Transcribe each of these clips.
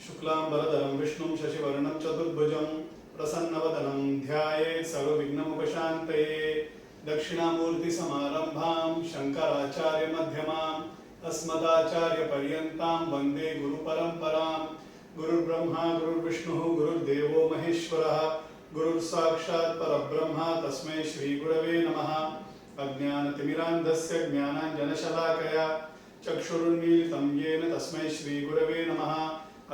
शुक्लांबरधरं विष्णुं शशिवर्णं चतुर्भुजं प्रसन्नवदनं ध्यायेत् सर्वविघ्नोपशान्तये दक्षिणामूर्तिसमारम्भां शङ्कराचार्यमध्यमाम् अस्मदाचार्यपर्यन्तां वन्दे गुरुपरम्परां। गुरुर्ब्रह्मा गुरुर्विष्णुः गुरुर्देवो महेश्वरः गुरुर्साक्षात् परब्रह्म तस्मै श्रीगुरवे नमः। अज्ञानतिमिरान्धस्य ज्ञानाञ्जनशलाकया चक्षुरुन्मीलितं येन तस्मै श्रीगुरवे नमः।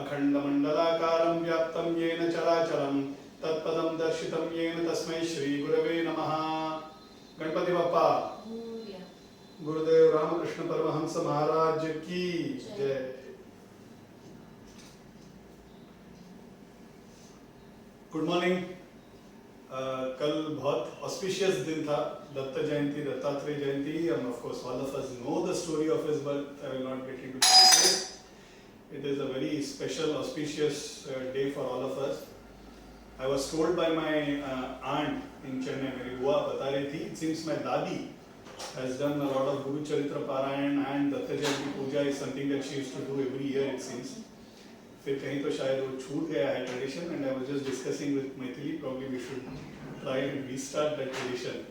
अखण्डमण्डलाकारं व्याप्तं येन चराचरं तत्पदं दर्शितं येन तस्मै श्रीगुरवे नमः। गणपति बप्पा गुरुदेव रामकृष्ण परमहंस महाराज की जय। Good morning. कल बहुत ऑस्पिशियस दिन था, दत्त जयंती, दत्तात्रेय जयंती, and of course all of us know the story of his birth. I will not get into details. It is a very special, auspicious day for all of us. I was told by my aunt in Chennai, मेरी बुआ बता रही थी, it seems my dadi has done a lot of Guru Charitra Parayan and Datta Jayanti Puja is something that she used to do every year it seems. फिर कहीं तो शायद वो छूट गया है tradition, and I was just discussing with Maithili, probably we should try and restart that tradition.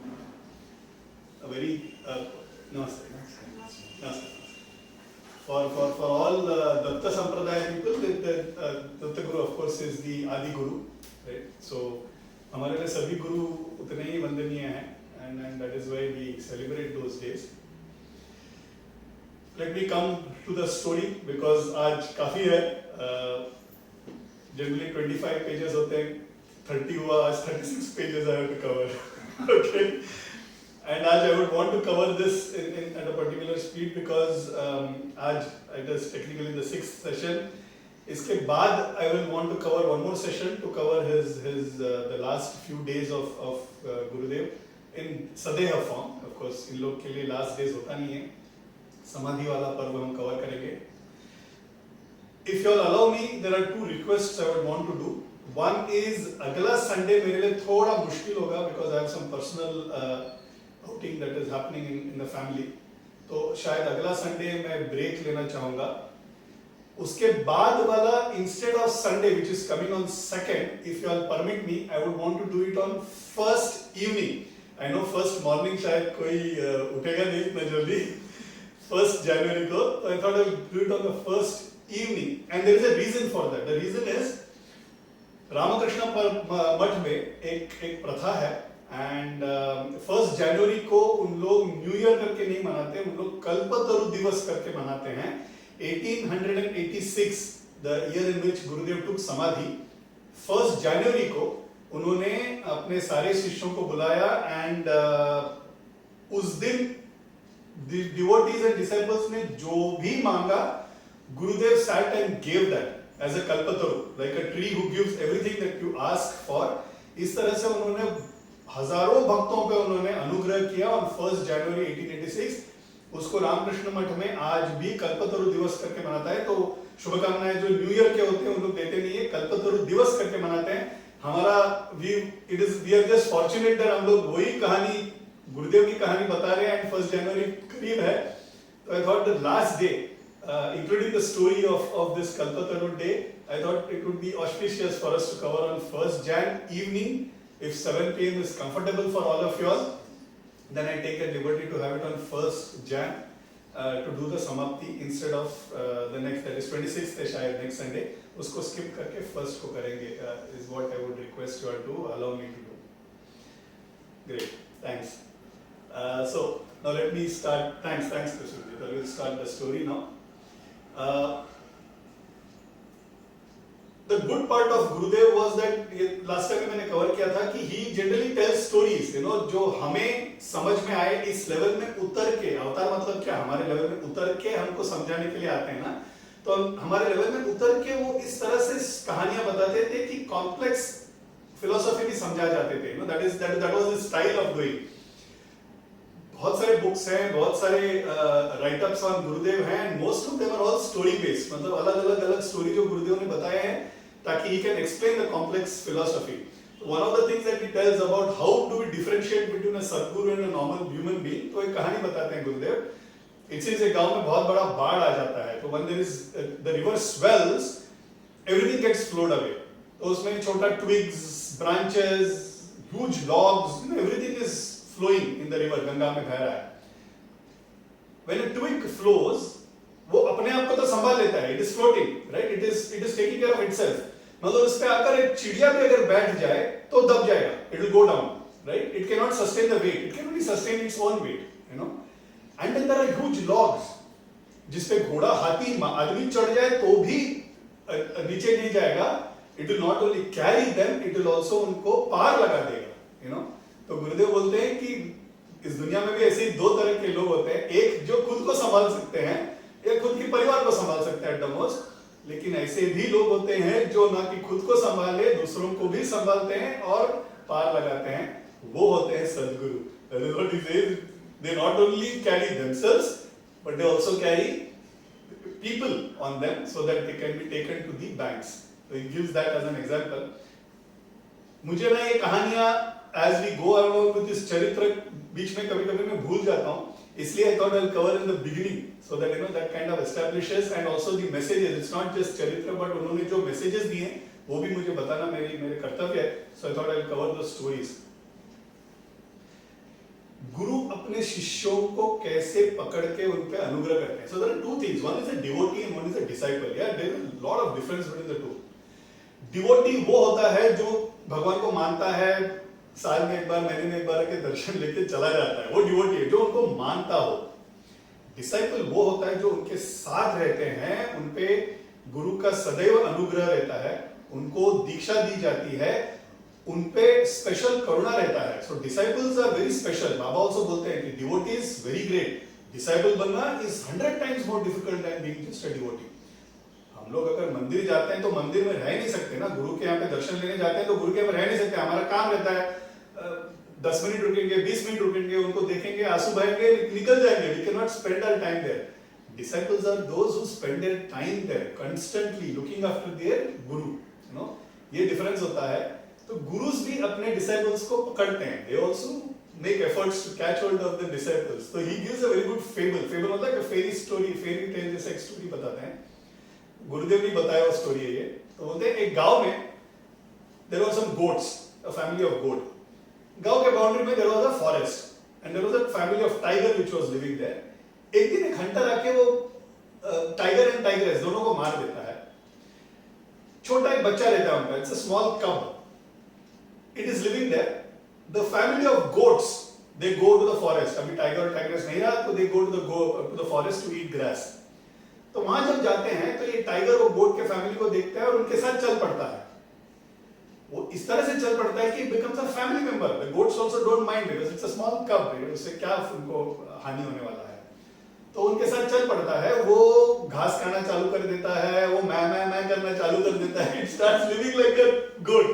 A very namaste. For all Datta Sampradaya people, the Datta Guru of course is the Adi Guru, right? So हमारे लिए सभी गुरु उतने ही वंदनीय हैं, and that is why we celebrate those days. Let me come to the story because आज काफी है. Generally 25 pages होते हैं, 30 हुआ, आज 36 pages I have to cover. Okay. And आज I would want to cover this at a particular speed because आज it is technically the 6th session. इसके बाद I will want to cover one more session to cover his the last few days of Gurudev in Sadeha form. Of course इन लोग के लिए last days होता नहीं है, समाधि वाला पर्व हम cover करेंगे. If you all allow me, there are two requests I would want to do. One is अगला Sunday मेरे लिए थोड़ा मुश्किल होगा because I have some personal outing that is happening in the family. तो शायद अगला Sunday मैं break लेना चाहूँगा. उसके बाद वाला instead of Sunday which is coming on 2nd, if you all permit me, I would want to do it on first evening. I know first morning शायद कोई उठेगा नहीं इतना जल्दी. 1st January को, so I thought I would do it on the first evening, and there is a reason for that. The reason is Ramakrishna मठ में एक प्रथा है, and 1st January को उन लोग न्यू ईयर करके नहीं मनाते, उन लोग कल्पतरु दिवस करके मनाते हैं. 1886, the year in which Gurudev took समाधि, 1st January को उन्होंने अपने सारे शिष्यों को बुलाया, and उस दिन devotees and disciples ने जो भी मांगा, Gurudev sat and gave that as a kalpataru, like a tree who gives everything that you ask for. इस तरह से उन्होंने हजारों भक्तों पे उन्होंने अनुग्रह किया on 1st January 1886. उसको रामकृष्ण मठ में आज भी कल्पतरु दिवस करके मनाता है. तो शुभकामनाएं जो न्यू ईयर के होते हैं उन लोग देते नहीं है, कल्पतरु दिवस करके मनाते हैं. हमारा we are just fortunate that हम लोग वही कहानी, गुरुदेव की कहानी बता रहे हैं, and 1st January करीब है. तो I thought the last day, including the story of this Kalpataru day, I thought it would be auspicious for us to cover on 1st Jan evening. If 7 p.m. is comfortable for all of you all, then I take a liberty to have it on 1st Jan to do the Samapti instead of the next, that is 26th है शायद next Sunday. उसको skip करके 1st को करेंगे, is what I would request you all to allow me to do. Great, thanks. So now let me start. Thanks Krishna. I will start the story now. The good part of Gurudev was that last time मैंने cover किया था कि he generally tells stories, you know, जो हमें समझ में आए इस level में उतर के. अवतार मतलब क्या? हमारे level में उतर के हमको समझाने के लिए आते हैं ना. तो हमारे level में उतर के वो इस तरह से कहानियां बताते थे कि complex philosophy भी समझा जाते थे. You know, that was his style of doing. बहुत सारे बुक्स हैं, बहुत सारे राइटअप्स ऑन गुरुदेव हैं, most of them are all story based. मतलब अलग स्टोरी जो गुरुदेव ने बताए हैं ताकि he can explain the complex philosophy. One of the things that he tells about how do we differentiate between a Sadguru and a normal human being, तो एक कहानी बताते हैं गुरुदेव. It seems एक गांव में बहुत बड़ा बाढ़ आ जाता है, तो when there is the river swells, everything gets flowed away. तो उसमें छोटा twigs, branches, huge logs, everything is flowing in the river. Ganga में बह रहा है. When a twig flows, वो अपने आप को तो संभाल लेता है. It is floating, right? It is taking care of itself. मतलब उस पे आकर एक चिड़िया भी अगर बैठ जाए तो दब जाएगा. It will go down, right? It cannot sustain the weight. It can only sustain its own weight, you know. And then there are huge logs, जिसपे घोड़ा, हाथी, आदमी चढ़ जाए तो भी नीचे नहीं जाएगा. It will not only carry them, it will also उनको पार लगा देगा, you know. तो गुरुदेव बोलते हैं कि इस दुनिया में भी ऐसे ही दो तरह के लोग होते हैं. एक जो खुद को संभाल सकते हैं, एक खुद के परिवार को संभाल सकते हैं एट द मोस्ट. लेकिन ऐसे भी लोग होते हैं जो ना कि खुद को संभाले, दूसरों को भी संभालते हैं और पार लगाते हैं. वो होते हैं सदगुरु. That is what he says. They not only carry themselves, but they also carry people on them so that they can be taken to the banks. So he gives that as an example. मुझे ना ये कहानियां as we go along with this चरित्र बीच में कभी-कभी मैं भूल जाता हूँ. इसलिए I thought I'll cover in the beginning so that you know that kind of establishes and also the messages. It's not just चरित्र but उन्होंने जो messages दिए वो भी मुझे बताना मेरे कर्तव्य है. So I thought I'll cover those stories. गुरु अपने शिष्यों को कैसे पकड़ के उन पे अनुग्रह करते हैं. So there are two things. One is a devotee and one is a disciple. Yeah, there is a lot of difference between the two. Devotee वो होता है जो भगवान को मानता है, साल में एक बार, महीने में एक बार के दर्शन लेके चला जाता है. वो डिवोटी है जो उनको मानता हो. डिसाइपल वो होता है जो उनके साथ रहते हैं, उनपे गुरु का सदैव अनुग्रह रहता है, उनको दीक्षा दी जाती है, उनपे स्पेशल करुणा रहता है. So disciples are very special. Baba also बोलते हैं कि devotee is very great. Disciple बनना is 100 times more difficult than being just a devotee. हम लोग अगर मंदिर जाते हैं तो मंदिर में रह नहीं सकते ना. गुरु के यहाँ पे दर्शन लेने जाते हैं तो गुरु के यहाँ रह नहीं सकते. हमारा काम रहता है 10 मिनट रुकेंगे, 20 मिनट रुकेंगे, उनको देखेंगे, आंसू बहेंगे, निकल जाएंगे. We cannot spend our time there. Disciples are those who spend their time there, constantly looking after their guru. You know, ये डिफरेंस होता है. तो गुरुज भी अपने डिसाइपल्स को पकड़ते हैं. They also make efforts to catch hold of the disciples. So he gives a very good fable. Fable मतलब एक फेरी स्टोरी, फेरी टेल जैसा एक स्टोरी बताते हैं. गुरुदेव ने बताया वो स्टोरी है ये. तो बोलते हैं एक गांव में there were some goats, a family of goat. गांव के बाउंड्री में there was a forest and there was a family of tiger which was living there. एक दिन एक हंटर आके वो टाइगर एंड टाइग्रेस दोनों को मार देता है. छोटा एक बच्चा रहता है उनका. It's a small cub. It is living there. The family of goats, they go to the forest. अभी टाइगर और टाइग्रेस नहीं रहा तो they go to the forest to eat grass. तो वहां जब जाते हैं तो ये टाइगर वो गोट के फैमिली को देखता है और उनके साथ चल पड़ता है. वो इस तरह से चल पड़ता है कि becomes a family member. The goats also don't mind because it's a small cub. उससे क्या उनको हानि होने वाला है. तो उनके साथ चल पड़ता है. वो घास खाना चालू कर देता है, वो मैं करना चालू कर देता है. It starts living like a goat.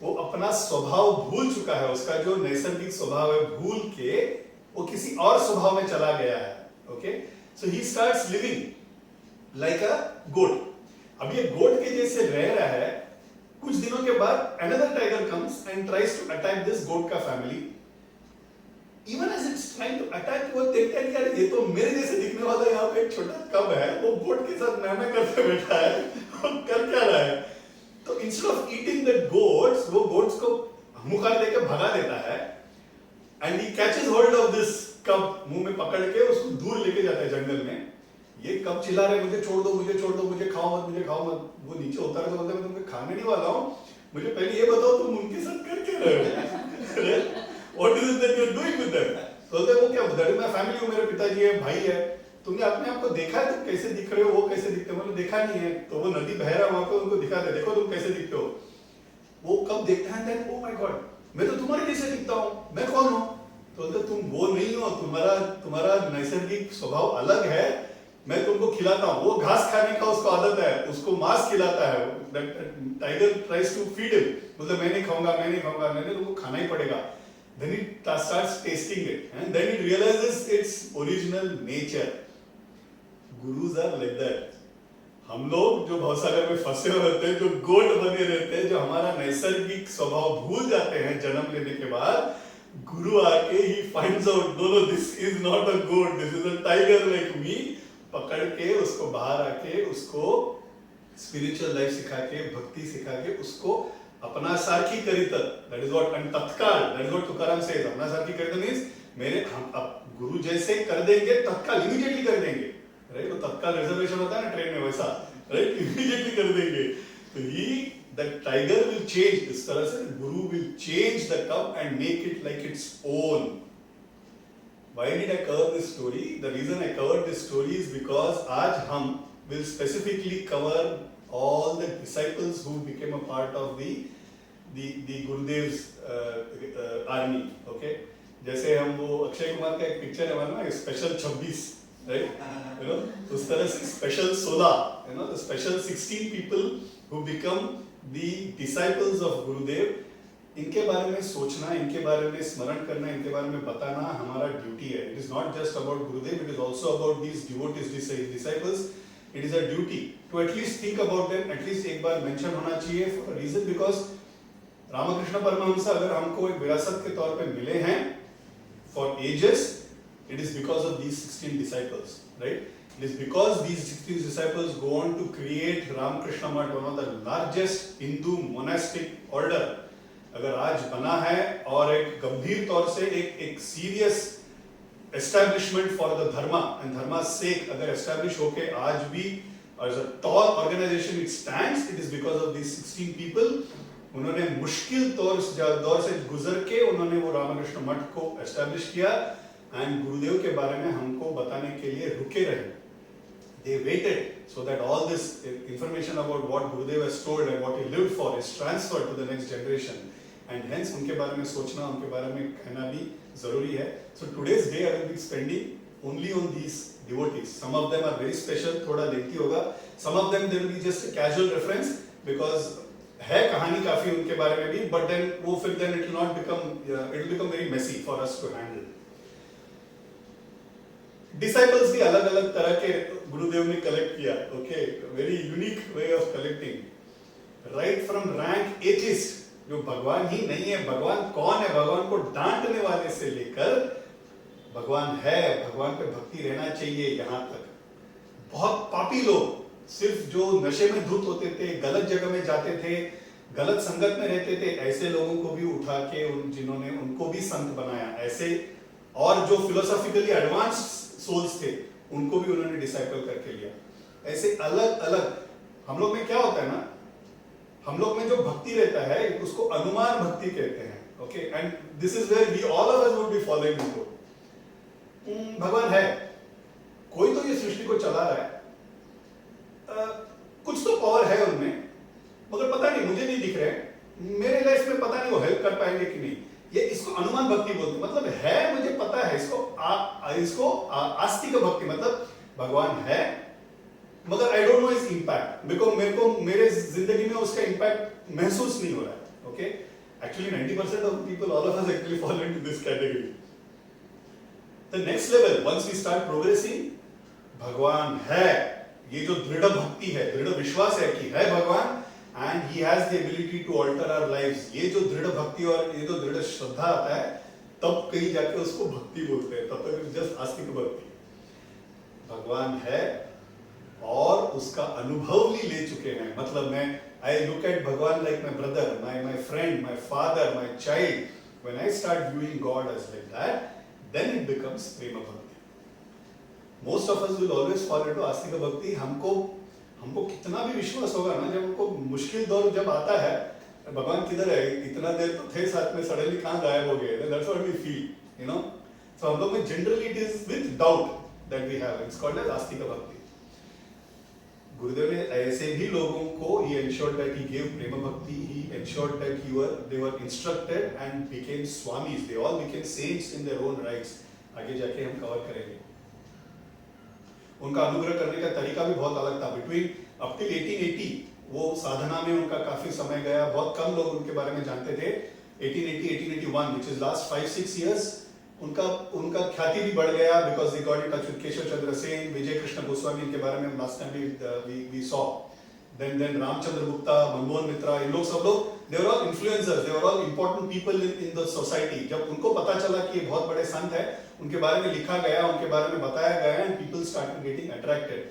वो अपना स्वभाव भूल चुका है. उसका जो नैसर्गिक स्वभाव है भूल के वो किसी और स्वभाव में चला गया है. Okay, so he starts living like a goat. अब ये गोट के जैसे रह रहा है. कुछ दिनों के बाद another tiger comes and tries to attack this goat का family. Even as it's trying to attack, वो देखता है कि यार ये तो मेरे जैसे दिखने वाला यहाँ पे एक छोटा कब है, वो गोट के साथ मैं करते बैठा है. वो कर क्या रहा है? तो instead of eating the goats, वो goats को मुखार देके भगा देता है. And he catches hold of this cub, मुंह में पकड़ के उसको दूर लेके जाता है जंगल में. ये कब चिल्ला रहे मुझे छोड़ दो, मुझे खाओ मत. वो नीचे उतर के बोलता है मैं तुमको खाने नहीं वाला हूँ. मुझे पहले ये बताओ तुम उनके साथ कर क्या रहे हो? What is it that you're doing with them? बोलते हैं वो क्या that is my family, वो मेरे पिताजी है, भाई है. तुमने अपने आप को देखा है तुम कैसे दिख रहे हो, वो कैसे दिखते हो? मैंने देखा नहीं है. तो वो नदी बह रहा वहां पे उनको दिखा दे, देखो तुम कैसे दिखते हो. वो कब देखता है then oh my God, मैं तो तुम्हारे जैसे दिखता हूँ, मैं कौन हूँ? तो बोलते तुम वो नहीं हो, तुम्हारा नैसर्गिक स्वभाव अलग है. मैं तुमको खिलाता हूँ. वो घास खाने का उसको आदत है, उसको मांस खिलाता है. Tiger tries to feed him. बोलते मैं नहीं खाऊंगा, मैंने तुमको खाना ही पड़ेगा. Then it starts tasting it and then it realizes its original nature. Gurus are like that. हम लोग जो भवसागर में फंसे रहते हैं, जो गोट बने रहते हैं, जो हमारा नैसर्गिक स्वभाव भूल जाते हैं जन्म लेने के बाद, गुरु आके he finds out no this is not a goat, this is a tiger like me. पकड़ के उसको बाहर आके उसको स्पिरिचुअल लाइफ सिखा के, भक्ति सिखा के उसको अपना सारखी करित, दैट इज व्हाट, एंड तत्काल, that is what Tukaram says, अपना सारखी करित मींस मेरे हम अब गुरु जैसे कर देंगे, तत्काल इमीडिएटली कर देंगे, राइट? तो तत्काल रिजर्वेशन होता है ना ट्रेन में, वैसा, राइट? इमीडिएटली कर देंगे। तो ये द टाइगर विल चेंज, इस तरह से गुरु will change the cup and make it like its own. Why did I cover this story? The reason I covered this story is because आज हम will specifically cover all the disciples who became a part of the Gurudev's army. Okay? जैसे हम वो अक्षय कुमार का एक picture है ना, special 26, right? You know, उस तरह से special 16, you know, the special 16 people who become the disciples of Gurudev. इनके बारे में सोचना, इनके बारे में स्मरण करना, इनके बारे में बताना हमारा ड्यूटी है। It is not just about Gurudev, it is also about these devotees, disciples. It is a duty to at least think about them, at least एक बार मेंशन होना चाहिए for a reason, because Ramakrishna Paramahamsa अगर हमको एक विरासत के तौर पे मिले हैं for ages, it is because of these 16 disciples, right? It is because these 16 disciples go on to create Ramakrishna Math, one of the largest Hindu monastic order. अगर आज बना है और एक गंभीर तौर से एक serious establishment for the dharma and dharma sake अगर एस्टैब्लिश होके आज भी as a tall organisation it stands, it is because of these 16 people. उन्होंने मुश्किल दौर से गुजर के उन्होंने वो रामकृष्ण मठ को एस्टैब्लिश किया एंड गुरुदेव के बारे में हमको बताने के लिए रुके रहे। They waited so that all this information about what Gurudev has told and what he lived for is transferred to the next generation. And hence उनके बारे में सोचना, उनके बारे में कहना भी जरूरी है। So today's day I will be spending only on these devotees. Some of them are very special, थोड़ा lengthy होगा. Some of them there will be just a casual reference because है कहानी काफी उनके बारे में भी, but then वो फिर then it will become very messy for us to handle. Disciples भी अलग अलग तरह के गुरुदेव ने कलेक्ट किया, okay, very unique way of collecting, right from rank atheist, जो भगवान ही नहीं है, भगवान कौन है, भगवान को डांटने वाले से लेकर भगवान है, भगवान पे भक्ति रहना चाहिए, यहां तक बहुत पापी लोग, सिर्फ जो नशे में धुत होते थे, गलत जगह में जाते थे, गलत संगत में रहते थे, ऐसे लोगों को भी उठा के जिन्होंने उनको भी संत बनाया, ऐसे और जो फिलोसॉफिकली एडवांस्ड सोल्स थे उनको भी उन्होंने डिसाइपल करके लिया। ऐसे अलग अलग हम लोग में क्या होता है ना, हम लोग में जो भक्ति रहता है उसको अनुमान भक्ति कहते हैं, okay, and this is where we all of us would be following इनको। भगवान है, कोई तो ये सृष्टि को चला रहा है, कुछ तो पावर है उनमें, मगर पता नहीं, मुझे नहीं दिख रहे, मेरे लाइफ में पता नहीं वो हेल्प कर पाएंगे कि नहीं, ये इसको अनुमान भक्ति बोलते हैं। मतलब है, मुझे पता है, इसको आस्तिक भक्ति, मतलब भगवान है मगर I don't know his impact, because मेरे जिंदगी में उसका इंपैक्ट महसूस नहीं हो रहा है, okay. Actually 90% of people, all of us actually fall into this category. The next level, once we start progressing, भगवान है, ये जो दृढ़ भक्ति है, दृढ़ विश्वास है कि है भगवान and he has the ability to alter our lives, ये जो दृढ़ भक्ति और ये जो दृढ़ श्रद्धा आता है, तब कहीं जाके उसको भक्ति बोलते हैं, तब तक जस्ट आस्तिक भक्ति। भगवान है और उसका अनुभव भी ले चुके हैं, मतलब मैं I look at भगवान like my brother, my friend, my father, my child. When I start viewing God as like that, then it becomes prema bhakti. Most of us will always fall into आस्तिक भक्ति। हमको कितना भी विश्वास होगा ना, जब हमको मुश्किल दौर जब आता है, भगवान किधर है, इतना देर तो थे साथ में, सडनली कहां गायब हो गए, that's what we feel, you know. So हम लोग में generally it is with doubt that we have, it's called as astik bhakti. गुरुदेव ने ऐसे भी लोगों को, he ensured that he gave prema bhakti, he ensured that they were instructed and became swamis, they all became saints in their own rights। आगे जाके हम cover करेंगे। उनका अनुग्रह करने का तरीका भी बहुत अलग था। बिटवीन अप टिल 1880 वो साधना में उनका काफी समय गया, बहुत कम लोग उनके बारे में जानते थे। 1880 1881 व्हिच इज लास्ट 5-6 इयर्स, उनका ख्याति भी बढ़ गया because they got in touch with Keshav Chandra Sen, Vijay Krishna Goswami, इनके बारे में last time we saw, then Ramchandra Gupta, Manmohan Mitra, इन लोग सब लोग they were all influencers, they were all important people in the society। जब उनको पता चला कि ये बहुत बड़े संत है, उनके बारे में लिखा गया, उनके बारे में बताया गया, and people started getting attracted।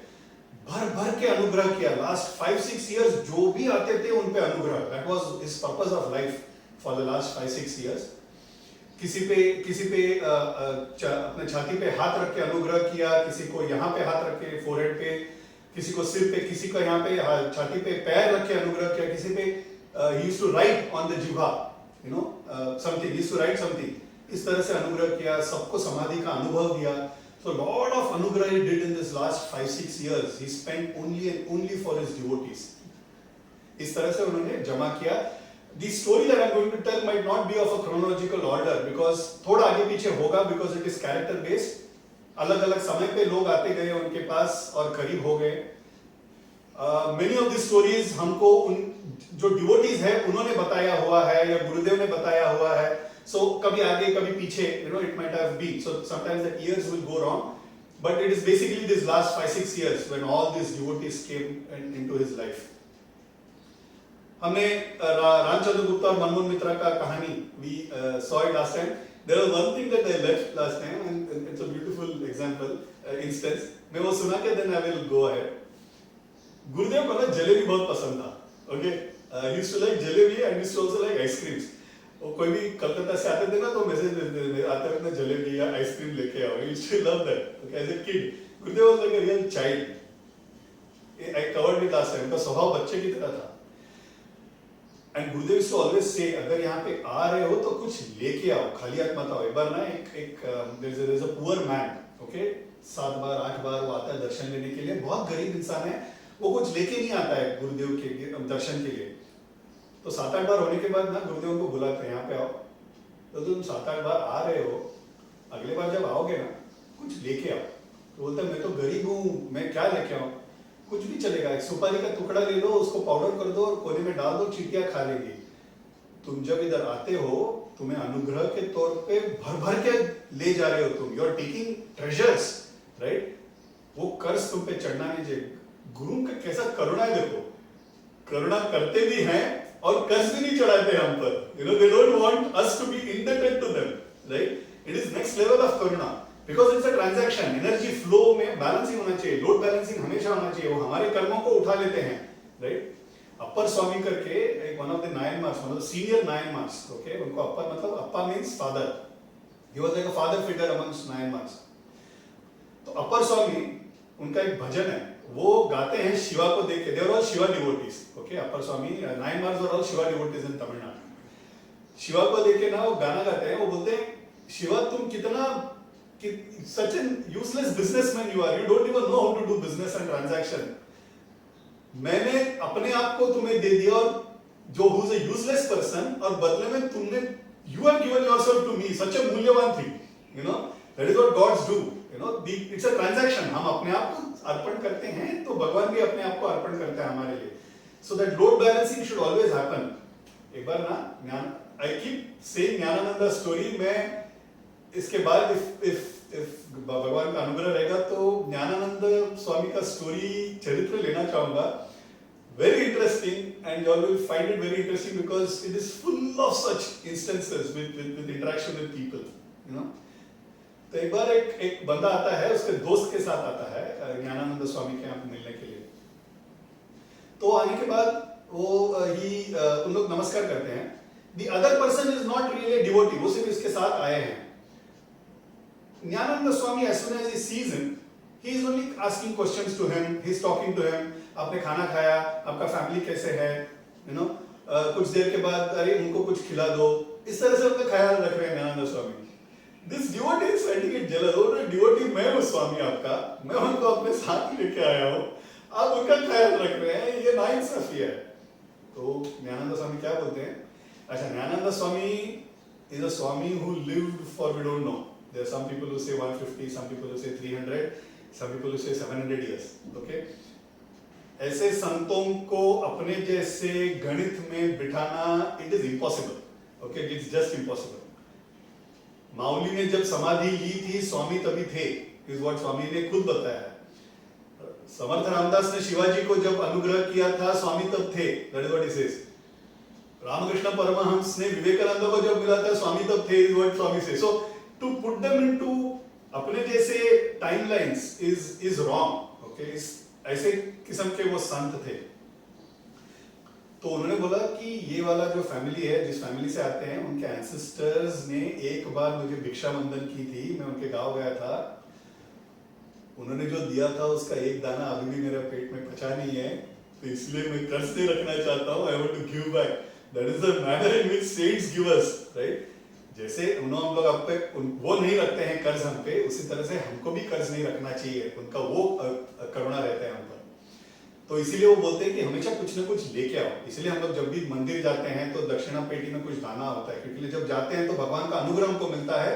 भर भर के अनुग्रह किया। लास्ट 5-6 years जो भी आते थे उन पे अनुग्रह, that was his purpose of life for the last 5-6 years। किसी पे अपने छाती पे हाथ रख के अनुग्रह किया, किसी को यहाँ पे हाथ रख के फोरहेड पे, किसी को सिर पे, किसी को यहाँ पे छाती पे पैर रख के अनुग्रह किया, किसी पे he used to write on the जिह्वा, you know, something, he used to write something, इस तरह से अनुग्रह किया, सबको समाधि का अनुभव दिया। So lot of anugrah he did in this last 5-6 years. He spent only and only for his devotees. इस तरह से उन्होंने जमा किया। The story that I'm going to tell might not be of a chronological order because थोड़ा आगे पीछे होगा because it is character based. अलग अलग समय पे लोग आते गए उनके पास और करीब हो गए। Many of these stories हमको उन जो devotees है उन्होंने बताया हुआ है या गुरुदेव ने बताया हुआ है। So कभी आगे कभी पीछे, you know, it might have been. So sometimes the years will go wrong, but it is basically this last 5-6 years when all these devotees came into his life. हमने रामचंद्र गुप्ता और मनमोहन मित्रा का कहानी we saw it last time. There was one thing that I left last time and it's a beautiful example instance. मैं वो सुना के then I will go ahead. गुरुदेव को ना जलेबी बहुत पसंद था. Okay, he used to like jalebi and he used to also like ice creams. वो कोई भी कलकत्ता से आते थे ना तो मैसेज देते थे आते वक्त ना जलेबी या आइसक्रीम लेके आओ. He used to love that. Okay, as a kid, Gurudev was like a real child. I covered it last time. उनका स्वभाव बच्चे की तरह था. And Gurudev used to always say अगर यहाँ पे आ रहे हो तो कुछ लेके आओ, खाली हाथ मत आओ. एक बार ना there is a poor man, okay, 7 बार 8 बार वो आता है दर्शन लेने के लिए. बहुत गरीब इंसान है, वो कुछ लेके नहीं आता है गुरुदेव के दर्शन के लिए. तो 7-8 बार होने के बाद ना गुरुदेव उनको बुलाते हैं यहाँ पे आओ. तो तुम 7-8 बार आ रहे हो, अगले बार जब आओगे ना कुछ लेके आओ. तो बोलता है मैं तो गरीब हूँ, मैं क्या लेके आऊँ. कुछ भी चलेगा, एक सुपारी का टुकड़ा ले लो, उसको पाउडर कर दो और कोने में डाल दो, चींटियां खा लेंगी. तुम जब इधर आते हो तुम्हें अनुग्रह के तौर पे भर भर के ले जा रहे हो तुम. You are taking treasures, right. वो कर्ज तुम पे चढ़ना नहीं चाहिए. गुरु का कैसा करुणा है देखो, करुणा करते भी हैं और कर्ज भी नहीं चढ़ाते हम पर. You know they don't want us to be indebted to them, right. It is next level of करुणा because it's a transaction. Energy flow में बैलेंसिंग होना चाहिए, लोड बैलेंसिंग हमेशा होना चाहिए. वो हमारे कर्मों को उठा लेते हैं, राइट. अपर स्वामी करके एक वन ऑफ द नायनमार्स, मतलब सीनियर नायनमार्स, ओके. उनको अपर मतलब appa means father. He was like a father figure amongst Nayanmars. तो अपर स्वामी उनका एक भजन है, वो गाते हैं शिवा को देख के. They are all Shiva devotees, okay. Appar Swami Nayanmars are all Shiva devotees in Tamil Nadu. Shiva को देख के ना वो गाना गाते हैं. वो बोलते हैं शिवा तुम कितना such an useless businessman you are. You don't even know how to do business and transaction. मैंने अपने आप को तुम्हें दे दिया और जो who's a useless person और बदले में तुमने you have given yourself to me, such a मूल्यवान thing. You know that is what gods do. You know it's a transaction. हम अपने आप को अर्पण करते हैं तो भगवान भी अपने आप को अर्पण करते हैं हमारे लिए. So that load balancing should always happen. एक बार ना I keep saying Gyananand story में इसके बाद if भगवान का अनुग्रह रहेगा तो ज्ञानानंद स्वामी का स्टोरी चरित्र लेना चाहूंगा. Very interesting and you all will find it very interesting because it is full of such instances with interaction with people, you know. तो एक बार एक बंदा आता है, उसके दोस्त के साथ आता है ज्ञानानंद स्वामी के यहाँ पे मिलने के लिए. तो आने के बाद वो उन लोग नमस्कार करते हैं. The other person is not really a devotee, वो सिर्फ इसके साथ आए हैं. Jnananda Swami, as soon as he sees him, he is only asking questions to him. He is talking to him. आपने खाना खाया, आपका फैमिली कैसे है, you know. कुछ देर के बाद अरे उनको कुछ खिला दो. इस तरह से अपना ख्याल रख रहे हैं ज्ञानानंद स्वामी. This devotee is starting to get jealous. Oh, devotee मैं हूँ स्वामी आपका, मैं उनको अपने साथ लेके आया हूँ, आप उनका ख्याल रख रहे हैं, ये नाइंसाफी है. तो ज्ञानानंद स्वामी क्या बोलते हैं? अच्छा, ज्ञानानंद स्वामी is a Swami who lived for we don't know. There are some people who say 150, some people who say 300, some people who say 700 years. Okay? ऐसे संतों को अपने जैसे गणित में बिठाना it is impossible. Okay? It's just impossible. Mauli ने जब समाधि ली थी स्वामी तभी थे, is what स्वामी ने खुद बताया. समर्थ रामदास ने शिवाजी को जब अनुग्रह किया था स्वामी तब थे. That is what he says. Ramakrishna Paramhans ने विवेकानंद को जब मिला था स्वामी तब थे, is what Swami says. So to put them into अपने जैसे timelines is wrong. Okay, ऐसे किस्म के वो संत थे। तो उन्होंने बोला कि ये वाला जो फैमिली है, जिस फैमिली से आते हैं, उनके एंसेस्टर्स ने एक बार मुझे भिक्षा बंधन की थी, मैं उनके गांव गया था, उन्होंने जो दिया था उसका एक दाना अभी भी मेरे पेट में पचा नहीं है, तो इसलिए मैं कर्ज नहीं रखना चाहता हूँ। I want to give back. That is the manner in which saints give us, right. जैसे उन्होंने हम लोग आप पे वो नहीं रखते हैं कर्ज हम पे, उसी तरह से हमको भी कर्ज नहीं रखना चाहिए, उनका वो करुणा रहता है हम पर। तो इसीलिए वो बोलते हैं कि हमेशा कुछ ना कुछ लेके आओ। इसलिए हम लोग जब भी मंदिर जाते हैं तो दक्षिणा पेटी में कुछ दाना होता है, क्योंकि जब जाते हैं तो भगवान का अनुग्रह हमको मिलता है।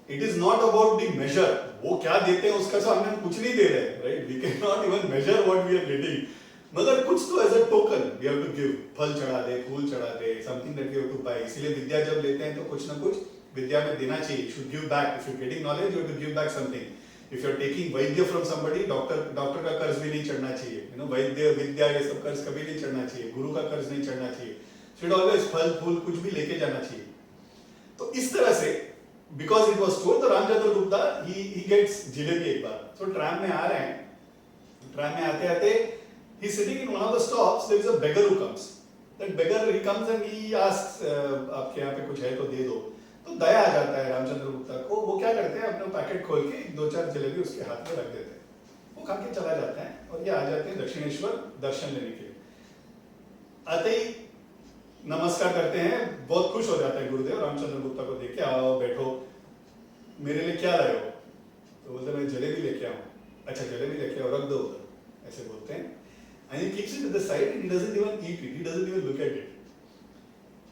It is not about the major, वो क्या देते हैं उसका सामने हम कुछ नहीं दे रहे, right. We can not even measure what we are getting, मगर कुछ तो as a token we have to give. फल चढ़ा दे, फूल चढ़ा दे, something that we have to buy. इसीलिए विद्या जब लेते हैं तो कुछ ना कुछ विद्या में देना चाहिए। You should give back. If you getting knowledge, you have to give back something. If you are taking vaidya from somebody, doctor का कर्ज भी नहीं चढ़ना चाहिए, यू नो, वैद्य विद्या ये सब कर्ज कभी नहीं चढ़ना चाहिए, गुरु का कर्ज नहीं चढ़ना चाहिए। शुड ऑलवेज फल फूल कुछ भी लेके जाना चाहिए। तो इस तरह से बिकॉज इट वाज टोल्ड, तो रामचंद्र गुप्ता ही गेट्स जिलेबी एक बार। तो ट्रैम में आ रहे हैं, ट्रैम में आते आते he is sitting in one of the stops, there is a beggar who comes. That beggar, he comes and he asks, आपके यहाँ पे कुछ है तो दे दो। तो दया आ जाता है रामचंद्र गुप्ता को। वो क्या करते हैं, अपना पैकेट खोल के दो चार जलेबी उसके हाथ में रख देते हैं, वो खा के चला जाता है, और ये आ जाते हैं दक्षिणेश्वर दर्शन लेने के लिए। आते ही नमस्कार करते हैं, बहुत खुश हो जाता है गुरुदेव रामचंद्र गुप्ता को देख के। आओ बैठो, मेरे लिए क्या लाए हो? तो बोलते मैं जलेबी लेके आऊँ। अच्छा जलेबी लेके आओ, रख दो उधर, ऐसे बोलते हैं। And he keeps it to the side and he doesn't even eat it, he doesn't even look at it.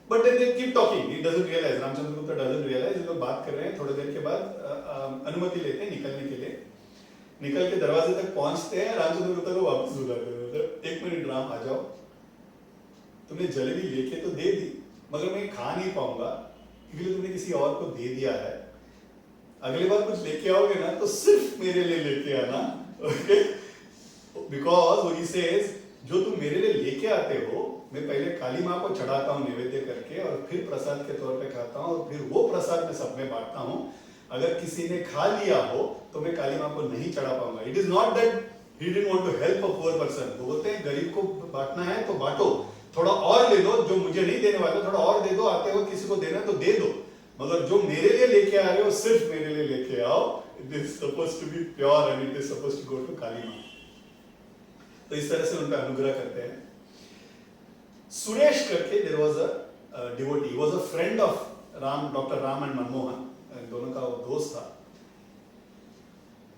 But then they keep talking, he doesn't realize, Ramchandra Gupta doesn't realize, ये लोग बात कर रहे हैं। थोड़ी देर के बाद अनुमति लेते हैं निकलने के लिए। निकल के दरवाजे तक पहुंचते हैं, रामचंद्र गुप्ता को वापस बुलाते हैं। एक मिनट राम, आ जाओ, तुमने जलेबी लेके तो दे दी, मगर मैं खा नहीं पाऊंगा क्योंकि तुमने किसी और को दे दिया है। अगली बार कुछ लेके आओगे ना तो सिर्फ मेरे लिए लेके आना, ओके? Because वो he says, जो तुम मेरे लिए लेके आते हो, मैं पहले काली माँ को चढ़ाता हूँ नैवेद्य करके, और फिर प्रसाद के तौर पे खाता हूँ, और फिर वो प्रसाद मैं सब में बांटता हूँ। अगर किसी ने खा लिया हो तो मैं काली माँ को नहीं चढ़ा पाऊंगा। It is not that he didn't want to help a poor person। वो बोलते हैं गरीब को बांटना है तो बांटो, थोड़ा और ले लो, जो मुझे नहीं देने वाले थोड़ा और दे दो, आते हो किसी को देना तो दे दो, मगर जो मेरे लिए लेके आ रहे हो सिर्फ मेरे लिए लेके आओ। It is supposed to be pure and it is supposed to go to Kali Maa. तो इस तरह से उनका अनुग्रह करते हैं। सुरेश करके there was a devotee, he was a friend of Ram, doctor Ram and Manmohan, दोनों का वो दोस्त था।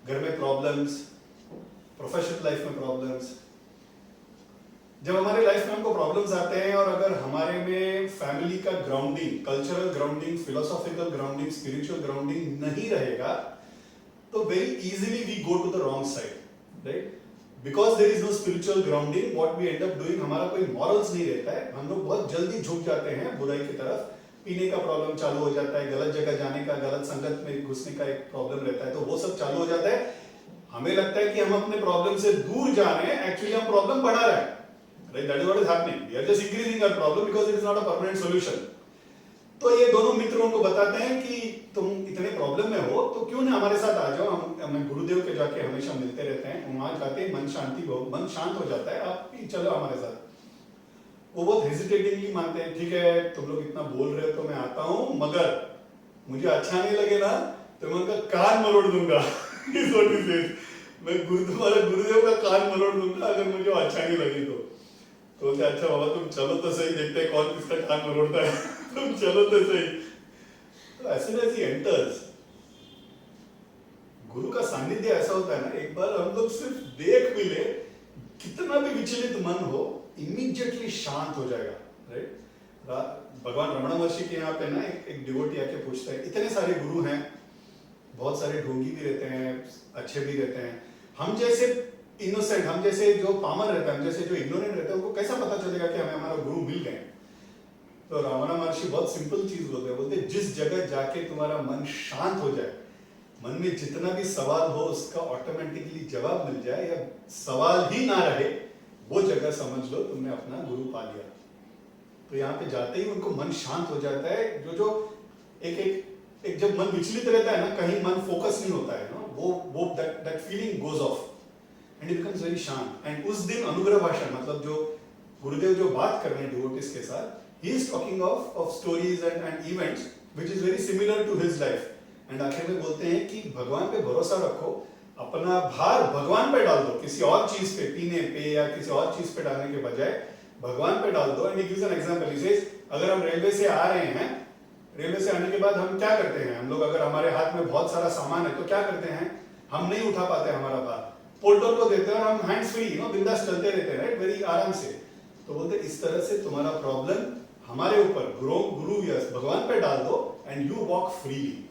घर में प्रॉब्लम्स, प्रोफेशनल लाइफ में प्रॉब्लम्स। जब हमारे लाइफ में हमको प्रॉब्लम्स आते हैं और अगर हमारे में फैमिली का grounding, cultural grounding, philosophical grounding, spiritual grounding नहीं रहेगा, तो very easily we go to the wrong side, right? Because there is no spiritual grounding, what we end up doing, हमारा कोई morals नहीं रहता है, हम लोग बहुत जल्दी झुक जाते हैं बुराई की तरफ। पीने का प्रॉब्लम चालू हो जाता है, गलत जगह जाने का, गलत संगत में घुसने का एक प्रॉब्लम रहता है, तो वो सब चालू हो जाता है। हमें लगता है कि हम अपने प्रॉब्लम से दूर जा रहे हैं, एक्चुअली हम प्रॉब्लम बढ़ा रहे हैं, right? That is what is happening, we are just increasing our problem because it is not a permanent solution. तो ये दोनों मित्र उनको बताते हैं कि तुम इतने प्रॉब्लम में हो तो क्यों ना हमारे साथ आ जाओ, हम गुरुदेव के जाके हमेशा मिलते रहते हैं, वहां जाते मन शांत हो जाता है, आप भी चलो हमारे साथ। वो बहुत हेजिटेटिंगली मानते हैं, ठीक है तुम लोग इतना बोल रहे हो तो मैं आता हूँ, मगर मुझे अच्छा नहीं लगे ना तो मैं उनका कान मरोड़ दूंगा। मैं तुम्हारे गुरुदेव का कान मरोड़ दूंगा अगर मुझे अच्छा नहीं लगे तो। बोलते अच्छा बाबा तुम चलो तो सही, देखते हैं कौन किसका कान मरोड़ता है। तुम चलो तो सही। तो as soon as he enters, गुरु का सानिध्य ऐसा होता है ना, एक बार हम लोग सिर्फ देख भी ले, कितना भी विचलित मन हो इमीडिएटली शांत हो जाएगा, राइट? भगवान रमण महर्षि के यहाँ पे ना एक डिवोटी आके पूछता है, इतने सारे गुरु हैं, बहुत सारे ढोंगी भी रहते हैं, अच्छे भी रहते हैं, हम जैसे इनोसेंट, हम जैसे जो पामर रहता है, हम जैसे जो इग्नोरेंट रहता है, उनको कैसा पता चलेगा कि हमें हमारा गुरु मिल गए? तो रमण महर्षि बहुत सिंपल चीज बोलते हैं, जिस जगह जाके तुम्हारा मन शांत हो जाए, मन में जितना भी सवाल हो उसका ऑटोमेटिकली जवाब मिल जाए, या सवाल ही ना रहे, वो जगह समझ लो तुमने अपना गुरु पा लिया। तो यहाँ पे जाते ही उनको मन शांत हो जाता है। जो एक जब मन विचलित रहता है ना, कहीं मन फोकस नहीं होता है ना, वो that feeling goes off. And he becomes very शांत। एंड उस दिन अनुग्रह भाषण मतलब जो गुरुदेव जो बात कर रहे हैं डिवोटीज के साथ, he is talking of stories and events which is very similar to his life. and आखिर में बोलते हैं कि भगवान पे भरोसा रखो, अपना भार भगवान पे डाल दो, किसी और चीज पे, पीने पे या किसी और चीज पे डालने के बजाय भगवान पे डाल दो। And he gives an example, he says अगर हम रेलवे से आ रहे हैं, रेलवे से आने के बाद हम क्या करते हैं, हम लोग अगर हमारे हाथ में बहुत सारा सामान है तो क्या करते हैं, हम नहीं उठा पाते हमारा भार, पोर्टर को देते हैं और हम हैंड्स फ्री बिंदास चलते रहते हैं, राइट, वेरी आराम से। तो बोलते इस तरह से तुम्हारा प्रॉब्लम हमारे ऊपर गुरु यस भगवान पे डाल दो and you walk freely.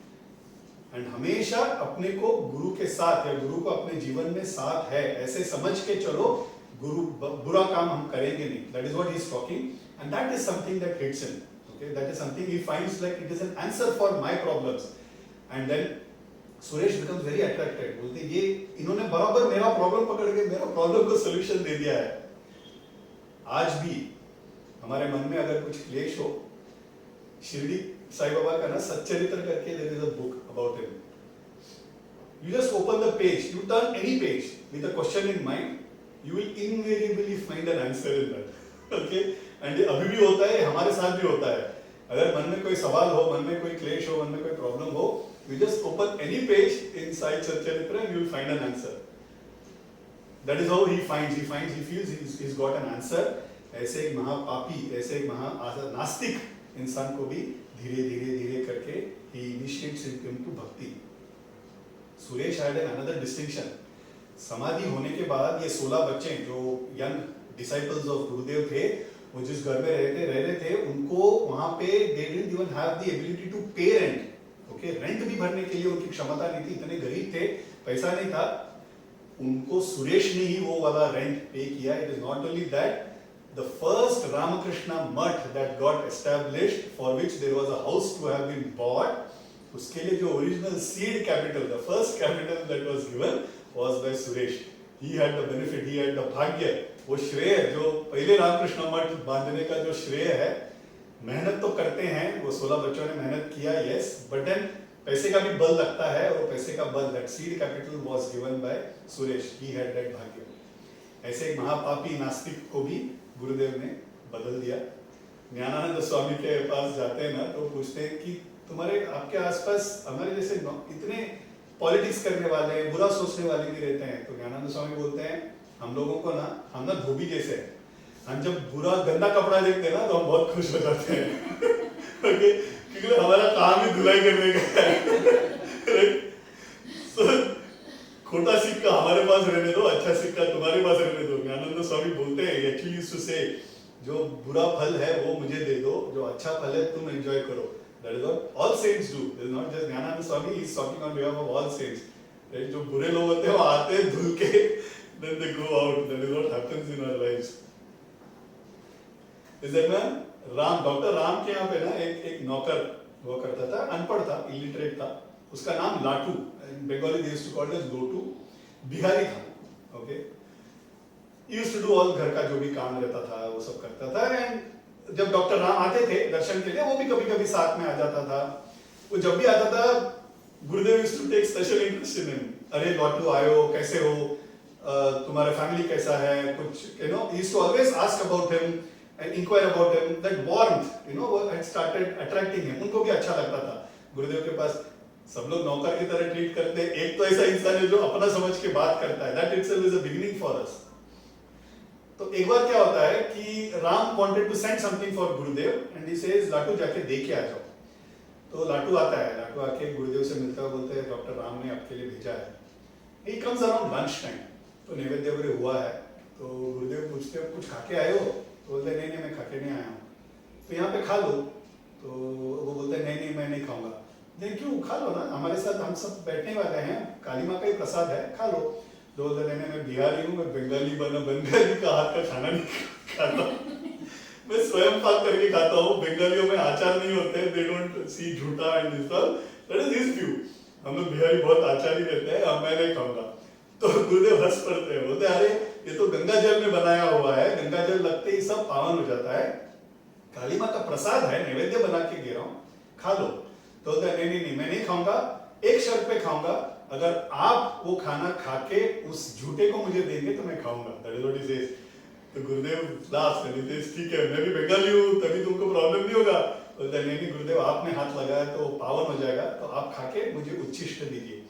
And हमेशा अपने को गुरु के साथ या गुरु को अपने जीवन में साथ है ऐसे समझ के चलो, गुरु बुरा काम हम करेंगे नहीं। That is what he is talking and that is something that hits him. Okay, that is something he finds like it is an answer for my problems. And then Suresh becomes very attracted, बोलते ये इन्होंने बराबर मेरा problem पकड़ के मेरा problem को solution दे दिया है। आज भी हमारे मन में अगर कुछ क्लेश हो, शिरडी साई बाबा का ना सच्चरित्र करके there is a book about him. You just open the page, you turn any page with a question in mind, you will invariably find an answer in that. Okay? And ये अभी भी होता है, हमारे साथ भी होता है। अगर मन में कोई सवाल हो, मन में कोई क्लेश हो, मन में कोई प्रॉब्लम हो, you just open any page in Sai Satcharitra and you will find an answer. That is how he feels he's got an answer. ऐसे एक महापापी, ऐसे एक नास्तिक इंसान को भी धीरे धीरे धीरे करके he initiates him to भक्ति। Suresh had another distinction. समाधि होने के बाद ये 16 बच्चे जो यंग डिसाइपल्स ऑफ गुरुदेव थे, वो जिस घर में रह रहे थे, उनको वहां पे they didn't even have the ability to pay rent. Okay, rent भी भरने के लिए उनकी क्षमता नहीं थी, इतने गरीब थे, पैसा नहीं था। उनको सुरेश ने ही वो वाला रेंट पे किया। It is not only that, the first Ramakrishna Mutt that got established, for which there was a house to have been bought, उसके लिए जो original seed capital, the first capital that was given was by Suresh. He had the benefit, he had the भाग्य, वो श्रेय जो पहले रामकृष्ण मठ बांधने का जो श्रेय है, मेहनत तो करते हैं, वो 16 बच्चों ने मेहनत किया, yes, but then पैसे का भी बल लगता है, और पैसे का बल, that seed capital was given by Suresh. He had that भाग्य। ऐसे एक महापापी नास्तिक को भी गुरुदेव ने बदल दिया। ज्ञानानंद स्वामी के पास जाते हैं ना, तो पूछते हैं कि तुम्हारे आपके आसपास हमारे जैसे इतने पॉलिटिक्स करने वाले, बुरा सोचने वाले भी रहते हैं। तो ज्ञानानंद स्वामी बोलते हैं हम लोगों को ना, हम ना धोबी जैसे हैं, हम जब बुरा गंदा कपड़ा देखते हैं ना तो हम बहुत खुश हो जाते हैं। ओके, क्योंकि हमारा काम ही धुलाई करने का है। खोटा सिक्का हमारे पास रहने दो, अच्छा सिक्का तुम्हारे पास रहने दो। ज्ञानानंद स्वामी बोलते हैं एक्चुअली यूज्ड टू से, जो बुरा फल है वो मुझे दे दो, जो अच्छा फल है तुम एंजॉय करो। That is what all saints do. It is not just Gyanananda Swami, he is talking on behalf of all saints. जो बुरे लोग होते हैं वो आते हैं धुल के, then they go out. That is what happens in our lives. Is that man Ram, doctor Ram के यहाँ पे ना एक नौकर हुआ करता था, अनपढ़ था, इलिटरेट था, उसका नाम Latu, Bengali they used to call it Lotu, Bihari था। Okay, used to do all, घर का जो भी काम रहता था वो सब करता था। एंड जब डॉक्टर राम आते थे दर्शन के लिए, वो भी कभी कभी साथ में आ जाता था। वो जब भी आता था, Gurudev used to take special interest in him. अरे लाटू आए हो, कैसे हो, तुम्हारा फैमिली कैसा है, कुछ he used to always ask about him and inquire about him. That warmth, had started attracting him. उनको भी अच्छा लगता था। गुरुदेव के पास सब लोग नौकर की तरह ट्रीट करते हैं, एक तो ऐसा इंसान है जो अपना समझ के बात करता है। That itself is a beginning for us. तो एक बार क्या होता है कि Ram wanted to send something for Gurudev and he says लाटू जाके दे के आ जाओ। तो लाटू आता है, लाटू आके गुरुदेव से मिलता है, बोलते हैं डॉक्टर राम ने आपके लिए भेजा है। He comes around lunch time, तो नैवेद्य वगैरह हुआ है, तो गुरुदेव पूछते हैं कुछ खा के आए हो? तो बोलते नहीं मैं खाके नहीं आया हूँ, तो यहाँ पे खा लो। तो वो बोलते नहीं मैं नहीं खाऊंगा। नहीं क्यों, खा लो ना, हमारे साथ हम सब बैठने वाले हैं, काली माँ का ही प्रसाद है, खा लो। तो बोलते नहीं मैं बिहारी हूँ, मैं बंगाली का हाथ का खाना नहीं खाता, मैं स्वयं पाक करके खाता हूँ। बंगालियों में आचार नहीं होते, दे डोंट सी झूठा and this all, that is his view. हम लोग बिहारी बहुत आचारी रहते हैं, मैं नहीं खाऊंगा। तो गुरुदेव हंस पड़ते हैं, बोलते अरे ये तो गंगा जल में बनाया हुआ है, गंगा जल लगते ही सब पावन हो जाता है, काली माँ का प्रसाद है, नैवेद्य बना के दे रहा हूँ, खा लो। तो नहीं मैं नहीं खाऊंगा, एक शर्त पे खाऊंगा, अगर आप वो खाना खा के उस झूठे को मुझे देंगे तो मैं खाऊंगा, that is what he says. तो गुरुदेव लास्ट करते, ठीक है मैं भी बंगाली हूँ तभी तुमको प्रॉब्लम नहीं होगा। बोलते नहीं गुरुदेव आपने हाथ लगाया तो पावन हो जाएगा, तो आप खा के मुझे उच्छिष्ट दीजिए।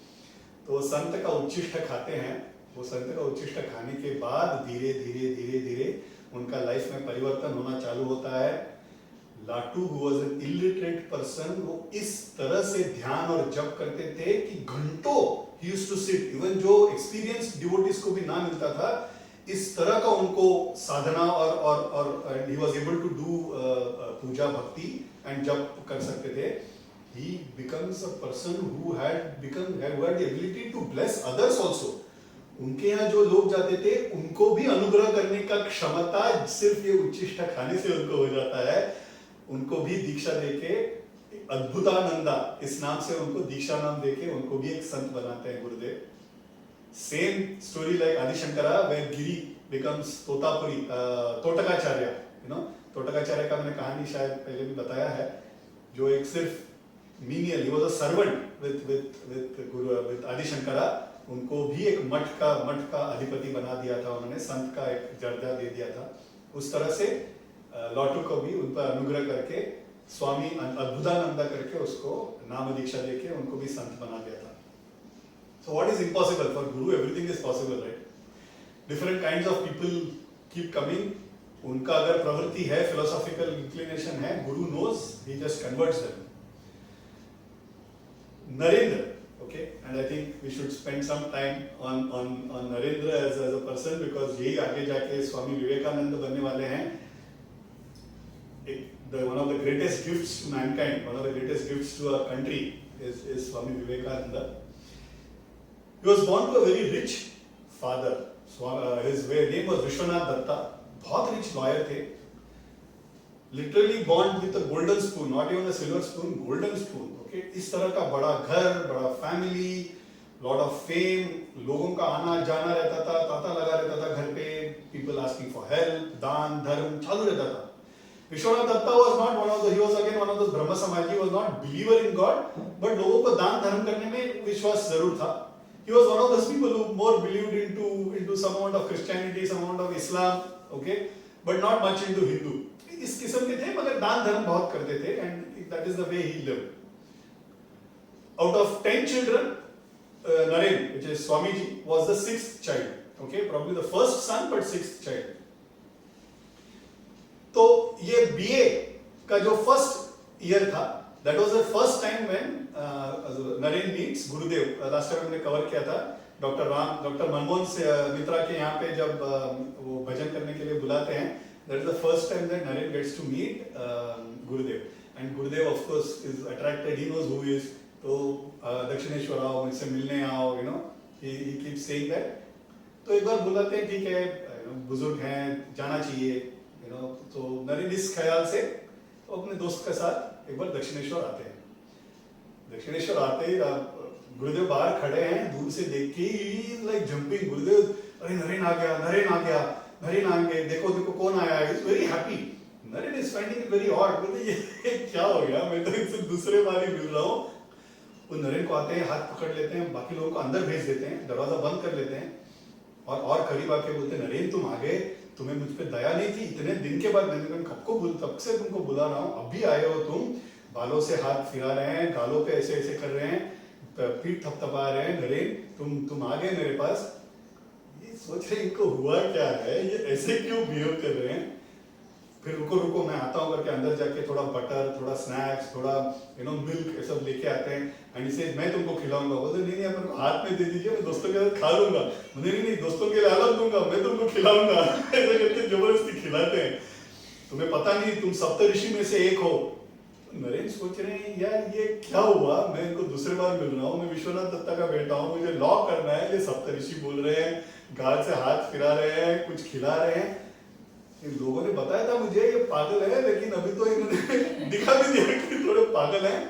तो संत का उच्छिष्ट खाते हैं, वो संत का उच्छिष्ट खाने के बाद धीरे धीरे धीरे धीरे उनका लाइफ में परिवर्तन होना चालू होता है। Latu who was an illiterate person, वो इस तरह से ध्यान और जप करते थे कि घंटों he used to sit, even जो एक्सपीरियंस डिवोटीज को भी ना मिलता था, इस तरह का उनको साधना और he was able to do puja bhakti and जप कर सकते थे। he becomes a person who had the ability to bless others also। उनके यहाँ जो लोग जाते थे उनको भी अनुग्रह करने का क्षमता सिर्फ ये उच्छिष्ट खाने से उनको हो जाता है। उनको भी दीक्षा देके, अद्भुतानंदा इस नाम से उनको दीक्षा नाम देके उनको भी एक संत बनाते हैं Gurudev. Same story like Adishankara where Giri becomes Totapuri, Totakacharya, you know Totakacharya का मैंने कहानी शायद पहले भी बताया है, जो एक सिर्फ menial, he was a servant with Guru, with Adi Shankara, उनको भी एक मठ का अधिपति बना दिया था उन्होंने, संत का एक दर्जा दे दिया था। उस तरह से लॉटू को भी उन पर अनुग्रह करके स्वामी अद्भुतानंदा करके उसको नाम दीक्षा देके उनको भी संत बना दिया था। So what is impossible for Guru? Everything is possible, right? Different kinds of people keep coming. उनका अगर प्रवृत्ति है, philosophical inclination है, Guru knows, he just converts them. Narendra, okay, and I think we should spend some time on Narendra as a person, because यही आगे जाके स्वामी विवेकानंद बनने वाले हैं। One of the greatest gifts to mankind, one of the greatest gifts to our country is Swami Vivekananda. He was born to a very rich father. His name was Vishwanath Datta. बहुत rich lawyer थे. Literally born with a golden spoon, not even a silver spoon, golden spoon. Okay, इस तरह का बड़ा घर, बड़ा family, lot of fame, लोगों का आना जाना रहता था, तांता लगा रहता था घर पे, पीपल आस्किंग फॉर हेल्प, दान धर्म चालू रहता था। Vishwanath Dutta was not one of the, he was again one of those ब्रह्म समाजी, he was not believer in God, but लोगों को दान धर्म करने में विश्वास जरूर था। He was one of those people who more believed into some amount of Christianity, some amount of Islam, okay, but not much into Hindu। इस किस्म के थे, मगर दान धर्म बहुत करते थे, and that is the way he lived। Out of 10 children, Naren, which is Swamiji, was the 6th child, okay, probably the first son but 6th child। तो ये BA का जो फर्स्ट ईयर था, that was the first time when Naren meets Gurudev। Last time हमने cover किया था, doctor Manmohan से मित्रा के यहाँ पे जब वो भजन करने के लिए बुलाते हैं, that is the first time that Naren gets to meet Gurudev, and Gurudev of course is attracted, he knows who he is। तो दक्षिणेश्वर आओ, मुझसे मिलने आओ, you know, he keeps saying that। तो एक बार बुलाते हैं, ठीक है, बुजुर्ग हैं, जाना चाहिए, you know, तो नरेन इस ख्याल से तो अपने दोस्त के साथ एक बार दक्षिणेश्वर आते हैं। दक्षिणेश्वर आते ही गुरुदेव बाहर खड़े हैं, दूर से देख के ही लाइक जंपिंग, गुरुदेव अरे नरेन आ गया, नरेन आ गया, नरेन आ गए, देखो देखो कौन आया है, is very happy. Naren is finding it very odd, बोलते ये क्या हो गया, मैं तो इनसे दूसरे बार ही मिल रहा हूँ। वो नरेन को आते हैं, हाथ पकड़ लेते हैं, बाकी लोगों को अंदर भेज देते हैं, दरवाजा बंद कर लेते हैं, और करीब आके बोलते हैं, नरेन तुम आ गए, तुम्हें मुझ पे दया नहीं थी, इतने दिन के बाद मैंने तब से तुमको बुला रहा हूँ, अभी आए हो तुम, बालों से हाथ फिरा रहे हैं, गालों पे ऐसे ऐसे कर रहे हैं, पीठ थपथपा रहे हैं, नरेन तुम आ गए मेरे पास। ये सोच रहे इनको हुआ क्या है, ये ऐसे क्यों बिहेव कर रहे हैं। फिर रुको मैं आता हूँ करके अंदर जाके थोड़ा बटर, थोड़ा स्नैक्स, थोड़ा मिल्क ये सब लेके आते हैं, एंड इसे मैं तुमको खिलाऊंगा। बोलते नहीं अपन को हाथ में दे दीजिए, मैं दोस्तों के साथ खा लूंगा। नहीं दोस्तों के लिए अलग दूंगा, मैं तुमको खिलाऊंगा। ऐसे करके जबरदस्ती खिलाते हैं। तुम्हें पता नहीं तुम सप्तऋषि में से एक हो। नरेन सोच रहे हैं यार ये क्या हुआ, मैं इनको दूसरे बार मिल रहा हूँ, मैं विश्वनाथ दत्ता का बेटा हूँ, मुझे लॉ करना है, ये सप्तऋषि बोल रहे हैं, गाल से हाथ फिरा रहे हैं, कुछ खिला रहे हैं। इन लोगों ने बताया था मुझे ये पागल है, लेकिन अभी तो इन्होंने दिखा भी दिया कि थोड़े पागल हैं,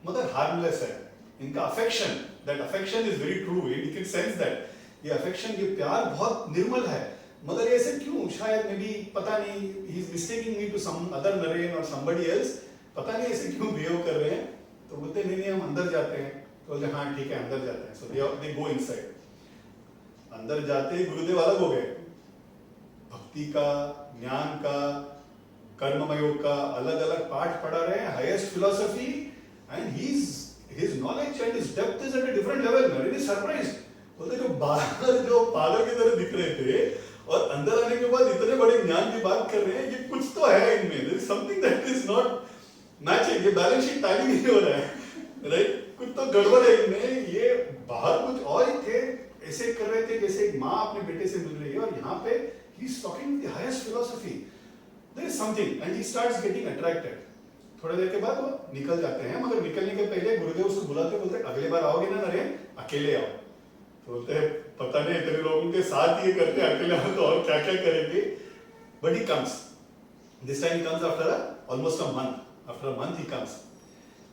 मगर हार्मलेस है। इनका affection, that affection is very true, you can sense that ये अफेक्शन, ये प्यार बहुत निर्मल है, मगर ऐसे क्यों, शायद मे बी पता नहीं, he is mistaking me to some other Naren और समबडी एल्स, पता नहीं ऐसे क्यों बिहेव कर रहे हैं। तो बोलते नहीं हम अंदर जाते हैं। तो बोलते हाँ ठीक है अंदर जाते हैं. सो दे गो इनसाइड. अंदर जाते ही गुरुदेव अलग हो गए. भक्ति का, ज्ञान का, कर्म योग का अलग अलग पाठ पढ़ा रहे हैं, highest philosophy, and his knowledge and his depth is at a different level. Naren is surprised. बोलते जो बाहर जो पागल की तरह दिख रहे थे और अंदर आने के बाद इतने बड़े ज्ञान की बात कर रहे हैं, ये कुछ तो है इनमें. There is something that is not matching. ये बैलेंस शीट टैली नहीं हो रहा है, राइट? कुछ तो गड़बड़ है इनमें. ये बाहर कुछ और ही थे, ऐसे कर रहे थे जैसे एक माँ अपने बेटे से मिल रही है, और यहाँ पे he is talking the highest philosophy. There is something and he starts getting attracted. थोड़ी देर के बाद वो निकल जाते हैं, मगर निकलने के पहले गुरुदेव उसको बुलाते, बोलते अगली बार आओगे ना नरेन, अकेले आओ. तो बोलते हैं पता नहीं इतने लोगों के साथ ये करते हैं, अकेले आओ तो और क्या क्या करेंगे. But he comes. This time he comes after almost a month. After a month he comes.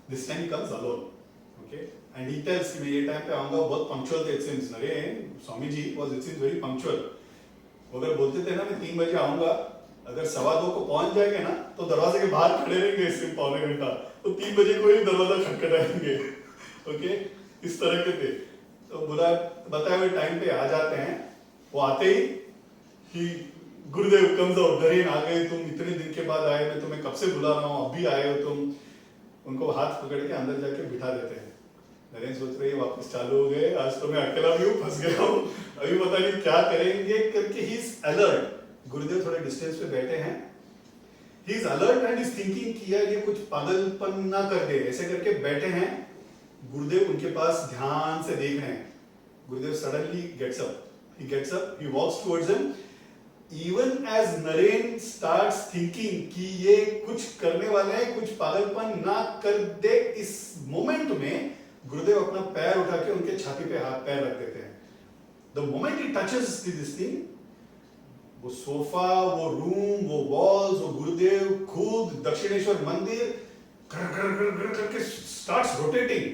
This time he comes alone. Okay, and he tells कि मैं ये टाइम पे आऊंगा. बहुत पंक्चुअल थे it seems. Naren Swami ji was it seems very punctual. अगर बोलते थे ना मैं 3 बजे आऊंगा, अगर 1:15 को पहुंच जाएंगे ना तो दरवाजे के बाहर खड़े रहेंगे सिर्फ पौने घंटा, तो 3 बजे को ही दरवाजा खटखटाएंगे. ओके, इस तरह के थे. तो बुला बताए हुए टाइम पे आ जाते हैं. वो आते ही कि गुरुदेव कम्स आउट. नरेन आ गए तुम, इतने दिन के बाद आए, मैं तुम्हें कब से बुला रहा हूँ, अभी आए हो तुम. उनको हाथ पकड़ के अंदर जाके बिठा देते हैं. नरेन सोच रहे वापस चालू हो गए, आज तो मैं अकेला भी हूँ, फंस गया हूँ, अभी पता नहीं क्या करेंगे करके. He is alert. गुरुदेव थोड़े डिस्टेंस पे बैठे हैं. He is alert and is thinking कि यार ये कुछ पागलपन ना कर दे, ऐसे करके बैठे हैं. गुरुदेव उनके पास ध्यान से देख रहे हैं. Gurudev suddenly gets up. He gets up, he walks towards him. Even as Naren starts thinking कि ये कुछ करने वाले हैं, कुछ पागलपन ना कर दे, इस मोमेंट में गुरुदेव अपना पैर उठा के उनके छाती पे हाथ पैर रख देते हैं. The moment he touches this thing, वो सोफा, वो रूम, वो वॉल्स, वो गुरुदेव खुद, दक्षिणेश्वर मंदिर करके starts rotating,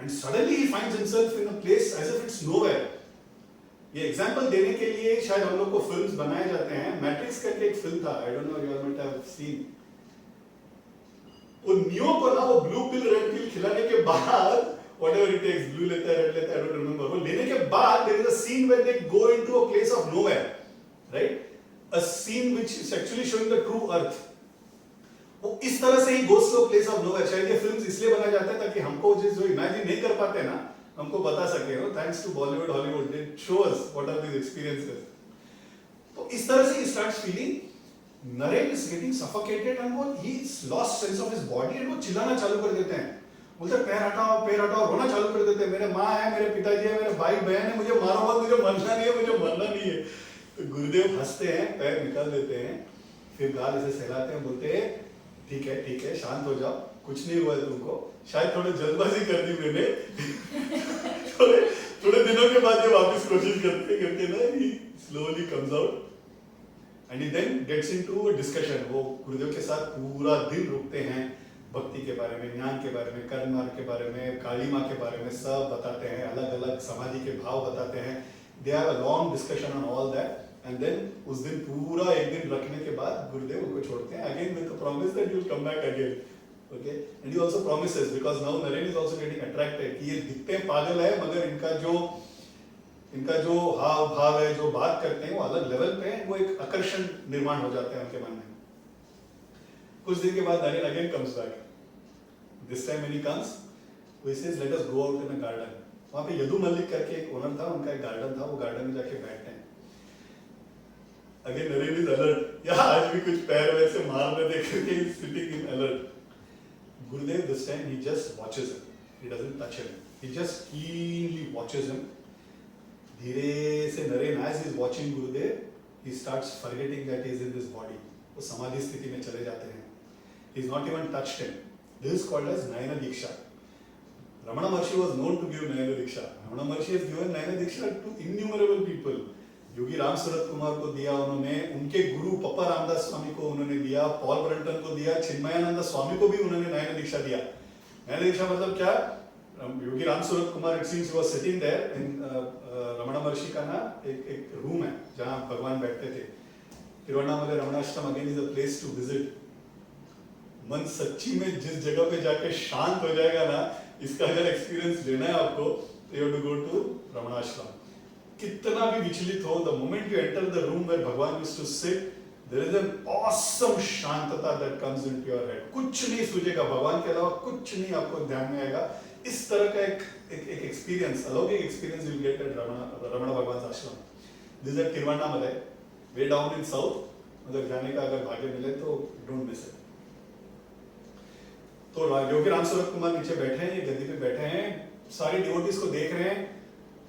and suddenly he finds himself in a place as if it's nowhere. ये एग्जांपल देने के लिए शायद हम लोग को फिल्म्स बनाए जाते हैं. मैट्रिक्स करके एक फिल्म था, I don't know you might have seen. वो नियो को ना वो ब्लू पिल रेड पिल खिलाने के बाद, whatever it takes, blue लेता है, red लेता है, I don't remember, वो लेने के बाद there is a scene where they go into a place of nowhere, right? A scene which is actually showing the true earth. वो इस तरह से ही goes to a place of nowhere. शायद ये फिल्म्स इसलिए बनाया जाता है ताकि हमको जो इमेजिन नहीं कर पाते ना, हमको बता सके. Thanks to Bollywood, Hollywood, they show us what are these experiences. तो इस तरह से he starts feeling. Naren is getting suffocated and वो he's lost sense of his body and वो चिल्लाना चालू कर देते हैं. बोलते पैर हटाओ, रोना चालू कर देते हैं. मेरे माँ है, मेरे पिताजी है, मेरे भाई बहन है, मुझे मारो मत, मुझे मरना नहीं है, मुझे मरना नहीं है. तो गुरुदेव हंसते हैं, पैर निकाल देते हैं, फिर गाल ऐसे सहलाते हैं, बोलते हैं ठीक है शांत हो जाओ, कुछ नहीं हुआ है तुमको, शायद थोड़ी जल्दबाजी कर दी मैंने. थोड़े दिनों के बाद ये वापस कोशिश करते ना, he slowly comes out and he then gets into a discussion. वो गुरुदेव के साथ पूरा दिन रुकते हैं, भक्ति के बारे में, ज्ञान के बारे में, कर्म मार्ग के बारे में, काली माँ के बारे में सब बताते हैं, अलग अलग समाधि के भाव बताते हैं. They have a long discussion on all that. And then उस दिन पूरा एक दिन रखने के बाद गुरुदेव उनको छोड़ते हैं, again with the promise that you will come back again. Okay, and he also promises, because now Naren is also getting attracted कि ये दिखते हैं पागल है, मगर इनका जो हाव भाव है, जो बात करते हैं वो अलग लेवल पे है. वो एक आकर्षण निर्माण हो जाता है उनके मन में. कुछ दिन के बाद Naren again comes back. This time when he comes, he says let us go out in a garden. वहाँ पे यदु मल्लिक करके एक ओनर था, उनका एक गार्डन था, वो गार्डन में जाके बैठते हैं. Again Naren is alert. या आज भी कुछ पैर वैसे मारने देख के ही sitting in alert. Gurudev this time he just watches him. He doesn't touch him. He just keenly watches him. धीरे से Naren as he is watching Gurudev, he starts forgetting that he is in this body. वो समाधि स्थिति में चले जाते हैं. He is not even touched him. This is called as Nayana Diksha. Ramana Maharshi was known to give Nayana Diksha. Ramana Maharshi has given Nayana Diksha to innumerable people. योगी राम सूरत कुमार को दिया उन्होंने, उनके गुरु पप्पा रामदास स्वामी को उन्होंने दिया, पॉल ब्रंटन को दिया, चिन्मयानंद स्वामी को भी उन्होंने नयना दीक्षा दिया. नयना दीक्षा मतलब क्या? Yogi Ram Surat Kumar, it seems he was sitting there in Ramana Maharshi का ना एक रूम है जहाँ भगवान बैठते थे. Tiruvannamalai Ramanashram again is a place to visit. मन सच्ची में जिस जगह पे जाके शांत हो जाएगा ना, इसका अगर एक्सपीरियंस लेना है आपको तो you have to go to Ramanashram. कितना भी विचलित हो, the moment you enter the room where Bhagavan used to sit, there is an awesome shantata that comes into your head. कुछ नहीं सूझेगा, भगवान के अलावा कुछ नहीं आपको ध्यान में आएगा। इस तरह का एक एक्सपीरियंस, अलौकिक experience you will get at Raman Bhagavan Ashram. This is Tiruvannamalai, way down in south. अगर जाने का अगर भाग्य मिले तो डोंट मिस इट। तो योगी राम सूरत कुमार नीचे बैठे हैं, ये गद्दी पे बैठे हैं, सारे डिवोटीज को देख रहे हैं।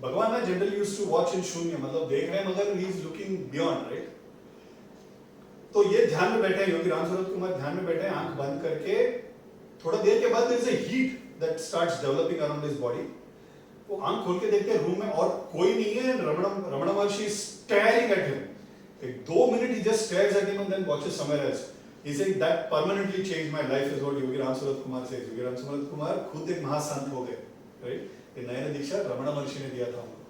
भगवान ना generally used to watch in shunya, मतलब देख रहे हैं मगर he is looking beyond, right. तो ये ध्यान में बैठे हैं, योगी राम सूरत कुमार ध्यान में बैठे हैं, आंख बंद करके। थोड़ा देर के बाद there is a heat that starts developing around his body. वो आंख खोल के देखते हैं, रूम में और कोई नहीं है। रमण महर्षि स्टेयरिंग एट हिम। एक 2 minute he just stares at him and then watches somewhere else. He said that permanently changed my life is what Yogi Ram Surat Kumar says. Yogi Ram Surat Kumar खुद एक महासंत हो गए, right? ये नयन दीक्षा रमण महर्षि ने दिया था उनको।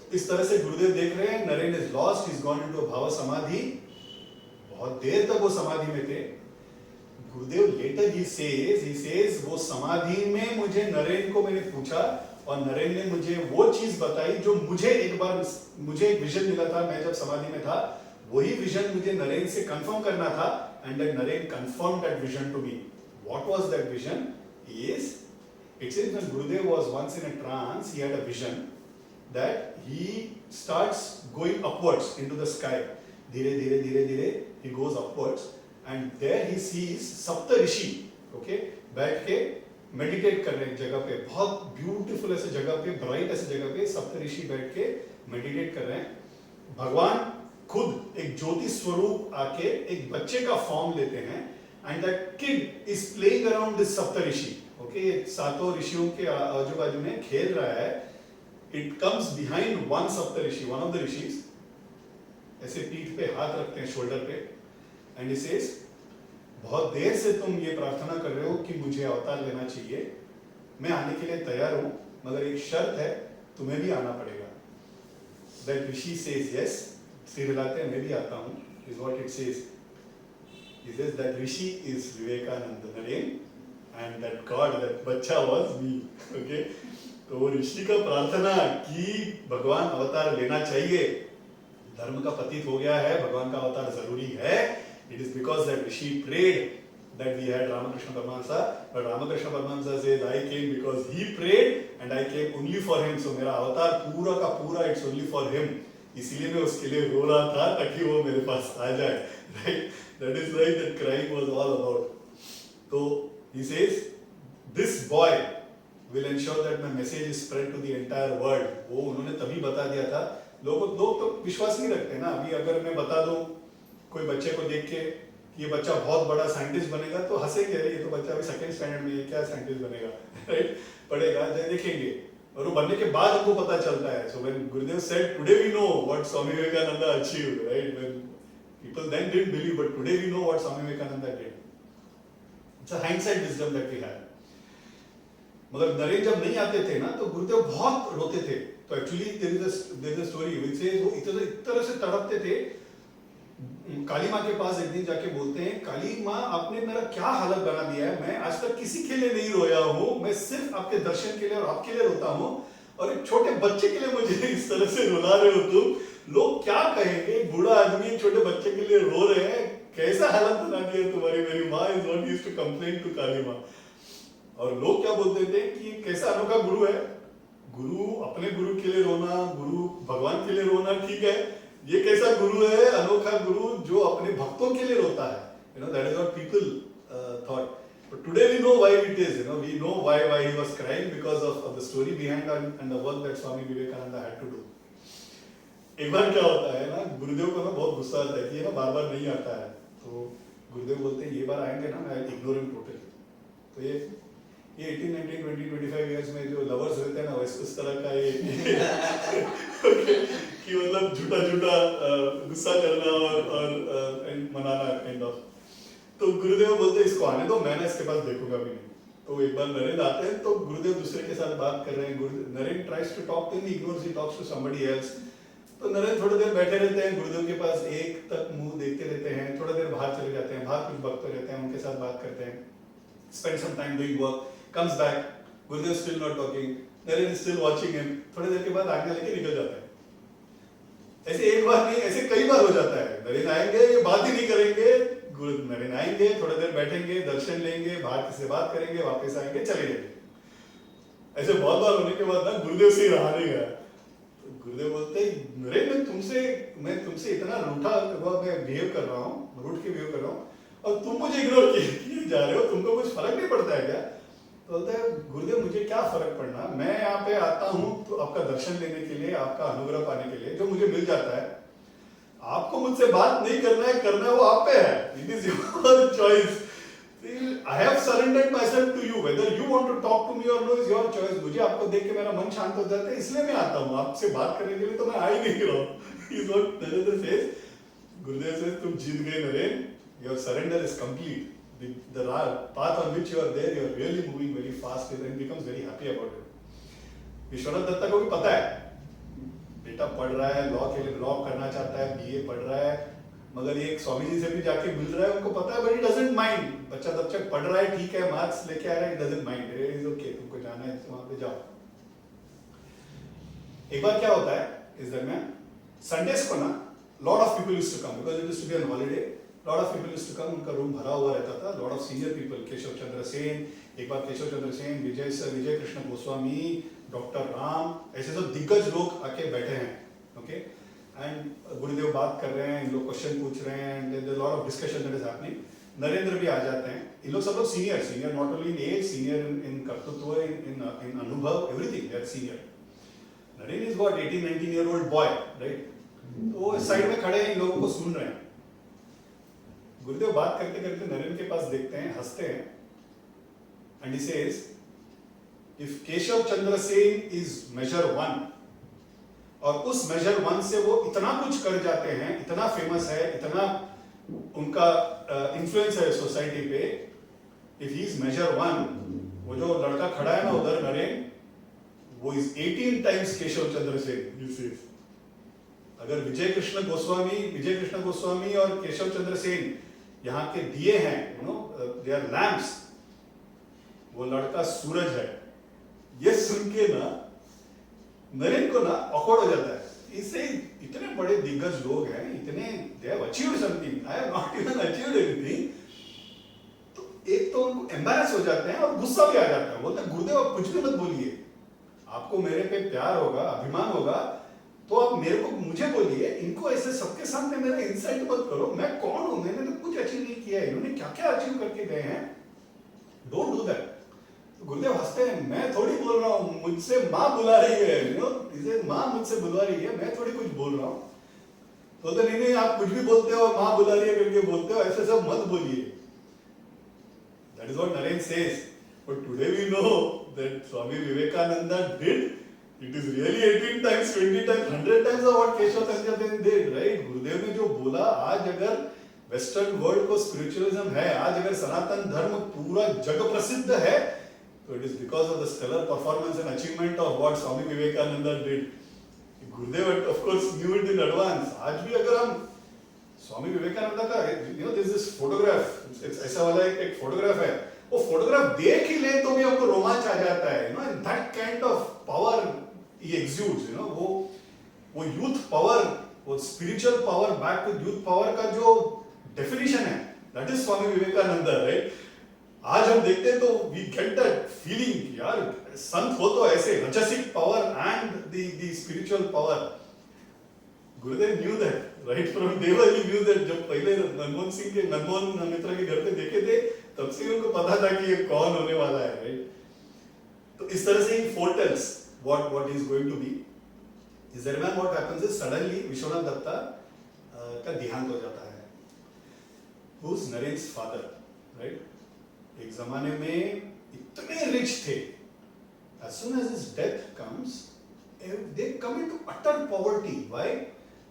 तो इस तरह से गुरुदेव देख रहे हैं, Naren is lost, he's gone into a भाव समाधि। बहुत देर तक वो समाधि में थे। गुरुदेव later he says वो समाधि में मुझे नरेन को मैंने पूछा और नरेन ने मुझे वो चीज बताई जो मुझे एक विजन मिला था मैं जब समाधि में था। वही विजन मुझे नरेन से कंफर्म करना था and that Naren confirmed that vision to me. What was that vision? It says when Gurudev was once in a trance, he had a vision that he starts going upwards into the sky. Dhire dhire dhire dhire he goes upwards and there he sees Sapta Rishi, okay, बैठ के meditate कर रहे हैं जगह पे, बहुत beautiful ऐसे जगह पे, ब्राइट ऐसे जगह पे सप्त ऋषि बैठ के मेडिटेट कर रहे हैं। भगवान खुद एक ज्योति स्वरूप आके एक बच्चे का फॉर्म लेते हैं and that kid is playing around this सप्त ऋषि, ओके, सातों ऋषियों के आजू बाजू में खेल रहा है। इट कम्स बिहाइंड वन सप्त ऋषि, वन ऑफ द ऋषिज, ऐसे पीठ पे हाथ रखते हैं, शोल्डर पे, एंड ही सेज बहुत देर से तुम ये प्रार्थना कर रहे हो कि मुझे अवतार लेना चाहिए, मैं आने के लिए तैयार हूं, मगर एक शर्त है, तुम्हें भी आना पड़ेगा। दैट ऋषि सेज यस, सिर हिलाते हैं, मैं भी आता हूं, is what it says. He says that Rishi is Vivekananda Naren and that God, that बच्चा was me, okay? तो वो ऋषि का प्रार्थना कि भगवान अवतार लेना चाहिए, धर्म का पतित हो गया है, भगवान का अवतार जरूरी है। It is because that Rishi prayed that we had Ramakrishna Paramahansa, but Ramakrishna Paramahansa says I came because he prayed and I came only for him, so मेरा अवतार पूरा का पूरा it's only for him, इसीलिए मैं उसके लिए रो रहा था ताकि वो मेरे पास आ जाए, right? That is why that crying was all about. So he says, this boy will ensure that my message is spread to the entire world. वो उन्होंने तभी बता दिया था। लोग तो विश्वास नहीं रखते ना। अभी अगर मैं बता दूं कोई बच्चे को देख के कि ये बच्चा बहुत बड़ा साइंटिस्ट बनेगा तो हंसेंगे, ये तो बच्चा अभी सेकंड स्टैंडर्ड में, ये क्या साइंटिस्ट बनेगा, राइट? पढ़ेगा, देखेंगे, और वो बनने के बाद हमको पता चलता है। So when Gurudev said, today we know what Swami Vivekananda achieved, right? When people then didn't believe, but today we know what Swami Vivekananda did. It's a hindsight wisdom that we have. मगर नरेन जब नहीं आते थे ना तो गुरुदेव बहुत रोते थे। तो actually there is a story which says वो इस तरह से तड़पते थे। काली माँ के पास एक दिन जाके बोलते हैं, काली माँ आपने मेरा क्या हालत बना दिया है, मैं आज तक किसी के लिए नहीं रोया हूँ, मैं सिर्फ आपके दर्शन के लिए और आपके लिए रोता हूँ, और एक छोटे बच्चे के लिए मुझे इस तरह से रुला रहे हो तुम, लोग क्या कहेंगे, बूढ़ा आदमी छोटे बच्चे के लिए रो रहे हैं, कैसा हालत बना दिया तुम्हारी। मेरी माँ is not used to complain to Kali Maa. और लोग क्या बोलते थे कि कैसा अनोखा गुरु है, गुरु अपने गुरु के लिए रोना, गुरु भगवान के लिए रोना ठीक है, ये कैसा गुरु है, अनोखा गुरु जो अपने भक्तों के लिए रोता है। You know, that is what people thought. But today we know why it is. You know, we know why he was crying because of the story behind and the work that Swami Vivekananda had to do. एक बार क्या होता है ना, गुरुदेव को ना बहुत गुस्सा आता है कि ये ना बार बार नहीं आता है, तो गुरुदेव बोलते हैं ये बार आएंगे ना, मैं इग्नोर हिम टोटली। तो ये 18, 19, 20, 25 इयर्स में जो लवर्स रहते हैं ना, वैसे उस तरह का ये कि मतलब झूठा गुस्सा करना और मनाना काइंड ऑफ। तो गुरुदेव बोलते हैं इसको आने दो, मैं ना इसके पास देखूंगा भी नहीं। तो एक बार नरेन आते हैं तो गुरुदेव दूसरे के साथ बात कर रहे हैं, Naren tries to talk to him, ignores, he talks to somebody else. तो नरेन थोड़ी देर बैठे रहते हैं गुरुदेव के पास, एक तक मुंह देखते रहते हैं, थोड़ा देर बाहर चले जाते हैं, बाहर कुछ भक्त रहते हैं, उनके साथ बात करते हैं, spend some time doing work, comes back, Gurudev still not talking, Naren still watching him. थोड़ी देर के बाद आज्ञा लेके निकल जाता है. ऐसे एक बार नहीं, ऐसे कई बार हो जाता है. नरेन आएंगे, ये बात ही नहीं करेंगे. गुरु नरेन आएंगे, थोड़ी देर बैठेंगे, दर्शन लेंगे, बाहर किसी से बात करेंगे, वापस आएंगे, चले जाएंगे. ऐसे बहुत बार होने के बाद ना गुरुदेव से ही रहा नहीं गया. तो गुरुदेव बोलते नरेन, मैं तुमसे इतना रूठा मैं बिहेव कर रहा हूँ, रूठ के बिहेव कर रहा हूँ, और तुम मुझे इग्नोर किए जा रहे हो, तुमको कुछ फर्क नहीं पड़ता है क्या? तो बोलता है गुरुदेव मुझे क्या फर्क पड़ना, मैं यहाँ पे आता हूँ तो आपका दर्शन लेने के लिए, आपका अनुग्रह पाने के लिए, जो मुझे मिल जाता है. आपको मुझसे बात नहीं करना है वो आप पे है. It is your choice. I have surrendered myself to you, whether you want to talk to me और नो इज योर चॉइस. मुझे आपको देख के मेरा मन शांत हो जाता है, इसलिए मैं आता हूँ. आपसे बात करने के लिए तो मैं आ ही नहीं रहा हूँ. Is what Narendra says. Gurudev से तुम जीत गए Naren, your surrender is complete. The path on which you are there, you are really moving very fast and becomes very happy about it. Vishwanath Datta को भी पता है बेटा पढ़ रहा है, लॉ के लिए लॉ करना चाहता है, बीए पढ़ रहा है, मगर ये स्वामी जी से भी जाके मिल रहा है, उनको पता है, बट ही डजंट माइंड. बच्चा तब तक पढ़ रहा है, ठीक है, मार्क्स लेके आ रहा है, doesn't mind, it is okay, तुमको जाना है तो वहां पे जाओ. एक बार क्या होता है इस दरमियान, संडेस को ना lot of people used to come because it used to be on holiday. Lot of people used to come, उनका रूम भरा हुआ रहता था. Lot of senior people, Keshav Chandra Sen, एक बार केशव चंद्र सेन, विजय कृष्ण गोस्वामी, डॉक्टर राम, ऐसे सब दिग्गज लोग आके बैठे हैं. ओके, एंड गुरुदेव बात कर रहे हैं, इन लोग क्वेश्चन पूछ रहे हैं, and there lot of discussion that is happening. Narendra भी आ जाते हैं. इन लोग सब लोग senior not only in age, senior in kartritva, in anubhav, everything they are senior. Naren is what 18-19 year old boy, right. तो इस साइड में खड़े हैं, इन लोगों को सुन रहे हैं. गुरुदेव बात करते करते नरेन के पास देखते हैं, हंसते हैं, and he says if Keshab Chandra Sen is major 1 और उस मेजर 1 से वो इतना कुछ कर जाते हैं, इतना फेमस है, इतना उनका इन्फ्लुएंस है सोसाइटी पे, इफ ही इज मेजर 1, वो जो लड़का खड़ा है ना उधर नरेन, वो इज 18 टाइम्स केशव चंद्र सेन. अगर विजय कृष्ण गोस्वामी और केशव चंद्र सेन यहाँ के दिए हैं, you know they are lamps, वो लड़का सूरज है. ये सुन के ना नरेन को ना ऑकवर्ड हो जाता है. इससे इतने बड़े दिग्गज लोग हैं, इतने they have achieved something, I have not even achieved anything. तो एक तो उनको एम्बैरेस हो जाते हैं और गुस्सा भी आ जाता है. बोलते हैं गुरुदेव आप कुछ भी मत बोलिए, आपको मेरे पे प्यार होगा, अभिमान होगा, तो आप मुझे बोलिए, इनको ऐसे सबके सामने मेरा इंसल्ट मत करो. मैं कौन हूं, मैंने तो कुछ अचीव नहीं किया है, इन्होंने क्या क्या अचीव करके गए हैं, डोंट डू दैट. तो गुरुदेव हंसते हैं, मैं थोड़ी बोल रहा हूँ, मुझसे माँ बुला रही है, यू नो, इसे माँ मुझसे बुला रही है, मैं थोड़ी कुछ बोल रहा हूँ. तो नहीं, आप कुछ भी बोलते हो, माँ बुला रही है करके बोलते हो, ऐसे सब मत बोलिए. That is what Naren says. But today we know that Swami Vivekananda did. It is really 18 times, 20 times, 100 times of what Keshav Chandra Sen did, right? गुरुदेव ने जो बोला, आज अगर वेस्टर्न वर्ल्ड को स्पिरिचुअलिज्म है, आज अगर सनातन धर्म पूरा जग प्रसिद्ध है, तो it is because of the stellar performance and achievement of what Swami Vivekananda did. Gurudev of course knew it in advance. आज भी अगर हम स्वामी विवेकानंदा का, यू नो, दिस फोटोग्राफ, ऐसा वाला एक फोटोग्राफ है, वो फोटोग्राफ देख ही ले तो भी हमको रोमांच आ जाता है, you know, that kind of power he exudes, you know, वो यूथ पावर, वो spiritual power, back to youth power का जो डेफिनेशन है, that is Swami Vivekananda, right. आज हम देखते हैं तो वी गेट दैट फीलिंग, यार संत हो तो ऐसे, rajasic power and the spiritual power. Gurudev knew that right from day one. He knew that. जब पहले मनमोहन मित्रा के घर पे देखे थे, तब से उनको पता था कि ये कौन होने वाला है, राइट. तो इस तरह से ही फोरटेल्स what is going to be. इस दरमियान what happens is suddenly Vishwanath Dutta का देहांत हो जाता है. Who's Naren's father, right? एक जमाने में इतने रिच थे. As soon as his death comes, they come into utter poverty. Why?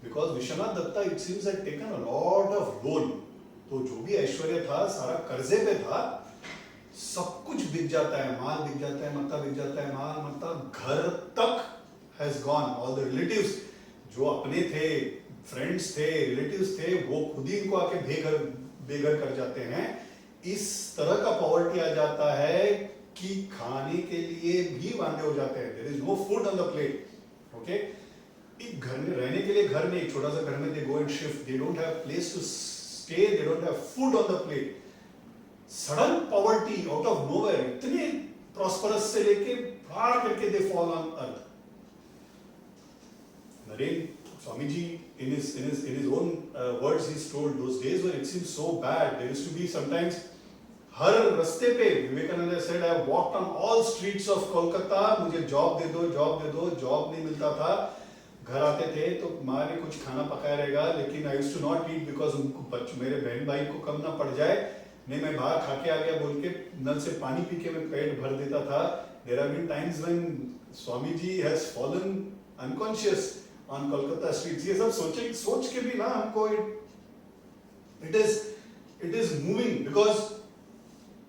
Because Vishwanath Dutta it seems had taken a lot of loan. तो जो भी ऐश्वर्य था सारा कर्जे पे था. सब कुछ बिक जाता है, माल बिक जाता है, मत्ता बिक जाता है, माल मत्ता, घर तक has gone. All the relatives जो अपने थे, फ्रेंड्स थे, रिलेटिव्स थे, वो खुद ही इनको आके बेघर कर जाते हैं. इस तरह का पॉवर्टी आ जाता है कि खाने के लिए भी वांदे हो जाते हैं. There is no food on the plate. Okay, एक घर में रहने के लिए घर में, एक छोटा सा घर में they go and shift, they don't have place to stay, they don't have food on the plate. Sudden poverty out of nowhere, इतने प्रॉस्परस से लेके बाहर करके they fall on earth. Naren, Swamiji, in his own words, he's told those days when it seemed so bad. There used to be sometimes हर रास्ते पे, Vivekananda said, I have walked on all streets of Kolkata. मुझे job दे दो, job दे दो, job नहीं मिलता था. घर आते थे तो माँ ने कुछ खाना पकाया रहेगा, लेकिन I used to not eat because उनको मेरे बहन भाई को कम ना पड़ जाए. नहीं, मैं बाहर खा के आ गया बोल के नल से पानी पी के मैं पेट भर देता था. There have been times when Swamiji has fallen unconscious on Kolkata streets. ये सब सोच के भी ना हमको it is moving, because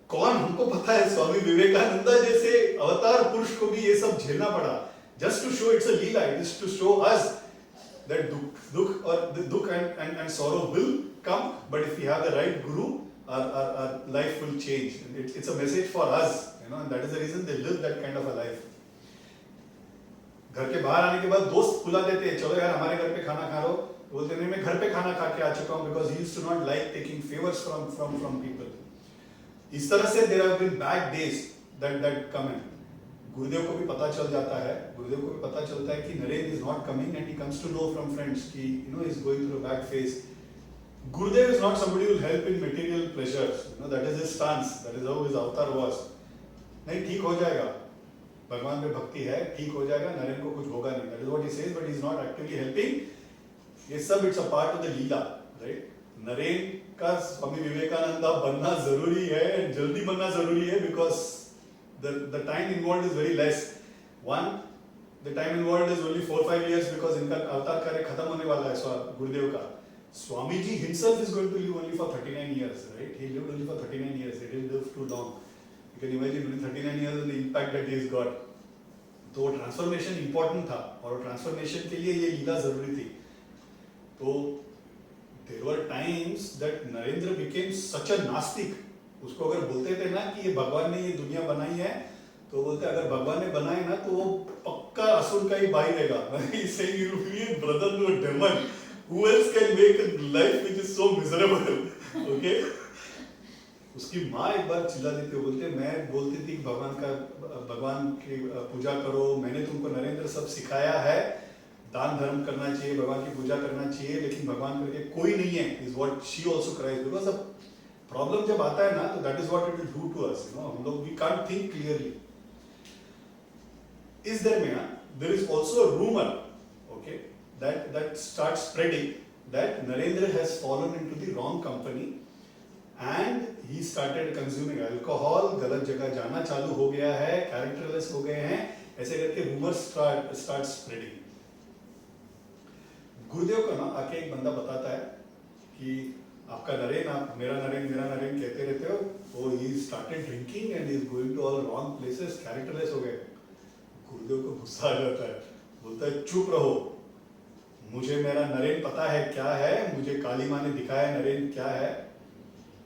कौन, हमको पता है स्वामी विवेकानंदा जैसे अवतार पुरुष को भी ये सब झेलना पड़ा. Just to show it's a leela, it is to show us that dukh and sorrow will come, but if we have the right guru, our life will change. It's a message for us, and that is the reason they live that kind of a life. घर के बाहर आने के बाद दोस्त बुला देते हैं, चलो यार हमारे घर पे खाना खा लो. बोलते नहीं, मैं घर पे खाना खा के आ चुका हूँ, because he used to not like taking favors from people. इस तरह से there have been bad days that come in. गुरुदेव को भी पता चल जाता है, गुरुदेव को भी पता चलता है कि Naren is not coming, and he comes to know from friends कि he is going through a bad phase. Gurudev is not somebody who will help in material pleasures. That is his stance. That is how his avatar was. नहीं, ठीक हो जाएगा, भगवान पे भक्ति है, ठीक हो जाएगा, नरेन को कुछ होगा नहीं. That is what he says, but he is not actively helping. ये सब it's a part of the leela, right? Naren का स्वामी विवेकानंदा बनना जरूरी है, जल्दी बनना जरूरी है, because the time involved is very less. One, the time involved is only 4-5 years, because इनका अवतार कार्य खत्म होने वाला है गुरुदेव का. Swamiji himself is going to live only for 39 years, right? He lived only for 39 years. He didn't live too long. You can imagine only 39 years and the impact that he has got. तो transformation important था, और transformation के लिए ये लीला जरूरी थी. तो there were times that Narendra became such a नास्तिक. उसको अगर बोलते थे ना कि ये भगवान ने ये दुनिया बनाई है, तो बोलते अगर भगवान ने बनाई ना तो वो पक्का असुर का ही भाई रहेगा. He's saying you will be a brother to a demon. Who else can make a life which is so miserable? Okay? उसकी माँ एक बार चिल्ला देती है, बोलते मैं बोलती थी भगवान की पूजा करो, मैंने तुमको नरेंद्र सब सिखाया है, दान धर्म करना चाहिए, भगवान की पूजा करना चाहिए, लेकिन भगवान करके कोई नहीं है. Is what she also cries, because the problem जब आता है ना, तो that is what it will do to us. हम लोग we can't think clearly. Is there is also a rumor, okay, that starts spreading that Narendra has fallen into the wrong company and he started consuming alcohol, गलत जगह जाना चालू हो गया है, characterless हो गए हैं, ऐसे करके rumors start spreading. गुरुदेव का ना आके एक बंदा बताता है कि आपका नरेन, आप मेरा नरेन कहते रहते हो, वो he started drinking and he is going to all wrong places, characterless हो गए. गुरुदेव को गुस्सा आ जाता है, बोलता है चुप रहो, मुझे मेरा नरेन पता है क्या है, मुझे काली माँ ने दिखाया नरेन क्या है.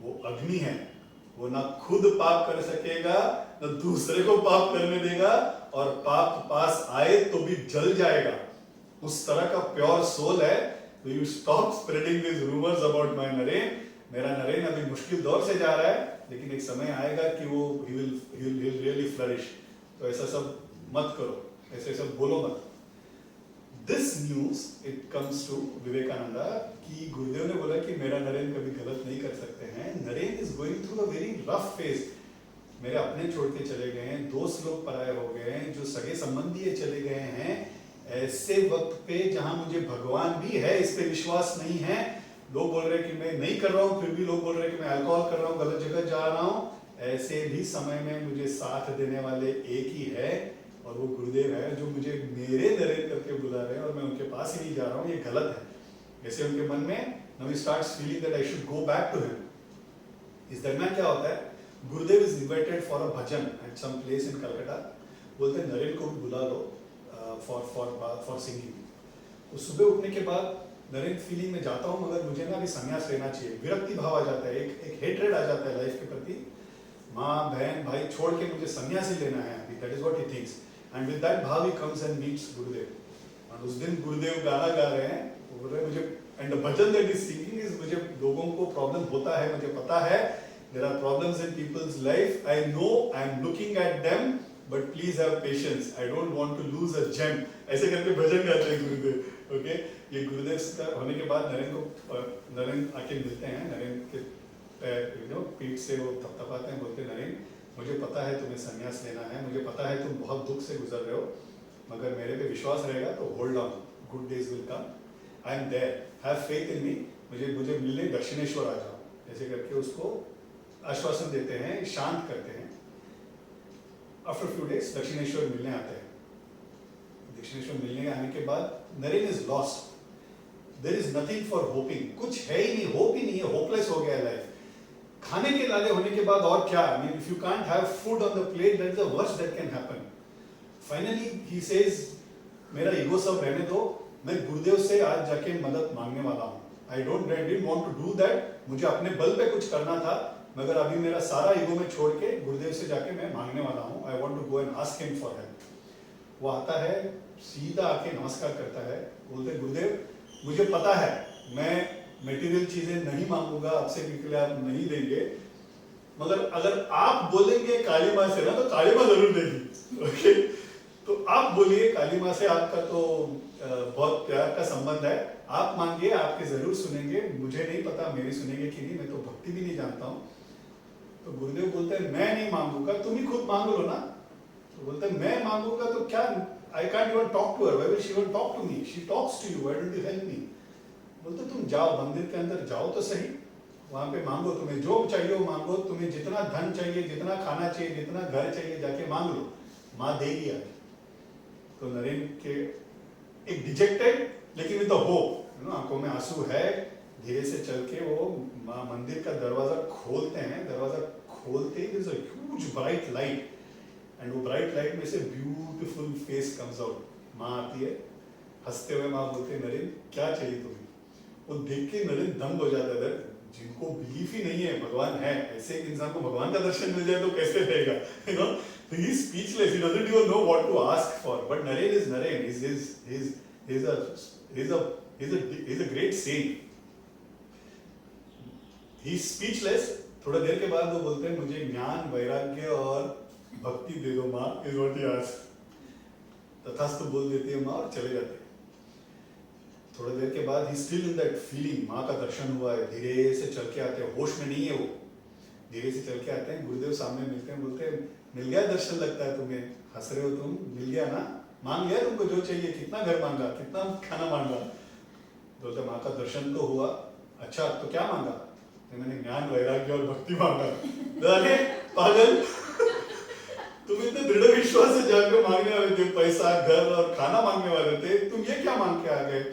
वो अग्नि है, वो ना खुद पाप कर सकेगा, ना दूसरे को पाप करने देगा, और पाप पास आए तो भी जल जाएगा. उस तरह का प्योर सोल है. तो you stop spreading this rumours about my Naren. मेरा नरेन अभी मुश्किल दौर से जा रहा है, लेकिन एक समय आएगा कि वो he will really flourish. तो ऐसा सब मत करो, ऐसे सब बोलो मत. This news it comes to Vivekananda कि गुरुदेव ने बोला कि मेरा नरेन कभी गलत नहीं कर सकते हैं. Naren is going through a very rough phase. मेरे अपने छोड़ के चले गए हैं, दोस्त लोग पराये हो गए हैं, जो सगे संबंधी चले गए हैं. ऐसे वक्त पे जहां मुझे भगवान भी है, इस पे विश्वास नहीं है. लोग बोल रहे हैं कि मैं नहीं कर रहा हूँ, फिर भी लोग बोल रहे हैं कि मैं अल्कोहल कर रहा हूँ, गलत जगह जा रहा हूँ. ऐसे भी समय में मुझे साथ देने वाले एक ही है, और वो गुरुदेव है जो मुझे मेरे नरेन करके बुला रहे हैं, और मैं उनके पास ही नहीं जा रहा हूँ. ये गलत है. ऐसे उनके मन में now he starts feeling that I should go back to him. इस दरम्यान क्या होता है, गुरुदेव is invited for a bhajan at some place in Calcutta. बोलते हैं नरेन को भी बुला लो for singing. तो सुबह उठने के बाद नरेन फीलिंग में जाता हूँ, मगर मुझे ना अभी संन्यास लेना चाहिए. विरक्ति भाव आ जाता है, एक हेट्रेड आ जाता है लाइफ के प्रति. माँ बहन भाई छोड़ के मुझे सन्यासी लेना है अभी, that is what he thinks. And with that भाव ही कम्स एंड मीट्स गुरुदेव। और उस दिन गुरुदेव गाना गा रहे हैं, वो बोल रहे हैं मुझे, and the bhajan that is singing is, मुझे लोगों को प्रॉब्लम होता है, मुझे पता है, there are problems in people's life, I know, I am looking at them, but please have patience, I don't want to lose a gem. ऐसे करके भजन गाते हैं गुरुदेव। ओके, ये गुरुदेव का होने के बाद नरेंद्र आके मिलते हैं, नरेंद्र के पीठ से वो थपथपाते हैं, बोलते हैं नरेंद्र मुझे पता है तुम्हें संन्यास लेना है, मुझे पता है तुम बहुत दुख से गुजर रहे हो, मगर मेरे पे विश्वास रहेगा तो hold on, good days will come, I am there, have faith in me, मुझे मिलने दक्षिणेश्वर आ जाओ। ऐसे करके उसको आश्वासन देते हैं, शांत करते हैं। आफ्टर फ्यू डेज दक्षिणेश्वर मिलने आते हैं। दक्षिणेश्वर मिलने आने के बाद Naren is lost, there is nothing for hoping, कुछ है ही नहीं, होप ही नहीं है, होपलेस हो गया लाइफ। खाने के लाले होने के बाद और क्या, I mean if you can't have food on the plate, that is the worst that can happen. Finally he says मेरा ईगो सब रहने दो, मैं गुरुदेव से आज जाके मदद मांगने वाला हूँ। I didn't want to do that, मुझे अपने बल पे कुछ करना था, मगर अभी मेरा सारा ईगो में छोड़ के गुरुदेव से जाके मैं मांगने वाला हूँ। I want to go and ask him for help. वो आता है, सीधा आके नमस्कार करता है, बोलते गुरुदेव मुझे पता है मैं मटेरियल चीजें नहीं मांगूंगा आपसे, क्योंकि आप नहीं देंगे, मगर अगर आप बोलेंगे काली माँ से ना, तो काली माँ जरूर देगी। ओके, तो आप बोलिए, काली माँ से आपका तो बहुत प्यार का संबंध है, आप मांगिए, आपके जरूर सुनेंगे, मुझे नहीं पता मेरी सुनेंगे कि नहीं, मैं तो भक्ति भी नहीं जानता हूँ। तो गुरुदेव बोलते हैं मैं नहीं मांगूंगा, तुम ही खुद मांग लो ना। तो बोलते हैं मैं मांगूंगा तो क्या, I can't even talk to her, why will she even talk to me, she talks to you, why don't you help me. बोलते तुम जाओ मंदिर के अंदर जाओ तो सही, वहां पे मांगो, तुम्हें जो चाहिए वो मांगो, तुम्हें जितना धन चाहिए, जितना खाना चाहिए, जितना घर चाहिए, जाके मांग लो, माँ देगी आज। तो नरेंद्र के एक डिजेक्टेड लेकिन विद द होप, आंखों में आंसू है, धीरे से चल के वो मंदिर का दरवाजा खोलते हैं। दरवाजा खोलते ही there is a huge bright light, and वो ब्राइट लाइट में से ब्यूटीफुल फेस कम्स आउट। माँ आती है, हंसते हुए माँ बोलते हैं नरेंद्र क्या चाहिए तुम्हें। वो देख के नरेंद्र दंग हो जाता है। जिनको बिलीफ ही नहीं है भगवान है, ऐसे एक इंसान को भगवान का दर्शन मिल जाए तो कैसे रहेगा, you know. So he is speechless. He doesn't even know what to ask for. But Naren is Naren. He's a great saint. He's speechless. थोड़ा देर के बाद वो बोलते हैं मुझे ज्ञान, वैराग्य और भक्ति दे दो माँ, is what he asks. तथास्तु बोल देती है माँ और चले जाते हैं। थोड़ा देर के बाद he still in that feeling, माँ का दर्शन हुआ है, धीरे से चल के आते हैं, होश में नहीं है वो, धीरे से चल के आते हैं, गुरुदेव सामने मिलते हैं, बोलते हैं मिल गया दर्शन, लगता है तुम्हें, हंस रहे हो तुम, मिल गया ना, मांग लिया तुमको जो चाहिए, कितना घर मांगा, कितना खाना मांगा। बोलते माँ का दर्शन तो हुआ, अच्छा तो क्या मांगा, तो मैंने ज्ञान, वैराग्य और भक्ति मांगा। अरे पागल, तुम इतने दृढ़ विश्वास से जाकर मांगने वाले थे, पैसा, घर और खाना मांगने वाले थे, तुम ये क्या मांग के आ गए।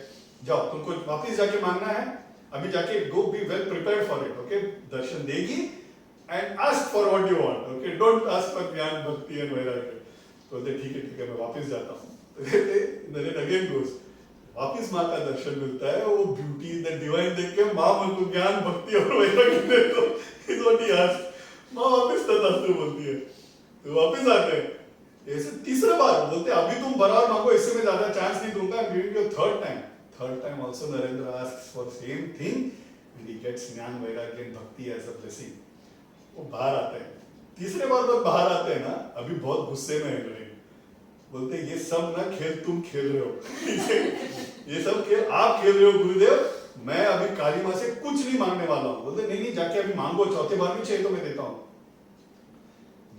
जाओ, तुमको वापिस जाके मांगना है, अभी जाके go be well prepared for it. Okay, दर्शन देगी and ask for what you want, okay, don't ask for ज्ञान, भक्ति and वैराग्य। तो बोलते ठीक है मैं वापस जाता हूँ। तो कहते नरेन अगेन गोस, वापस माँ का दर्शन मिलता है, वो ब्यूटी द डिवाइन देख के माँ मन को ज्ञान, भक्ति और वैराग्य दे दो, इज व्हाट ही आस्क्ड। माँ वापस तथास्तु बोलती है, तो वापस आते हैं। ऐसे तीसरा बार बोलते अभी तुम बराबर मांगो, इससे मैं ज्यादा चांस नहीं दूंगा, I am giving you third time. Third time also Narendra asks for same thing and he gets gyan, vairagya and भक्ति एज अ ब्लेसिंग। वो बाहर आते हैं, तीसरे बार जब बाहर आते हैं ना, अभी बहुत गुस्से में है, बोलते ये सब ना खेल तुम खेल रहे हो, ये सब खेल आप खेल रहे हो गुरुदेव, मैं अभी काली माँ से कुछ नहीं मांगने वाला हूँ। बोलते नहीं जाके अभी मांगो, चौथे बार भी चाहिए तो मैं देता हूँ,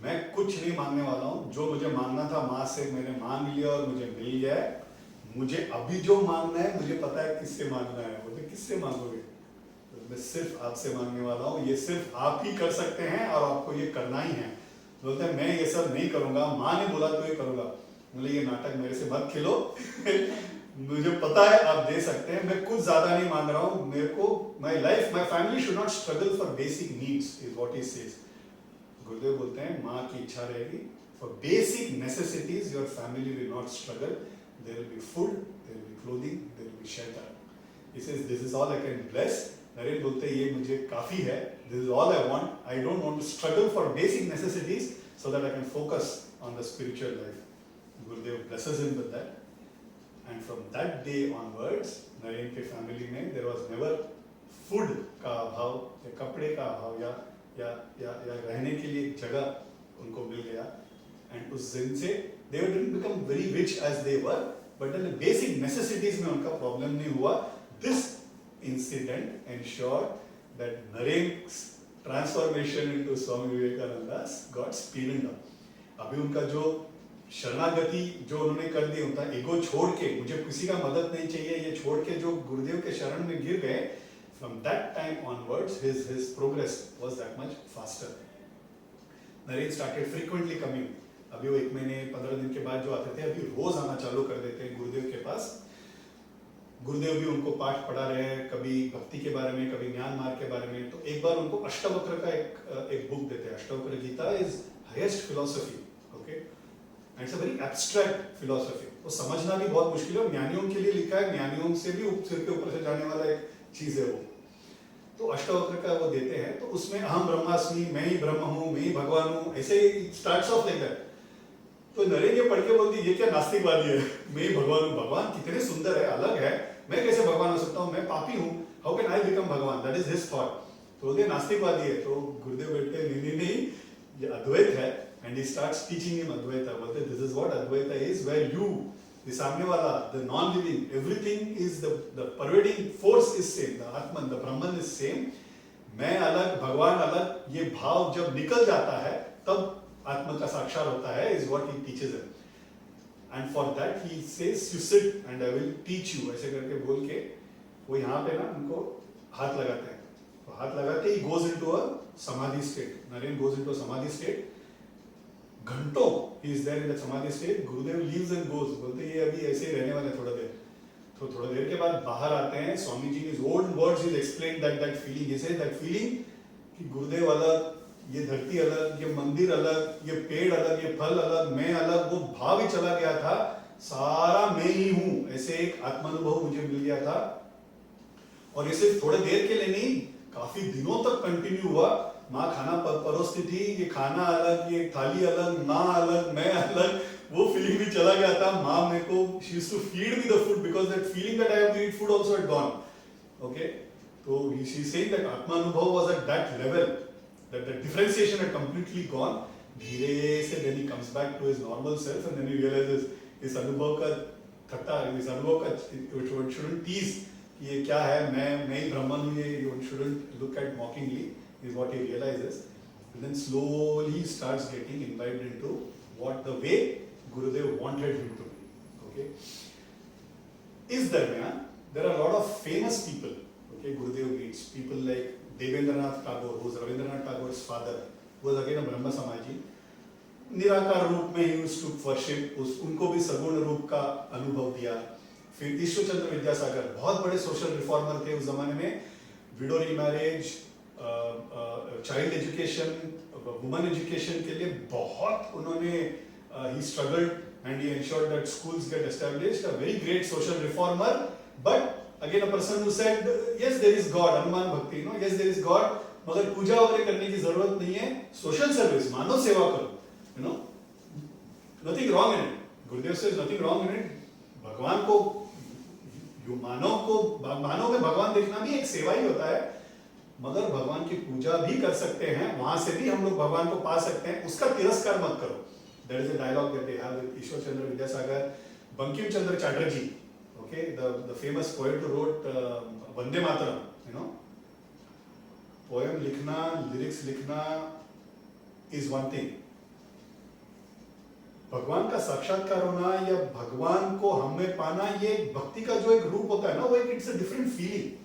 मैं कुछ नहीं मांगने वाला हूँ, जो मुझे मांगना था माँ से मैंने मांग लिया और मुझे मिल गया है, मुझे अभी जो मांगना है मुझे पता है किससे मांगना है। बोलते किससे मांगोगे, मैं सिर्फ आपसे मांगने वाला हूँ, ये सिर्फ आप ही कर सकते हैं और आपको ये करना ही है। बोलते हैं मैं ये सब नहीं करूंगा, माँ ने बोला तो ये करूंगा। बोले ये नाटक मेरे से मत खेलो मुझे पता है आप दे सकते हैं, मैं कुछ ज्यादा नहीं मांग रहा हूँ, मेरे को my life, my family should not struggle for basic needs, is what he says. Gurudev बोलते हैं माँ की इच्छा रहेगी, for basic necessities your family will not struggle, there will be food, there will be clothing, there will be shelter. He says this is all I can bless. Naren बोलते ये मुझे काफी है, this is all I want. I don't want to struggle for basic necessities so that I can focus on the spiritual life. Gurudev blesses him with that. And from that day onwards, Naren के family में there was never food का अभाव या कपड़े का अभाव या रहने के लिए एक जगह उनको मिल गया. And उस दिन से they didn't become very rich as they were, but then the basic necessities में उनका problem नहीं हुआ. This incident ensured that Naren's transformation into Swami Vivekananda's got speeded up. अभी उनका जो शरणागति जो उन्होंने कर दी, उनका ईगो छोड़ के, मुझे किसी का मदद नहीं चाहिए, ये छोड़ के जो गुरुदेव के शरण में गिर गए, from that time onwards his progress was that much faster. Naren started frequently coming. अभी वो 1 महीने 15 दिन के बाद जो आते थे, अभी रोज आना चालू कर देते हैं गुरुदेव के पास. गुरुदेव भी उनको पाठ पढ़ा रहे हैं, कभी भक्ति के बारे में, कभी ज्ञान मार्ग के बारे में. तो एक बार उनको अष्टवक्र का एक बुक देते हैं. Ashtavakra Gita is highest philosophy, okay, and it's a very abstract philosophy. वो समझना भी बहुत मुश्किल है. ज्ञानियों के लिए लिखा है, ज्ञानियों से भी सिर के ऊपर से जाने वाला एक चीज है वो. तो अष्टवक्र का वो देते हैं, तो उसमें अहम ब्रह्मास्मि, मैं ही ब्रह्म हूँ, मैं ही भगवान हूँ, ऐसे स्टार्ट्स ऑफ लाइक दैट. तो नरेन ये पढ़ के बोलती ये क्या नास्तिकवादी है, मैं ही भगवान हूँ. भगवान कितने सुंदर है, अलग है, मैं कैसे भगवान हो सकता हूँ, मैं पापी हूँ, हाउ कैन आई बिकम भगवान. That is his thought. तो बोलते नास्तिकवादी है. तो गुरुदेव बोलते नहीं, ये अद्वैत है. And he starts teaching him Advaita. बोलते this is what Advaita is, where you, the सामने वाला, the non-living, everything is the pervading force is same, the Atman, the Brahman is same. मैं अलग, भगवान अलग, ये भाव जब निकल जाता है तब आत्मा का साक्षात होता है, is what he teaches him. And for that he says you sit and I will teach you, ऐसे करके बोल के वो यहाँ पे ना उनको हाथ लगाते हैं. तो हाथ लगाते ही goes into a samadhi state. Naren goes into a samadhi state. घंटों he is there in the samadhi state. Gurudev leaves and goes. बोलते ये अभी ऐसे ही रहने वाले थोड़ा देर. तो थोड़ा देर के बाद बाहर आते हैं. Swami ji his own words he explained that feeling. He said that feeling कि गुरुदेव अलग, ये धरती अलग, ये मंदिर अलग, ये पेड़ अलग, ये फल अलग, मैं अलग, वो भाव ही चला गया था. सारा मैं ही हूँ, ऐसे एक आत्मानुभव मुझे मिल गया था. और ये सिर्फ थोड़े देर के लिए नहीं, काफी दिनों तक कंटिन्यू हुआ. माँ खाना परोसती थी, ये खाना अलग, ये थाली अलग, माँ अलग, मैं अलग, वो फीलिंग भी चला गया था. माँ मेरे को she used to feed me the food because that feeling that I have to eat food also had gone. Okay, so she is saying that Atmanubhav was at that level, that the differentiation had completely gone. धीरे से then he comes back to his normal self and then he realizes इस अनुभव का थट्टा, इस अनुभव का one shouldn't tease कि ये क्या है, मैं ही ब्रह्मन हूँ, ये one shouldn't look at mockingly. Is what he realizes, and then slowly he starts getting imbibed into what the way Gurudev wanted him to be. Okay. Is darmiyan there are a lot of famous people. Okay, Gurudev meets people like Devendranath Tagore, who was Rabindranath Tagore's father, who was again a Brahma Samaji. निराकार रूप में he used to worship, उनको भी सगुण रूप का अनुभव दिया. फिर ईश्वर चंद्र विद्यासागर बहुत बड़े सोशल रिफॉर्मर थे उस जमाने में. Window remarriage, child education, women education के लिए बहुत उन्होंने he struggled and he ensured that schools get established. A very great social reformer, but again a person who said yes there is God, Hanuman Bhakti, you know, yes there is God, मगर पूजा वगैरह करने की जरूरत नहीं है, social service, मानव सेवा करो, you know, nothing wrong in it. Gurudev says nothing wrong in it. भगवान को, मानव में भगवान देखना भी एक सेवा ही होता है, मगर भगवान की पूजा भी कर सकते हैं, वहां से भी हम लोग भगवान को पा सकते हैं, उसका तिरस्कार मत करो. There is a dialogue that they have with Ishwar Chandra Vidyasagar, Bankim Chandra Chatterjee, okay, the famous poet who wrote Vande Mataram, you know. Poem लिखना, lyrics लिखना is one thing. भगवान का साक्षात्कार होना या भगवान को हमें पाना, ये भक्ति का जो एक रूप होता है ना, वो एक it's a different feeling.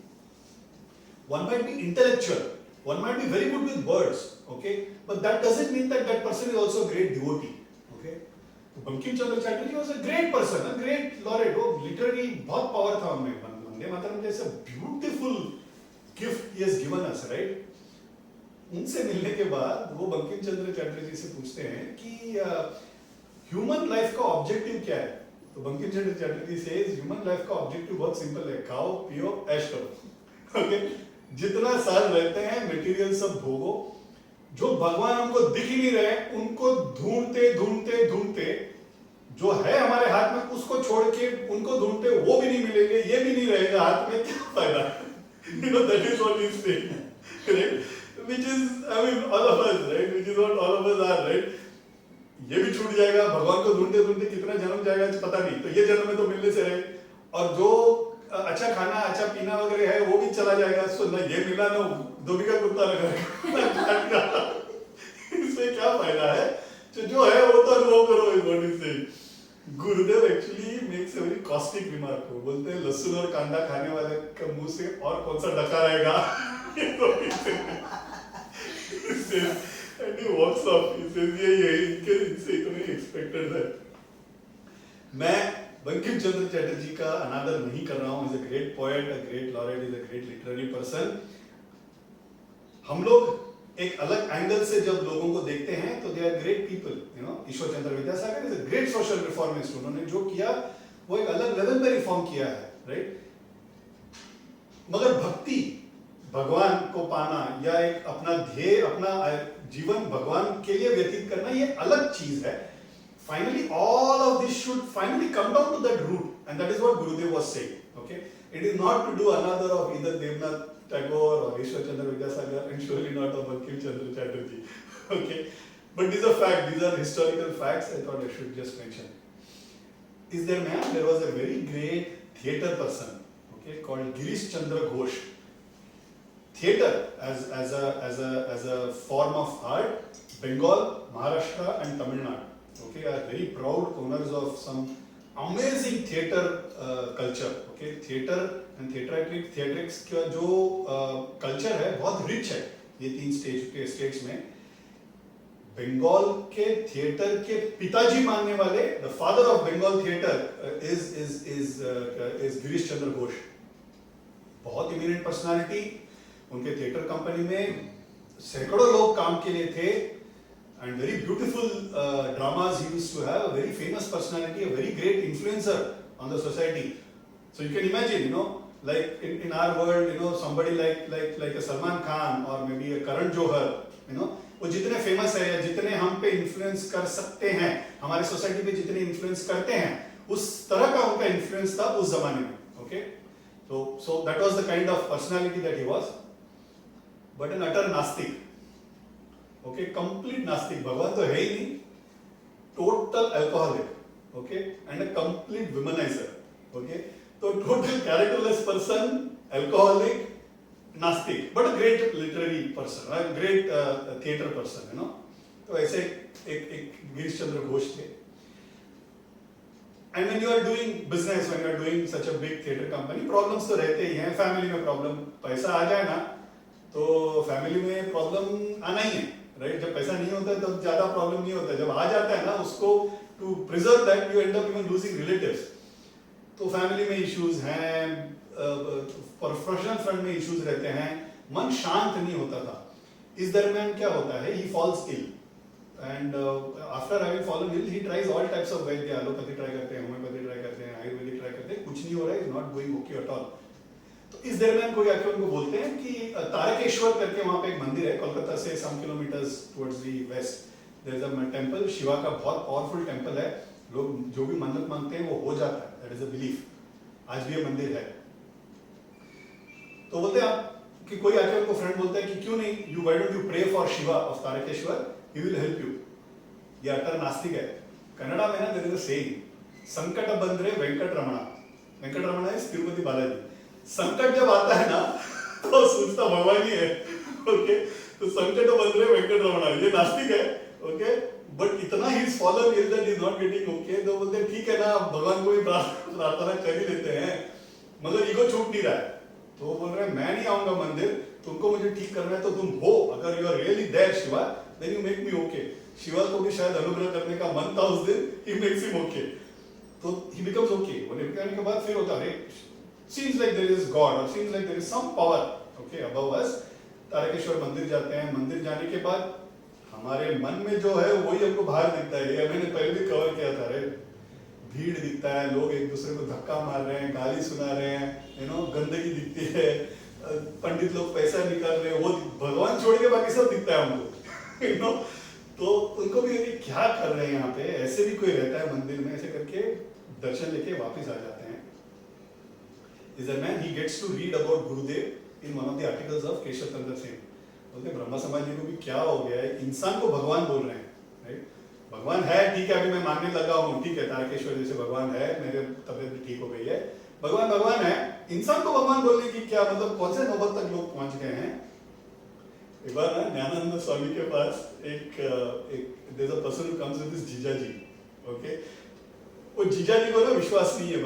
One might be intellectual, one might be very good with words, okay, but that doesn't mean that that person is also a great devotee, okay. Bankim Chandra Chatterjee was a great person, a great laureate, वो literally बहुत power था उनमें. वंदे मातरम जैसा beautiful gift he has given us, right? उनसे मिलने के बाद वो बंकिम चंद्र चटर्जी से पूछते हैं कि ह्यूमन लाइफ का ऑब्जेक्टिव क्या है? तो बंकिम चंद्र चटर्जी से ह्यूमन लाइफ का ऑब्जेक्टिव बहुत सिंपल है, खाओ पियो ऐश करो, ओके. जितना साल रहते हैं मटेरियल सब भोगो, जो भगवान हमको दिख ही नहीं रहे उनको ढूंढते ढूंढते ढूंढते, जो है हमारे हाथ में उसको छोड़ के उनको ढूंढते, वो भी नहीं मिलेंगे, ये भी नहीं रहेगा हाथ में, क्या फायदा? You know, that is what he's saying, right? Which is, I mean, all of us, right? Which is what all of us are, right? ये भी छूट जाएगा, भगवान को ढूंढते ढूंढते कितना जन्म जाएगा पता नहीं, तो ये जन्म में तो मिलने से रहे, और जो अच्छा खाना अच्छा पीना वगैरह है वो भी चला जाएगा, सो ना ये मिला ना धोबी का कुत्ता लगा इसमें क्या फायदा है? जो है वो तो अनुभव करो, इस what is saying. Gurudev actually makes a very caustic remark, बोलते हैं लहसुन और कांदा खाने वाले के मुंह से और कौन सा डका रहेगा and he walks off, he says ये इनसे इतना एक्सपेक्टेड है। मैं बंकिम चंद्र चटर्जी का अनादर नहीं कर रहा हूँ, is a great poet, a great laureate, is a great literary person. हम लोग एक अलग एंगल से जब लोगों को देखते हैं तो they are great people, you know. Ishwar Chandra Vidyasagar is a great social reformist, उन्होंने जो किया वो एक अलग लेवल पे रिफॉर्म किया है, राइट। मगर भक्ति, भगवान को पाना या एक अपना ध्येय, अपना जीवन भगवान के लिए व्यतीत करना, ये अलग चीज है। Finally, all of this should finally come down to that root, and that is what Gurudev was saying. Okay, it is not to do another of either Devnath Tagore or Ishwar Chandra Vidyasagar, and surely not of Bankim Chandra Chatterjee. Okay, but these are facts; these are historical facts. I thought I should just mention. Is there man? There was a very great theatre person, okay, called Girish Chandra Ghosh. Theatre as a form of art, Bengal, Maharashtra, and Tamil Nadu, okay, are very proud owners of some amazing theatre culture. Okay, theatre and theatrics का जो culture है बहुत rich है ये तीन states में। बंगाल के theatre के पिताजी मानने वाले, the father of Bengal theatre is Girish Chandra Ghosh. बहुत इमिनेंट पर्सनालिटी, उनके थिएटर कंपनी में सैकड़ों लोग काम के लिए थे, and very beautiful dramas he used to have, a very famous personality, a very great influencer on the society. So you can imagine, you know, like in our world, you know, somebody like a Salman Khan or maybe a Karan Johar, you know, वो जितने famous है या जितने हम पे influence कर सकते हैं, हमारे सोसाइटी पे जितने इन्फ्लुएंस करते हैं, उस तरह का उनका इन्फ्लुएंस था उस जमाने में। Okay, so that was the kind of personality that he was, but an utter नास्तिक। ओके, कंप्लीट नास्तिक, भगवान तो है ही नहीं, total alcoholic, okay, and a complete womaniser. Okay, तो टोटल कैरेक्टरलेस पर्सन, अल्कोहलिक, नास्तिक, but a great literary person, a great theatre person, you know. तो ऐसे एक गिरीश चंद्र घोष थे। And when you are doing business, when you are doing such a big theatre company, problems तो रहते ही हैं। Family में problem, पैसा आ जाए ना तो फैमिली में प्रॉब्लम आना ही है, राइट। जब पैसा नहीं होता है तब ज्यादा प्रॉब्लम नहीं होता है, जब आ जाता है ना उसको, to preserve that you end up even losing relatives. तो फैमिली में इश्यूज हैं, प्रोफेशनल फ्रंट में इश्यूज रहते हैं, मन शांत नहीं होता था। इस दरमियान क्या होता है, he falls ill, and after having fallen ill he tries all types of vaidya, allopathy try करते हैं, होम्योपैथी ट्राई करते हैं, आयुर्वेदिक ट्राई करते हैं, कुछ नहीं हो रहा है, is not going okay at all. तो इस दरमियान कोई आके उनको बोलते हैं कि तारकेश्वर करके वहां पे एक मंदिर है, कोलकाता से some kilometres towards the west, there is a temple, Shiva का बहुत पावरफुल टेंपल है, लोग जो भी मन्नत मांगते हैं वो हो जाता है, दैट इज अ बिलीफ, आज भी ये मंदिर है। तो बोलते हैं आप कि कोई आके उनको फ्रेंड बोलता है कि क्यों नहीं, you why don't you pray for Shiva of Tarakeswar, he will help you. ये अटर नास्तिक है। कन्नड़ा में ना देयर इज अ सेइंग, संकट बंद्रे वेंकट रमणा, वेंकट रमणा इज तिरुपति बालाजी। संकट जब आता है ना तो सोचता भगवान ही है, ओके। तो संकट बंद्रे वेंकट रमणा, ये नास्तिक है, ओके, बट इतना ही fallen is that is not getting okay. तो बोलते हैं ठीक है ना, भगवान को भी प्रार्थना कर ही लेते हैं, मगर ईगो छूट नहीं रहा है। तो वो बोल रहे हैं मैं नहीं आऊंगा मंदिर, तुमको मुझे ठीक करना है तो तुम हो, अगर you are really there Shiva, then you make me okay. Shiva को भी शायद अनुग्रह करने का मन था उस दिन, ही मेक्स हिम ओके, तो ही बिकम्स ओके। होने के बाद फिर होता है seems like there is God, और seems like there is some power, okay, above us. Tarakeswar मंदिर जाते हैं, मंदिर जाने के बाद हमारे मन में जो है वही हमको बाहर दिखता है। ये मैंने पहले भी कवर किया था, राइट। भीड़ दिखता है, लोग एक दूसरे को धक्का मार रहे हैं, गाली सुना रहे हैं, यू नो, गंदगी दिखती है, पंडित लोग पैसा निकाल रहे हैं, वो भगवान छोड़ के बाकी सब दिखता है हमको यू नो। तो उनको भी ये क्या कर रहे हैं यहाँ पे, ऐसे भी कोई रहता है मंदिर में, ऐसे करके दर्शन लेके वापस आ जाते हैं। Is a man, he gets to read about Gurudev in one of the articles of Keshab Chandra Sen. बोलते ब्रह्मा समाज जी को भी क्या हो गया है, इंसान को भगवान बोल रहे हैं, राइट? भगवान है, ठीक है, अभी मैं मानने लगा हूँ, ठीक है, तारकेश्वर जैसे भगवान है, मेरे तबियत भी ठीक हो गई है, भगवान भगवान है, इंसान को भगवान बोलने की क्या मतलब, कौन से नौबत तक लोग पहुंच गए हैं। एक बार ना ज्ञानानंद स्वामी के पास एक there's a person who comes with his जीजा जी, ओके। वो जीजा जी को ना विश्वास नहीं है,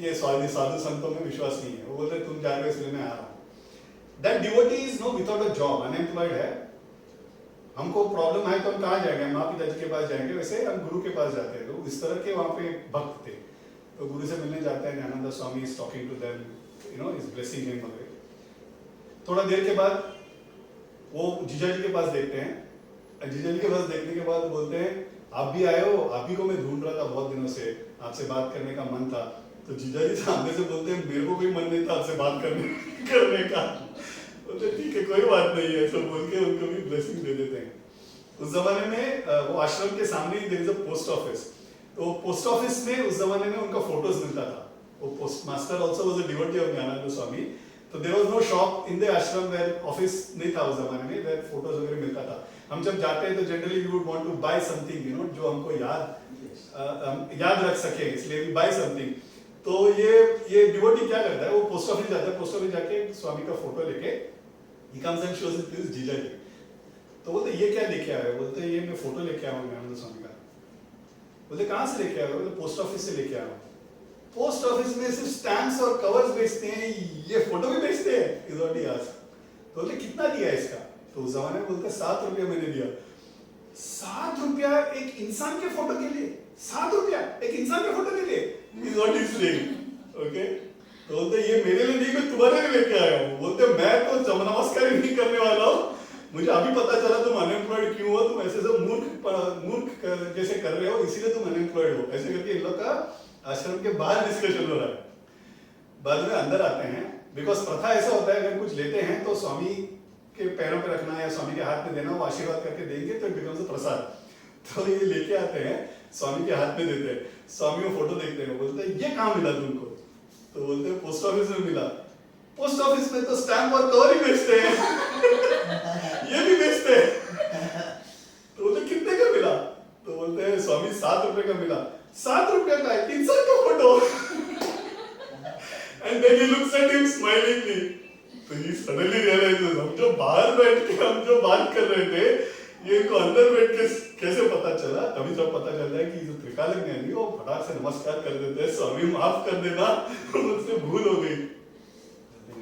ये साधु संतों में विश्वास नहीं है। वो बोलते तुम जा रहे हो इसलिए मैं आ रहा हूँ। That devotee is no without a job, unemployed है, हमको प्रॉब्लम है तो हम कहाँ जाएंगे, माँ पिताजी के पास जाएंगे, वैसे हम गुरु के पास जाते हैं। तो इस तरह के वहाँ पे भक्त थे, तो गुरु से मिलने जाते हैं, Gyanananda Swami is talking to them, you know, is blessing him वगैरह। थोड़ा देर के बाद वो जीजा जी के पास देखते हैं, जीजा जी के पास देखने के बाद बोलते हैं आप भी आए हो, आप ही को मैं ढूंढ रहा था बहुत दिनों से, आपसे बात करने का मन था। तो जीजा जी सामने से बोलते हैं मेरे को कोई मन नहीं था आपसे बात करने का। बोलते ठीक है, कोई बात नहीं है, सब बोल के उनको भी ब्लेसिंग दे देते हैं। उस जमाने में वो आश्रम के सामने ही there is a post office, तो पोस्ट ऑफिस में उस जमाने में उनका फोटोज मिलता था। वो post master also was a devotee of Gyanananda Swami, तो there was no shop in the ashram where office नहीं था उस जमाने में, वेयर फोटोज वगैरह मिलता था। हम जब जाते हैं तो generally we would want to buy something, you know, जो हमको याद रख सके, इसलिए वी बाय समथिंग। तो ये डिवोटी क्या करता है, वो पोस्ट ऑफिस जाता है, पोस्ट ऑफिस जाके स्वामी का फोटो लेके he comes and shows it to his जीजा जी। तो बोलते ये क्या लेके आए हो, बोलते ये मैं फोटो लेके आया हूँ ज्ञानानंद स्वामी का। बोलते कहाँ से लेके आए हो, बोलते पोस्ट ऑफिस से लेके आया हूँ। पोस्ट ऑफिस में सिर्फ स्टैम्प्स और कवर्स बेचते हैं, ये फोटो भी बेचते हैं, इज व्हाट ही आस्क्ड। तो बोलते कितना दिया इसका, तो उस जमाने में बोलते 7 रुपया मैंने दिया। 7 रुपया एक इंसान के फोटो के लिए, 7 रुपया एक इंसान के फोटो के लिए, is what he saying, okay. तो बोलते ये मेरे लिए नहीं, मैं तुम्हारे लिए लेके आया हूँ। बोलते मैं तो नमस्कार ही नहीं करने वाला हूँ, मुझे अभी पता चला तुम अनएम्प्लॉयड क्यों हो, तुम ऐसे सब मूर्ख जैसे कर रहे हो, इसीलिए तुम अनएम्प्लॉयड हो। ऐसे करके इन लोग का आश्रम के बाहर डिस्कशन हो रहा है। बाद में अंदर आते हैं, बिकॉज प्रथा ऐसा होता है अगर कुछ लेते हैं तो स्वामी के पैरों पे रखना या स्वामी के हाथ में देना, वो आशीर्वाद करके देंगे तो इट बिकम्स अ प्रसाद। तो ये लेके आते हैं, स्वामी के हाथ में देते हैं, स्वामी वो फोटो देखते हैं, बोलते हैं ये कहाँ मिला तुमको, तो बोलते हैं पोस्ट ऑफिस में मिला। पोस्ट ऑफिस में तो स्टैम्प और कवर ही बेचते हैं ये भी बेचते हैं। तो बोलते कितने का मिला, तो बोलते हैं स्वामी 7 रुपए का मिला। 7 रुपए का इंसान का photo and then he looks at him smilingly. तो ही सडनली रियलाइजेस हम जो बाहर बैठ के हम जो बात कर रहे थे, ये को अंदर बैठ के कैसे पता चला। तभी जब पता चल जाए कि जो त्रिकाल ज्ञानी वो फटाक से नमस्कार कर देते हैं, स्वामी माफ कर देना, मुझसे भूल हो गई।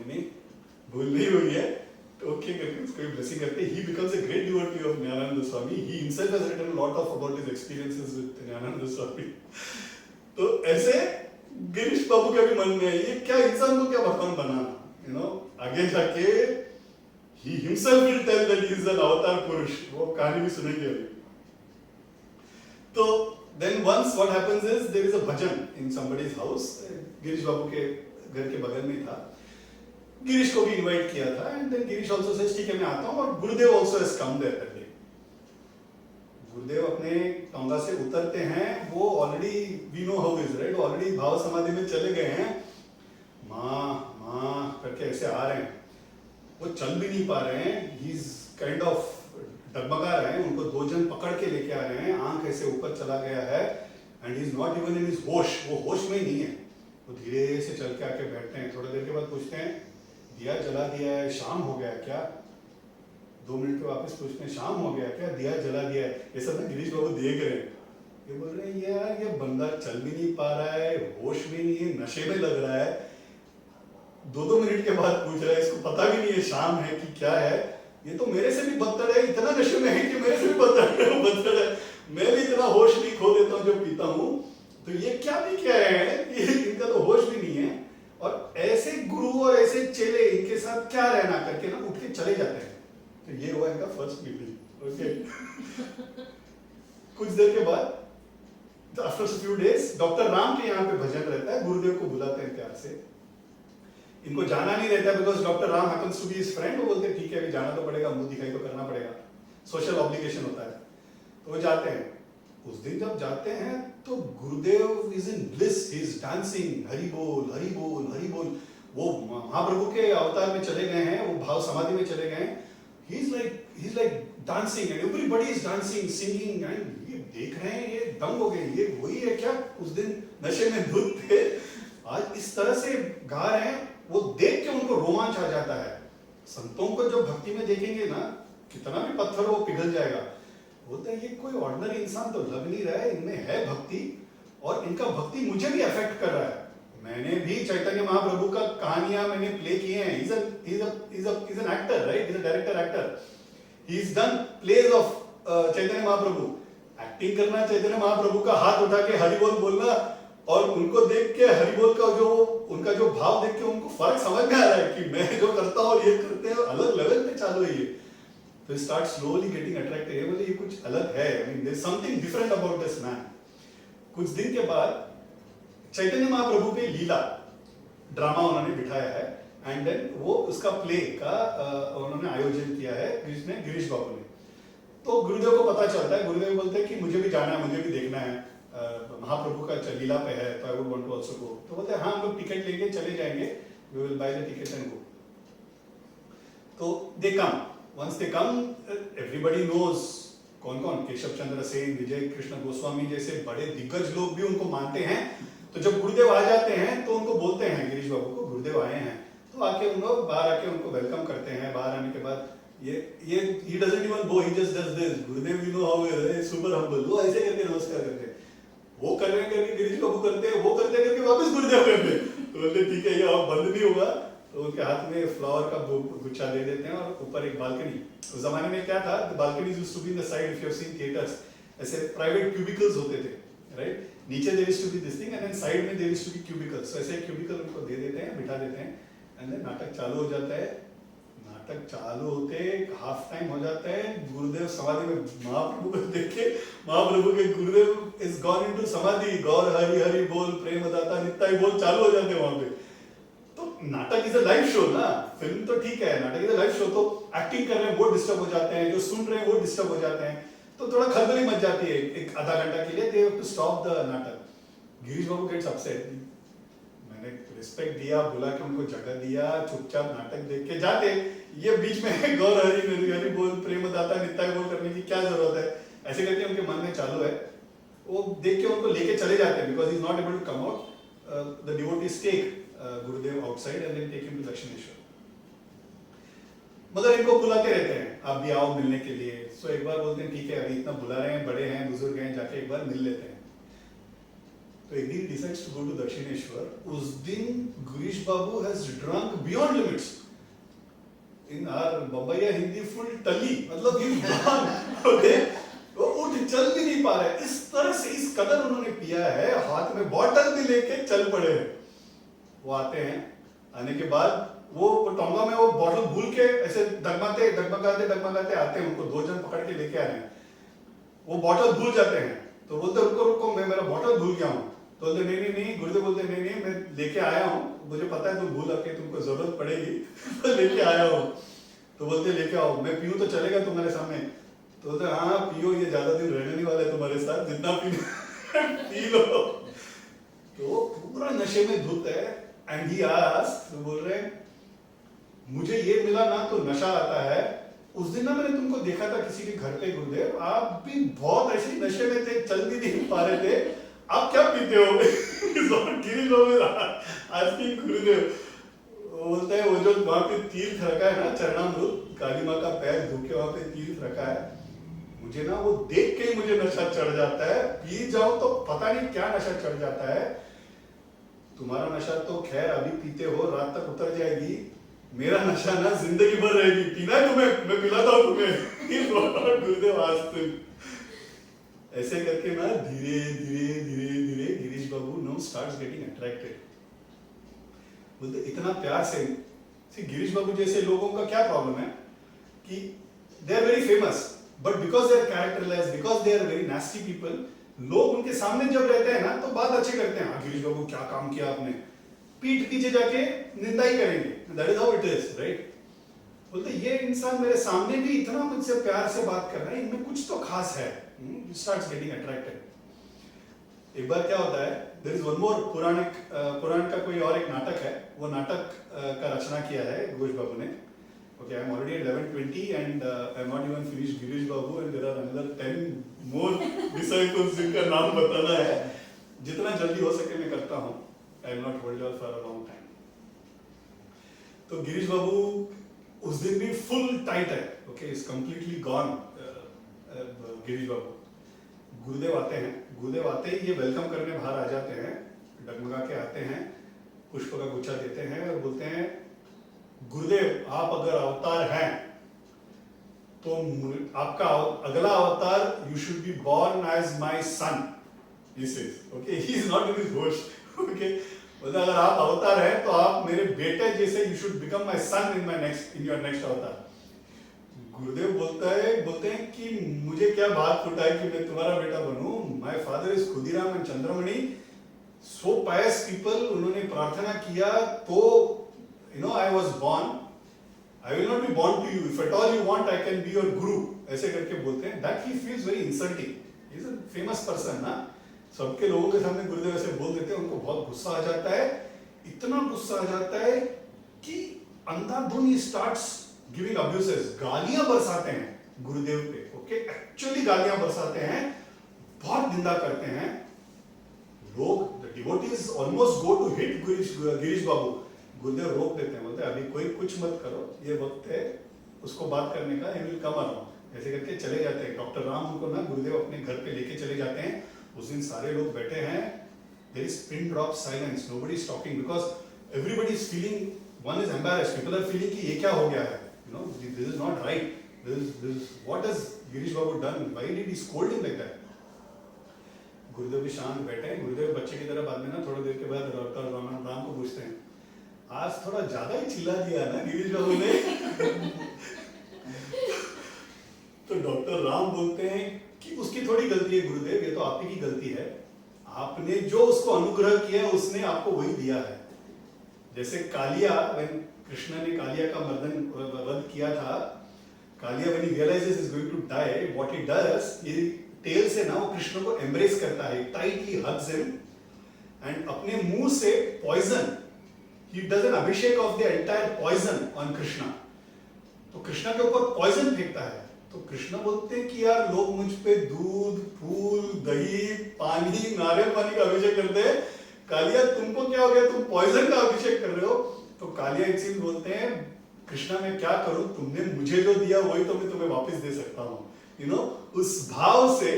नहीं, भूल नहीं हुई है, तो ओके करके उसको ब्लेसिंग करते, he becomes a great devotee of Gyanananda Swami. He himself has written lot of about his experiences with Gyanananda Swami. तो ऐसे गिरीश बाबू के भी मन में ये क्या इंसान को क्या भगवान बनाना, यू नो, आगे जाके he himself will tell that he is an avatar पुरुष, वो कहानी भी सुनेंगे अभी। तो then once what happens is there is a bhajan in somebody's house, Girish बाबू के घर के बगल में था, गिरीश को भी इनवाइट किया था, and then Girish also says ठीक है मैं आता हूँ, और गुरुदेव also has come there that day। गुरुदेव अपने टोंगा से उतरते हैं, वो already we know how is right, already भाव समाधि में चले गए हैं, माँ माँ करके ऐसे आ रहे हैं, वो चल भी नहीं पा रहे हैं, ही इज काइंड ऑफ डगमगा रहे हैं, उनको 2 जन पकड़ के लेके आ रहे हैं, आंख ऐसे ऊपर चला गया है, and he is not even in his होश, वो होश में ही नहीं है। वो धीरे से चल के आके बैठते हैं, थोड़ी देर के बाद पूछते हैं दिया जला दिया है, शाम हो गया क्या? 2 मिनट के वापस पूछते हैं शाम हो गया क्या, दिया जला दिया है? ये सब ना गिरीश बाबू देख रहे हैं, ये बोल रहे हैं यार ये बंदा चल भी नहीं पा रहा है, होश में नहीं है, नशे में लग रहा है, 2-2 मिनट के बाद पूछ रहा है, इसको पता भी नहीं है शाम है कि क्या है, ये तो मेरे से भी बदतर है, इतना नशे में है कि मेरे से भी बदतर है, मैं भी इतना होश नहीं खो देता हूँ जब पीता हूँ, तो ये क्या भी कह रहे हैं, इनका तो होश भी नहीं है। और ऐसे गुरु और ऐसे चेले इनके साथ क्या रहना करके ना उठ के चले जाते हैं। तो ये हुआ इनका फर्स्ट मीटिंग, ओके। कुछ देर के बाद after few days doctor Ram के यहाँ पे भजन रहता है, गुरुदेव को बुलाते हैं प्यार से, इनको जाना नहीं रहता because doctor Ram happens to be his friend. वो बोलते ठीक है अभी जाना तो पड़ेगा, मुंह दिखाई तो करना पड़ेगा, सोशल ऑब्लिगेशन होता है, तो वो जाते हैं। उस दिन जब जाते हैं तो गुरुदेव is in bliss, he is dancing, Hari बोल हरि बोल हरि बोल। वो महाप्रभु के अवतार में चले गए हैं, वो भाव समाधि में चले गए हैं। He is like dancing and everybody is dancing singing, and ये देख रहे हैं, ये दंग हो गए, ये वही है क्या उस दिन नशे में धुत थे, आज इस तरह से गा रहे हैं। वो देख के उनको रोमांच आ जाता है। संतों को जो भक्ति में देखेंगे ना, कितना भी पत्थर हो पिघल जाएगा। बोलते हैं ये कोई ऑर्डिनरी इंसान तो लग नहीं रहा है, इनमें है भक्ति, और इनका भक्ति मुझे भी अफेक्ट कर रहा है। मैंने भी चैतन्य महाप्रभु का कहानियां मैंने प्ले किए हैं। he's an actor, right? He's a director actor. He's done plays of Chaitanya Mahaprabhu. Acting करना, चैतन्य महाप्रभु का हाथ उठा के हरि बोल बोलना, और उनको देख के हरि बोल का जो उनका जो भाव देख के उनको फर्क समझ में आ रहा है कि मैं जो करता हूँ ये करते हैं, अलग लेवल पे चालू है ये। तो स्टार्ट स्लोली गेटिंग अट्रैक्टेड। ये बोले ये कुछ अलग है, I mean there is something different about this man. कुछ दिन के बाद चैतन्य महाप्रभु पे लीला ड्रामा उन्होंने बिठाया है, एंड देन वो उसका प्ले का उन्होंने आयोजन किया है गिरीश बाबू ने। तो गुरुदेव को पता चलता है, गुरुदेव बोलते हैं कि मुझे भी जाना है, मुझे भी देखना है, महाप्रभु का लीला पे है, तो I would want to also go. तो बोलते हैं हाँ हम लोग टिकट लेके चले जाएंगे, we will buy the ticket and go. तो they come, once they come everybody knows कौन कौन, केशव चंद्र सेन, विजय कृष्ण गोस्वामी जैसे बड़े दिग्गज लोग भी उनको मानते हैं। तो जब गुरुदेव आ जाते हैं तो उनको बोलते हैं गिरीश बाबू को गुरुदेव आए हैं, तो आके उनको बाहर आके उनको वेलकम करते हैं। बाहर आने के बाद ये he doesn't even go, he just does this, Gurudev you know how है, super humble, वो ऐसे करके नमस्कार करते हैं। वो कर रहे करके गिरीश बाबू करते हैं, वो करते करके वापस गुरुदेव करते हैं। तो बोलते ठीक है ये अब बंद नहीं होगा। तो उनके हाथ में फ्लावर का गुच्छा दे देते हैं, और ऊपर एक बालकनी। उस जमाने में क्या था, balconies used to be in the side, if you have seen theatres, ऐसे प्राइवेट क्यूबिकल्स होते थे, राइट? नीचे there is to be this thing and then side में there is to be cubicles. So ऐसे क्यूबिकल उनको दे देते हैं, बिठा देते हैं, एंड देन नाटक चालू हो जाता है। नाटक चालू होते हाफ टाइम हो जाता है, गुरुदेव समाधि में महाप्रभु को देख के, महाप्रभु के गुरुदेव इज गॉन इनटू समाधि, गौर हरि हरि बोल, प्रेम दाता नित्य बोल चालू हो जाते हैं वहां पे। तो नाटक इज अ लाइव शो ना, फिल्म तो ठीक है, नाटक इज अ लाइव शो, तो एक्टिंग कर रहे हैं वो डिस्टर्ब हो जाते हैं, जो सुन रहे हैं वो डिस्टर्ब हो जाते हैं, तो थोड़ा खलबली मच जाती है एक आधा घंटा के लिए। They have to stop the natak. Girish Babu gets upset, मैंने रिस्पेक्ट दिया, बुला के उनको जगह दिया, चुपचाप नाटक देख के जाते, ये बीच में गौर हरि हरि बोल, प्रेम दाता नित्य बोल करने की क्या जरूरत है, ऐसे करके उनके मन में चालू है। वो देख के उनको लेके चले जाते हैं, because he is not able to come out. The devotees take Gurudev outside and then take him to Dakshineswar. मगर इनको बुलाते रहते हैं, आप भी आओ मिलने के लिए। सो एक बार बोलते हैं ठीक है अभी इतना बुला रहे हैं, बड़े हैं, बुजुर्ग हैं, जाके एक बार मिल लेते हैं। तो एक दिन decides to go to Dakshineswar. उस दिन Girish Babu has drunk beyond limits. In our Bambaiya Hindi full टली, मतलब ही ओके, वो उठ चल भी नहीं पा रहे, इस तरह से इस कदर उन्होंने पिया है, हाथ में बॉटल भी लेके चल पड़े हैं। वो आते हैं, आने के बाद वो टोंगा में वो बॉटल भूल के ऐसे डगमगाते आते हैं, उनको दो जन पकड़ के लेके आ रहे हैं, वो बॉटल भूल जाते हैं। तो बोलते रुको रुको, मैं मेरा बॉटल भूल गया हूँ। तो बोलते नहीं, गुरुदेव बोलते नहीं मैं लेके आया हूँ, मुझे पता है तुम भूल आके तुमको जरूरत पड़ेगी तो लेके आया हूँ। तो बोलते लेके आओ, मैं पीऊँ तो चलेगा तुम्हारे सामने? तो बोलते हाँ पियो, ये ज्यादा दिन रहने नहीं वाला है तुम्हारे साथ, जितना पी लो। तो पूरा नशे में धुत है, एंड ही आस्क्ड, बोल रहे हैं मुझे ये मिला ना तो नशा आता है। उस दिन ना मैंने तुमको देखा था किसी के घर पे गुरुदेव, आप भी बहुत ऐसे नशे में थे, चल भी नहीं पा रहे थे, आप क्या पीते हो? गिरीश बाबू आस्किंग गुरुदेव। बोलते हैं वो जो वहां पे तीर्थ रखा है ना, चरणामृत, काली माँ का पैर धोके वहां पे तीर्थ रखा है, मुझे ना वो देख के ही मुझे नशा चढ़ जाता है, पी जाओ तो पता नहीं क्या नशा चढ़ जाता है। तुम्हारा नशा तो खैर अभी पीते हो, रात तक उतर जाएगी, मेरा नशा ना जिंदगी भर रहेगी। पीना है तुम्हें, मैं पिलाता हूं तुम्हें। गुरुदेव आज ऐसे करके ना धीरे धीरे गिरीश बाबू नो स्टार्ट्स गेटिंग अट्रैक्टेड। बोलते इतना प्यार से, गिरीश बाबू जैसे लोगों का क्या प्रॉब्लम है कि they are very famous, but because they are characterless, because they are very nasty people, लोग उनके सामने जब रहते हैं ना तो बात अच्छी करते हैं, हाँ गिरीश बाबू क्या काम किया आपने, पीठ पीछे जाके निंदा ही करेंगे। That is how it is, right? बोलते ये इंसान मेरे सामने भी इतना मुझसे प्यार से बात कर रहा है, इनमें कुछ तो खास है। You starts getting attracted. एक बार क्या होता है, देयर इज वन मोर पुराण का कोई और एक नाटक है, वो नाटक का रचना किया है घोष बाबू ने। Okay, I am already at 11:20 and I am not even finished Girish babu and there are another 10 more disciples जिनका नाम बताना है। जितना जल्दी हो सके मैं करता हूँ। I will not hold you for a long time. तो गिरीश बाबू उस दिन भी फुल टाइट है। Okay, is completely gone Girish Babu. Gurudev आते हैं, गुरुदेव आते ही ये वेलकम करने बाहर आ जाते हैं, डगमगा के आते हैं, पुष्प का गुच्छा देते हैं और बोलते हैं गुरुदेव आप अगर अवतार हैं तो आपका अगला अवतार you should be born as my son, he says. Okay, he is not in his होश। ओके, अगर आप अवतार हैं तो आप मेरे बेटे जैसे, you should become my son in your next avatar. Gurudev बोलते हैं कि मुझे क्या बात फुटा है कि मैं तुम्हारा बेटा बनूं? My father is Khudiram and Chandramani, so pious people, उन्होंने प्रार्थना किया तो you know I was born. I will not be born to you, if at all you want I can be your guru, ऐसे करके बोलते हैं। That he feels very insulting. He is a famous person ना, सबके लोगों के सामने गुरुदेव ऐसे बोल देते हैं, उनको बहुत गुस्सा आ जाता है। इतना गुस्सा आ जाता है कि अंधाधुन ही स्टार्ट्स गिविंग अब्यूसेस, गालियां बरसाते हैं गुरुदेव पे। ओके, एक्चुअली गालियां बरसाते हैं, बहुत निंदा करते हैं लोग। The devotees almost go to hit Girish Babu. Gurudev रोक देते हैं, बोलते हैं अभी कोई कुछ मत करो, ये वक्त है उसको बात करने का, ही विल कम अराउंड, ऐसे करके चले जाते हैं। डॉक्टर राम उनको ना गुरुदेव अपने घर पे लेके चले जाते हैं। उस दिन सारे लोग बैठे हैं, there is pin drop silence, nobody is talking because everybody is feeling, one is embarrassed, people are feeling कि ये क्या हो गया है, you know, this is not right, this is what has Girish Babu done, why did he scold him like that? गुरुदेव भी शांत बैठे हैं। गुरुदेव बच्चे की तरह बाद में ना थोड़ी देर के बाद डॉक्टर राम को पूछते हैं, आज थोड़ा ज्यादा ही चिल्ला दिया ना गिरीश बाबू ने। तो डॉक्टर राम बोलते हैं कि उसकी थोड़ी गलती है गुरुदेव, ये तो आप ही की गलती है, आपने जो उसको अनुग्रह किया उसने आपको वही दिया है। जैसे कालिया, कृष्ण ने कालिया का मर्दन वध किया था, Kaliya when he realizes he is going to die, what he does, ये टेल से ना वो कृष्ण को एम्ब्रेस करता है, टाइटली hugs him and अपने मुंह से poison, he does an abhishek of the entire poison on Krishna. तो कृष्णा के ऊपर पॉइजन फेंकता है। तो कृष्ण बोलते हैं कि यार लोग मुझ पे दूध, फूल, दही, पानी, नारियल पानी का अभिषेक करते हैं, कालिया तुमको क्या हो गया, तुम पॉइजन का अभिषेक कर रहे हो। तो कालिया एक चीज बोलते हैं, कृष्णा मैं क्या करूं, तुमने मुझे जो दिया वही तो मैं तुम्हें वापस दे सकता हूं। यू नो, उस भाव से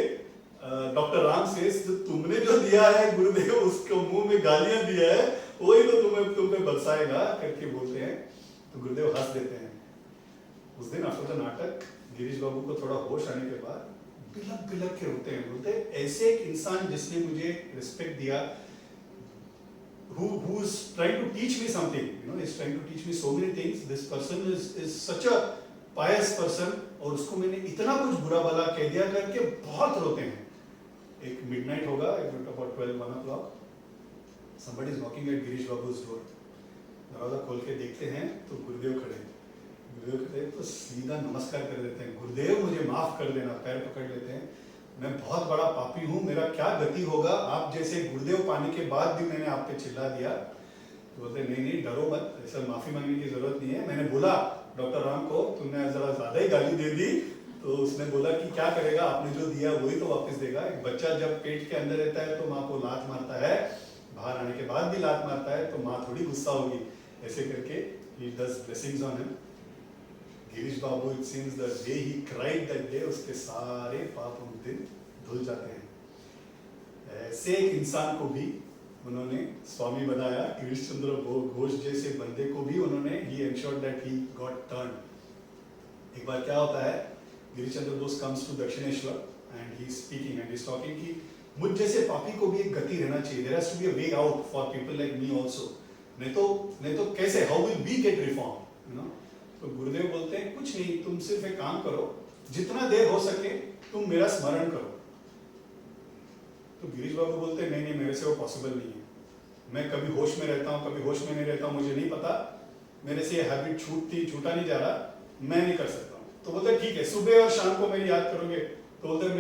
डॉक्टर राम से जो तुमने जो दिया है गुरुदेव, उसको मुंह में गालियां दिया है, वही तो तुम्हें बरसाएगा करके बोलते हैं। तो गुरुदेव हंस देते हैं। उस दिन आफ्टर द नाटक गिरीश बाबू को थोड़ा होश आने के बाद बिलक बिलक के रोते हैं, बोलते ऐसे एक इंसान जिसने मुझे रिस्पेक्ट दिया, who is trying to teach me something, you know, is trying to teach me so many things, this person is such a pious person, और उसको मैंने इतना कुछ बुरा भला कह दिया करके बहुत रोते हैं। एक मिडनाइट होगा, about 12-1 o'clock, somebody is knocking at Girish बाबू's door। दरवाजा खोल के देखते हैं तो गुरुदेव खड़े हैं। गुरुदेव तो सीधा नमस्कार कर देते हैं, गुरुदेव मुझे माफ कर देना, पैर पकड़ लेते हैं, मैं बहुत बड़ा पापी हूँ, मेरा क्या गति होगा, आप जैसे गुरुदेव पाने के बाद भी मैंने आप पे चिल्ला दिया। तो बोलते नहीं डरो मत, ऐसा माफी मांगने की जरूरत नहीं है। मैंने बोला डॉक्टर राम को तुमने जरा ज्यादा ही गाली दे दी, तो उसने बोला कि क्या करेगा, आपने जो दिया वही तो वापस देगा। एक बच्चा जब पेट के अंदर रहता है तो माँ को लात मारता है, बाहर आने के बाद भी लात मारता है, तो माँ थोड़ी गुस्सा होगी। ऐसे करके he does blessings on him। Girish Babu, it seems the day he cried that day, उसके सारे पाप उन दिन धुल जाते हैं। ऐसे एक इंसान को भी उन्होंने स्वामी बनाया, गिरीश चंद्र घोष जैसे बंदे को भी उन्होंने he ensured that he got turned। एक बार क्या होता है, Girish Chandra Ghosh comes to Dakshineswar and he is speaking and he is talking कि मुझ जैसे पापी को भी एक गति रहना चाहिए, there has to be a way out for people like me also। नहीं तो कैसे, how will we get reform, you know? तो गुरुदेव बोलते हैं कुछ नहीं, तुम सिर्फ एक काम करो, जितना देर हो सके तुम मेरा स्मरण करो। तो गिरीश बाबू बोलते हैं नहीं मेरे से वो पॉसिबल नहीं है, मैं कभी होश में रहता हूँ, कभी होश में नहीं रहता हूँ, मुझे नहीं पता, मेरे से ये हैबिट छूटा नहीं जा रहा, मैं नहीं कर सकता हूँ। तो बोलते ठीक है, सुबह और शाम को मेरी याद करोगे। तो बोलते मैं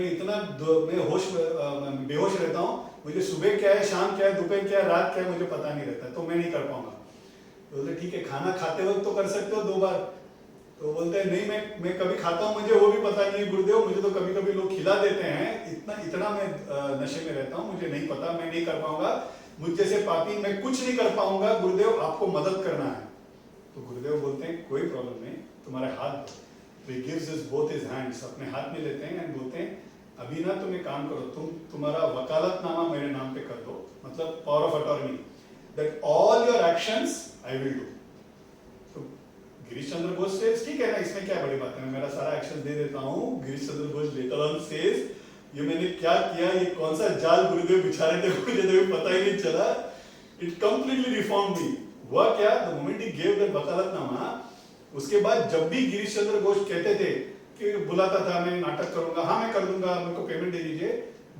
बेहोश रहता हूँ, मुझे सुबह क्या है, शाम क्या है, दोपहर क्या है, रात क्या है, मुझे पता नहीं रहता, तो मैं नहीं कर पाऊंगा। तो बोलते ठीक है, खाना खाते वक्त तो कर सकते हो 2 बार। तो बोलते हैं नहीं, मैं कभी खाता हूँ, मुझे वो भी पता नहीं गुरुदेव, मुझे तो कभी कभी लोग खिला देते हैं, इतना मैं नशे में रहता हूँ, मुझे नहीं पता, मैं नहीं कर पाऊंगा, मुझ जैसे पापी मैं कुछ नहीं कर पाऊंगा, गुरुदेव आपको मदद करना है। तो गुरुदेव बोलते हैं कोई प्रॉब्लम नहीं, तुम्हारे हाथ, he gives us both his hands, अपने हाथ में लेते हैं एंड बोलते हैं अभी ना तुम एक काम करो, तुम्हारा वकालतनामा मेरे नाम पे कर दो, मतलब power of attorney, that all your actions I will do. तो गिरीश चंद्र घोष सेज ठीक है ना, इसमें क्या बड़ी बात है, मैं मेरा सारा एक्शन दे देता हूँ। Girish Chandra Ghosh later on says ये मैंने क्या किया, ये कौन सा जाल गुरुदेव बिछा रहे थे, मुझे तो पता ही नहीं चला, इट कंप्लीटली रिफॉर्म मी। हुआ क्या, the moment he gave that vakalatnama, उसके बाद जब भी गिरीश चंद्र घोष कहते थे कि बुलाता था मैं नाटक करूंगा, हाँ मैं कर दूंगा, मेरे को पेमेंट दे दीजिए,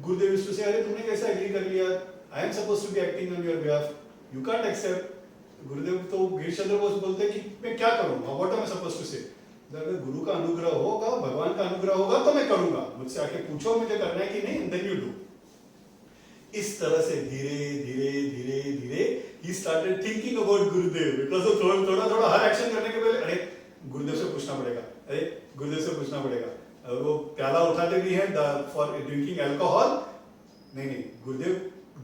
गुरुदेव यूज्ड से अरे तुमने कैसे एग्री कर लिया, I am supposed to be acting on your behalf, you can't accept. Gurudev तो गिरीश चंद्र घोष बोलते कि मैं क्या करूंगा, what am I supposed to say, अगर गुरु का अनुग्रह होगा, भगवान का अनुग्रह होगा तो मैं करूंगा, मुझसे आके पूछो मुझे करना है कि नहीं, देन यू डू। इस तरह से धीरे धीरे धीरे धीरे he started thinking about Gurudev, because थोड़ा थोड़ा हर एक्शन करने के पहले अरे गुरुदेव से पूछना पड़ेगा, अरे गुरुदेव से पूछना पड़ेगा। वो प्याला उठाते भी हैं फॉर ड्रिंकिंग अल्कोहल, नहीं गुरुदेव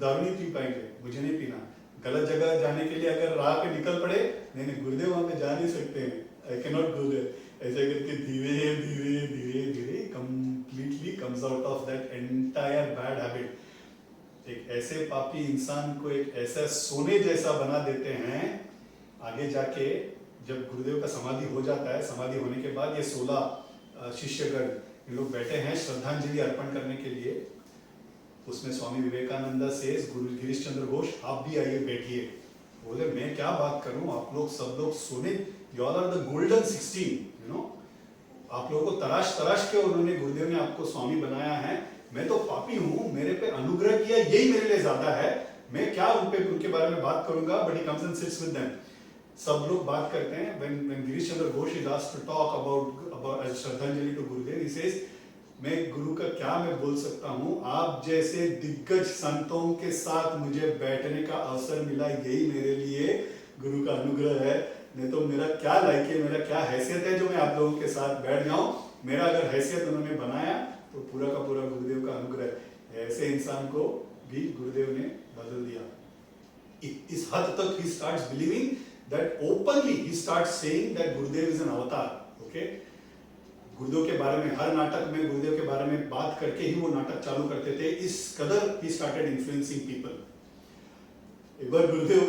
दारू नहीं पी पाएंगे, मुझे नहीं पीना। गलत जगह जाने के लिए अगर राह पे निकल पड़े, नहीं गुरुदेव वहां पे जा नहीं सकते हैं, I can not go there. ऐसे करके धीरे धीरे धीरे धीरे completely comes out of that entire bad habit. एक ऐसे पापी इंसान को एक ऐसा सोने जैसा बना देते हैं, आगे जाके जब गुरुदेव का समाधि हो जाता है, समाधि होने के बाद ये 16 शिष्यगण ये लोग बैठे हैं श्रद्धांजलि अर्पण करने के लिए। उसमें स्वामी विवेकानंद से गुरु गिरीश चंद्र घोष आप भी आइए बैठिए। बोले मैं क्या बात करूं, आप लोग सब लोग सोने, you all are the golden 16, you know, आप लोगों को तराश तराश के उन्होंने, गुरुदेव ने आपको स्वामी बनाया है, मैं तो पापी हूं, मेरे पे अनुग्रह किया यही मेरे लिए ज्यादा है, मैं क्या उनके बारे में बात करूंगा, but he comes and sits with them. सब लोग बात करते हैं, when Girish Chandra Ghosh is asked to talk about shraddhanjali to Gurudev, he says मैं गुरु का क्या मैं बोल सकता हूँ, आप जैसे दिग्गज संतों के साथ मुझे बैठने का अवसर मिला, यही मेरे लिए गुरु का अनुग्रह है, नहीं तो मेरा क्या लायक है, मेरा क्या हैसियत है जो मैं आप लोगों के साथ बैठ जाऊं। मेरा अगर हैसियत उन्होंने बनाया तो पूरा का पूरा गुरुदेव का अनुग्रह। ऐसे इंसान को भी गुरुदेव ने बदल दिया। इस हद तक he starts believing that openly, he starts saying that Gurudev is an avatar, okay? गुरुदेव के बारे में हर नाटक में गुरुदेव के बारे में बात करके ही वो नाटक चालू करते थे, इस कदर he started influencing people। एक बार गुरुदेव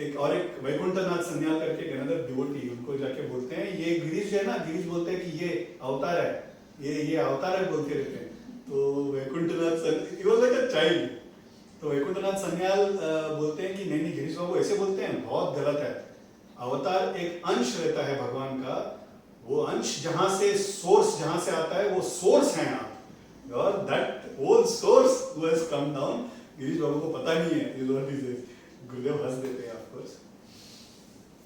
एक वैकुंठनाथ सन्याल करके अनदर डिवोटी, उनको जाके बोलते हैं ये गिरीश है ना, गिरीश बोलते हैं कि ये अवतार है, ये अवतार है बोलते रहते हैं। तो Vaikunthnath he was like a child, तो वैकुंठनाथ सन्याल बोलते हैं कि नहीं गिरीश बाबू ऐसे बोलते हैं, बहुत गलत है। अवतार एक अंश रहता है भगवान का, वो अंश जहां से सोर्स जहां से आता है वो सोर्स है आप, और that whole source who has come down, Girish Babu को पता नहीं है ये व्हाट इज इट। गुरुदेव हंस देते हैं of course.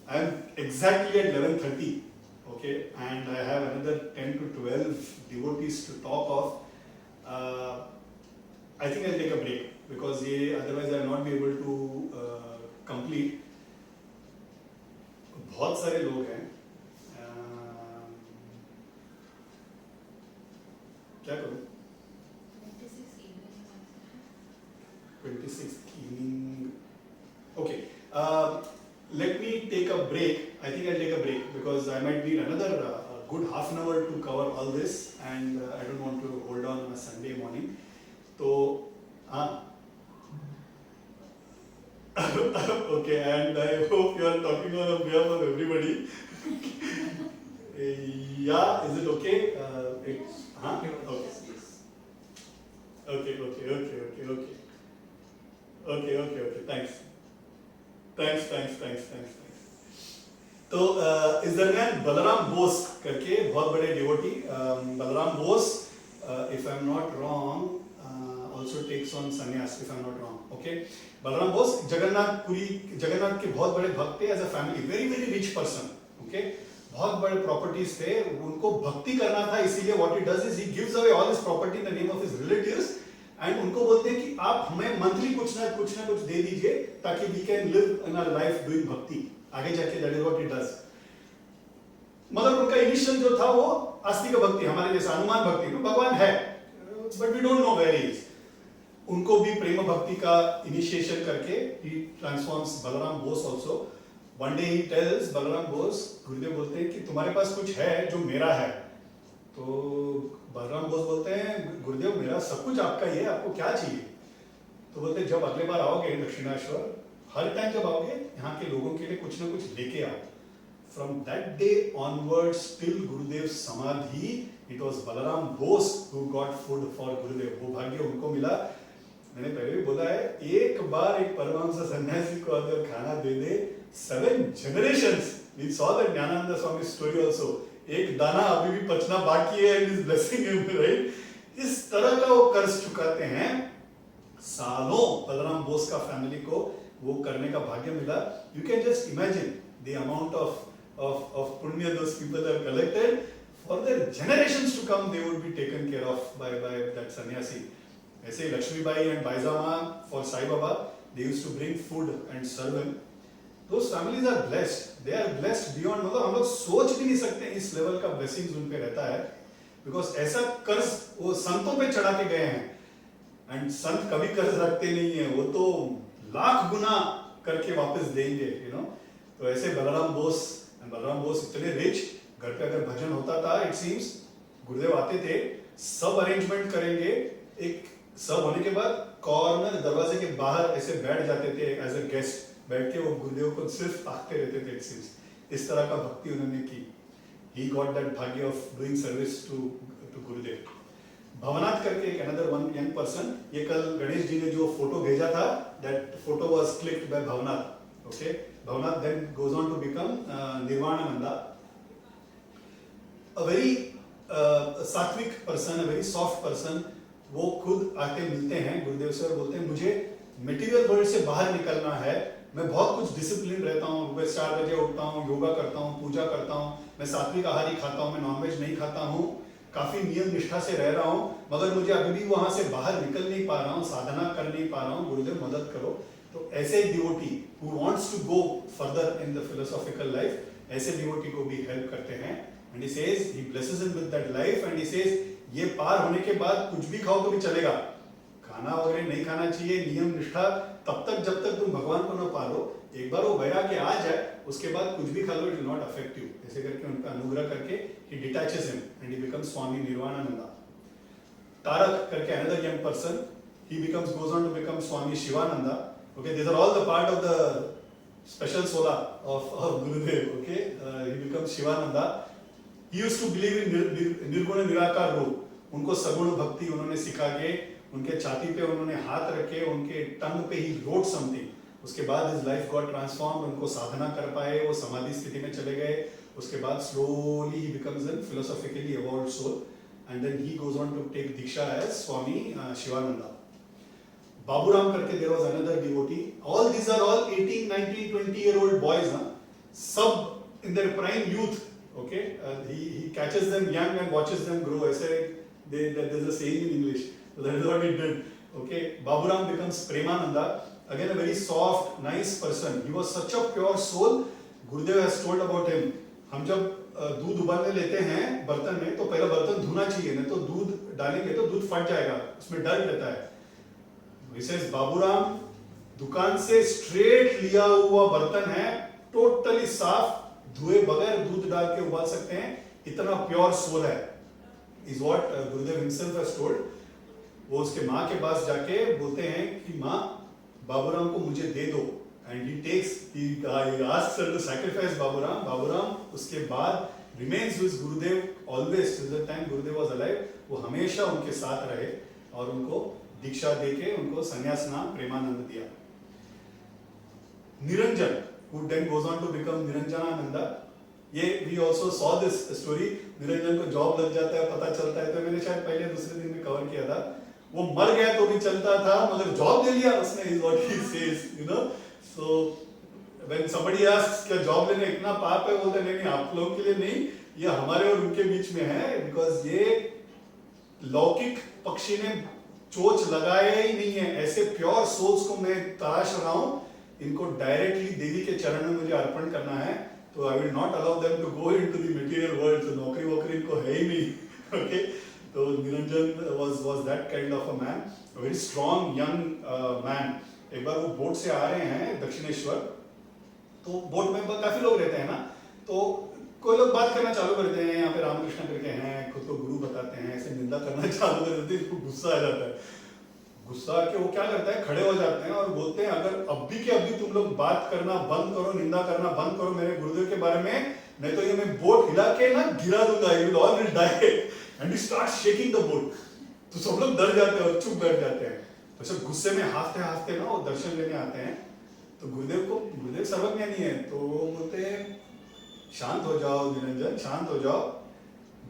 I am exactly at 11:30, okay, and I have another 10 to 12 devotees to talk of. I think I'll take a break because otherwise I will not be able to complete. बहुत सारे लोग हैं, क्या करूं? 26th evening. Okay. Let me take a break. I think I'll take a break because I might need another good half an hour to cover all this, and I don't want to hold on a Sunday morning. So, okay, and I hope you are talking on behalf of everybody. Yeah, is it okay? Okay. Thanks. तो इस दरमियान बलराम बोस करके बहुत बड़े devotee, Balram Bose, if I am not wrong, also takes on sannyas, if I'm not wrong. Okay, Balaram Bose, Jagannath के बहुत बड़े भक्त थे as a family, very very rich person. Okay, बहुत बड़े प्रॉपर्टीज थे, उनको भक्ति करना था, इसीलिए what he does is he gives away all his property in the name of his relatives, and उनको बोलते हैं कि आप हमें मंथली कुछ ना कुछ दे दीजिए ताकि we can live in our life doing भक्ति. आगे जाके that is what he does. मगर उनका इनिशियल जो था वो आस्तिक भक्ति, हमारे जैसा अनुमान भक्ति, भगवान है but we don't know where he is. उनको भी प्रेम भक्ति का इनिशिएशन करके he transforms Balaram Bose also. One day he tells Balaram Bose, Gurudev बोलते हैं कि तुम्हारे पास कुछ है जो मेरा है. तो बलराम बोस बोलते हैं गुरुदेव मेरा सब कुछ आपका ही है, आपको क्या चाहिए. तो बोलते जब अगले बार आओगे दक्षिणेश्वर, हर टाइम जब आओगे यहाँ के लोगों के लिए कुछ ना कुछ लेके आओ. From that day onwards till Gurudev's Samadhi, it was Balaram Bose who got food for Gurudev. वो भाग्य उनको मिला. मैंने पहले भी बोला है, एक बार एक परमहंस सन्यासी को अगर खाना दे दे, 7 generations. We saw that Jnananda Swami story also. एक दाना अभी भी पचना बाकी है, and is blessing him, right? इस तरह का वो कर्ज चुकाते हैं. सालों बलराम बोस का फैमिली को वो करने का भाग्य मिला. You can just imagine the amount of punya those people have collected. For their generations to come, they would be taken care of by that sannyasi. ऐसे Lakshmi Bai and Baizama for Sai Baba, they used to bring food and serve him. Those families are blessed. They are blessed beyond, मतलब हम लोग सोच भी नहीं सकते इस level का blessings उन पे रहता है. Because ऐसा कर्ज वो संतों पे चढ़ा के गए हैं. And संत कभी कर्ज रखते नहीं है, वो तो लाख गुना करके वापस देंगे, you know. तो ऐसे बलराम बोस इतने रिच, घर पे अगर भजन होता था, इट सीम्स गुरुदेव आते थे, सब अरेंजमेंट करेंगे, एक सब होने के बाद कॉर्नर दरवाजे के बाहर ऐसे बैठ जाते थे एज अ गेस्ट, बैठ के वो गुरुदेव को सिर्फ ताकते रहते थे. इट सीम्स इस तरह का भक्ति उन्होंने की. ही गॉट दैट भाग्य ऑफ डूइंग सर्विस टू गुरुदेव. भवनाथ करके एक अनदर वन यंग पर्सन, ये कल गणेश जी ने जो फोटो भेजा था, that photo was clicked by Bhavanath. Okay, Bhavanath then goes on to become Nirvanananda, a very सात्विक person, a very soft person. वो खुद आके मिलते हैं गुरुदेव से और बोलते हैं मुझे मटेरियल वर्ल्ड से बाहर निकलना है, मैं बहुत कुछ डिसिप्लिन रहता हूँ, सुबह 4 बजे उठता हूँ, योगा करता हूँ, पूजा करता हूँ, मैं सात्विक आहार ही खाता हूँ, मैं नॉनवेज नहीं खाता हूँ, काफी नियम निष्ठा से रह रहा हूँ, मगर मुझे अभी भी वहां से बाहर निकल नहीं पा रहा हूँ, साधना कर नहीं पा रहा हूँ, गुरुदेव मदद करो. तो ऐसे devotee who wants to go further in the philosophical life, ऐसे डिवोटी को भी हेल्प करते हैं. and he says he blesses him with that life and he says ये पार होने के बाद कुछ भी खाओ तो भी चलेगा, खाना वगैरह नहीं खाना चाहिए, नियम निष्ठा तब तक जब तक तुम भगवान को न पालो. एक बार वो वैराग्य आ जाए उसके बाद कुछ भी खा लो, it will not affect you. ऐसे करके उनका अनुग्रह करके he detaches him and he becomes Swami Nirvanananda. Tarak करके another young person, he goes on to become Swami Shivananda. Okay, these are all the part of the special sola of Gurudev. Okay, he becomes Shivananda. He used to believe in निर्गुण निराकार रूप. उनको सगुण भक्ति उन्होंने सिखा के, उनके छाती पे उन्होंने हाथ रखे, उनके टंग पे ही wrote something. उसके बाद his life got transformed. उनको साधना कर पाए, वो समाधि स्थिति में चले गए. उसके बाद slowly he becomes a philosophically evolved soul, and then he goes on to take diksha as Swami Shivananda. Baburam करके there was another devotee. All these are all 18, 19, 20-year-old boys, huh? Sub in their prime youth. Okay, he catches them young and watches them grow. ऐसे there's a saying in English. So that is what he did. Okay, Baburam becomes Premananda. Again, a very soft, nice person. He was such a pure soul. Gurudev has told about him. हम जब दूध उबालने लेते हैं बर्तन में, तो पहला बर्तन धोना चाहिए, नहीं तो दूध डालेंगे तो दूध फट जाएगा, उसमें डर रहता है. He says बाबूराम दुकान से स्ट्रेट लिया हुआ बर्तन है, टोटली साफ, धुए बगैर दूध डाल के उबाल सकते हैं, इतना प्योर सोल है. Is what Gurudev himself has told. वो उसके माँ के पास जाके बोलते हैं कि माँ बाबूराम को मुझे दे दो. And he asks her to sacrifice Baburam. Baburam उसके बाद remains with Gurudev always till the time Gurudev was alive. वो हमेशा उनके साथ रहे और उनको दीक्षा देके उनको संन्यास नाम प्रेमानंद दिया. Niranjan, who then goes on to become Niranjanananda. ये we also saw this story. Niranjan को जॉब लग जाता है, पता चलता है, तो मैंने शायद पहले दूसरे दिन में कवर किया था. वो मर गया तो भी चलता था, मगर जॉब ले लिया उसने, is what he says, you know. So when somebody asks क्या जॉब लेना इतना पाप है, बोलते नहीं नहीं आप लोगों के लिए नहीं, ये हमारे और उनके बीच में है. बिकॉज ये लौकिक पक्षी ने चोच लगाया ही नहीं है. ऐसे प्योर सोल्स को मैं तलाश रहा हूं, इनको डायरेक्टली देवी के चरण में मुझे अर्पण करना है. तो I will not allow them to go into the material world. तो नौकरी वोकरी इनको है ही नहीं. ओके. तो Niranjan was that kind of a man, a very strong young man. एक बार वो बोट से आ रहे हैं दक्षिणेश्वर, तो बोट में काफी लोग रहते हैं ना, तो कोई लोग बात करना चालू करते हैं, यहाँ पे रामकृष्ण करके हैं, खुद को गुरु बताते हैं, ऐसे निंदा करना चालू कर देते हैं. इसको गुस्सा आ जाता है. गुस्सा आके वो क्या करता है, खड़े हो जाते हैं और बोलते हैं अगर अभी के अभी तुम लोग बात करना बंद करो, निंदा करना बंद करो मेरे गुरुदेव के बारे में, नहीं तो ये मैं बोट हिला के ना गिरा दूंगा, you will all will die. And he starts shaking the boat. तो सब लोग डर जाते हैं और चुप बैठ जाते हैं. तो सब गुस्से में हाफते हाफते ना वो दर्शन लेने आते हैं. तो गुरुदेव सर्वज्ञानी है, तो बोलते हैं शांत हो जाओ निरंजन, शांत हो जाओ,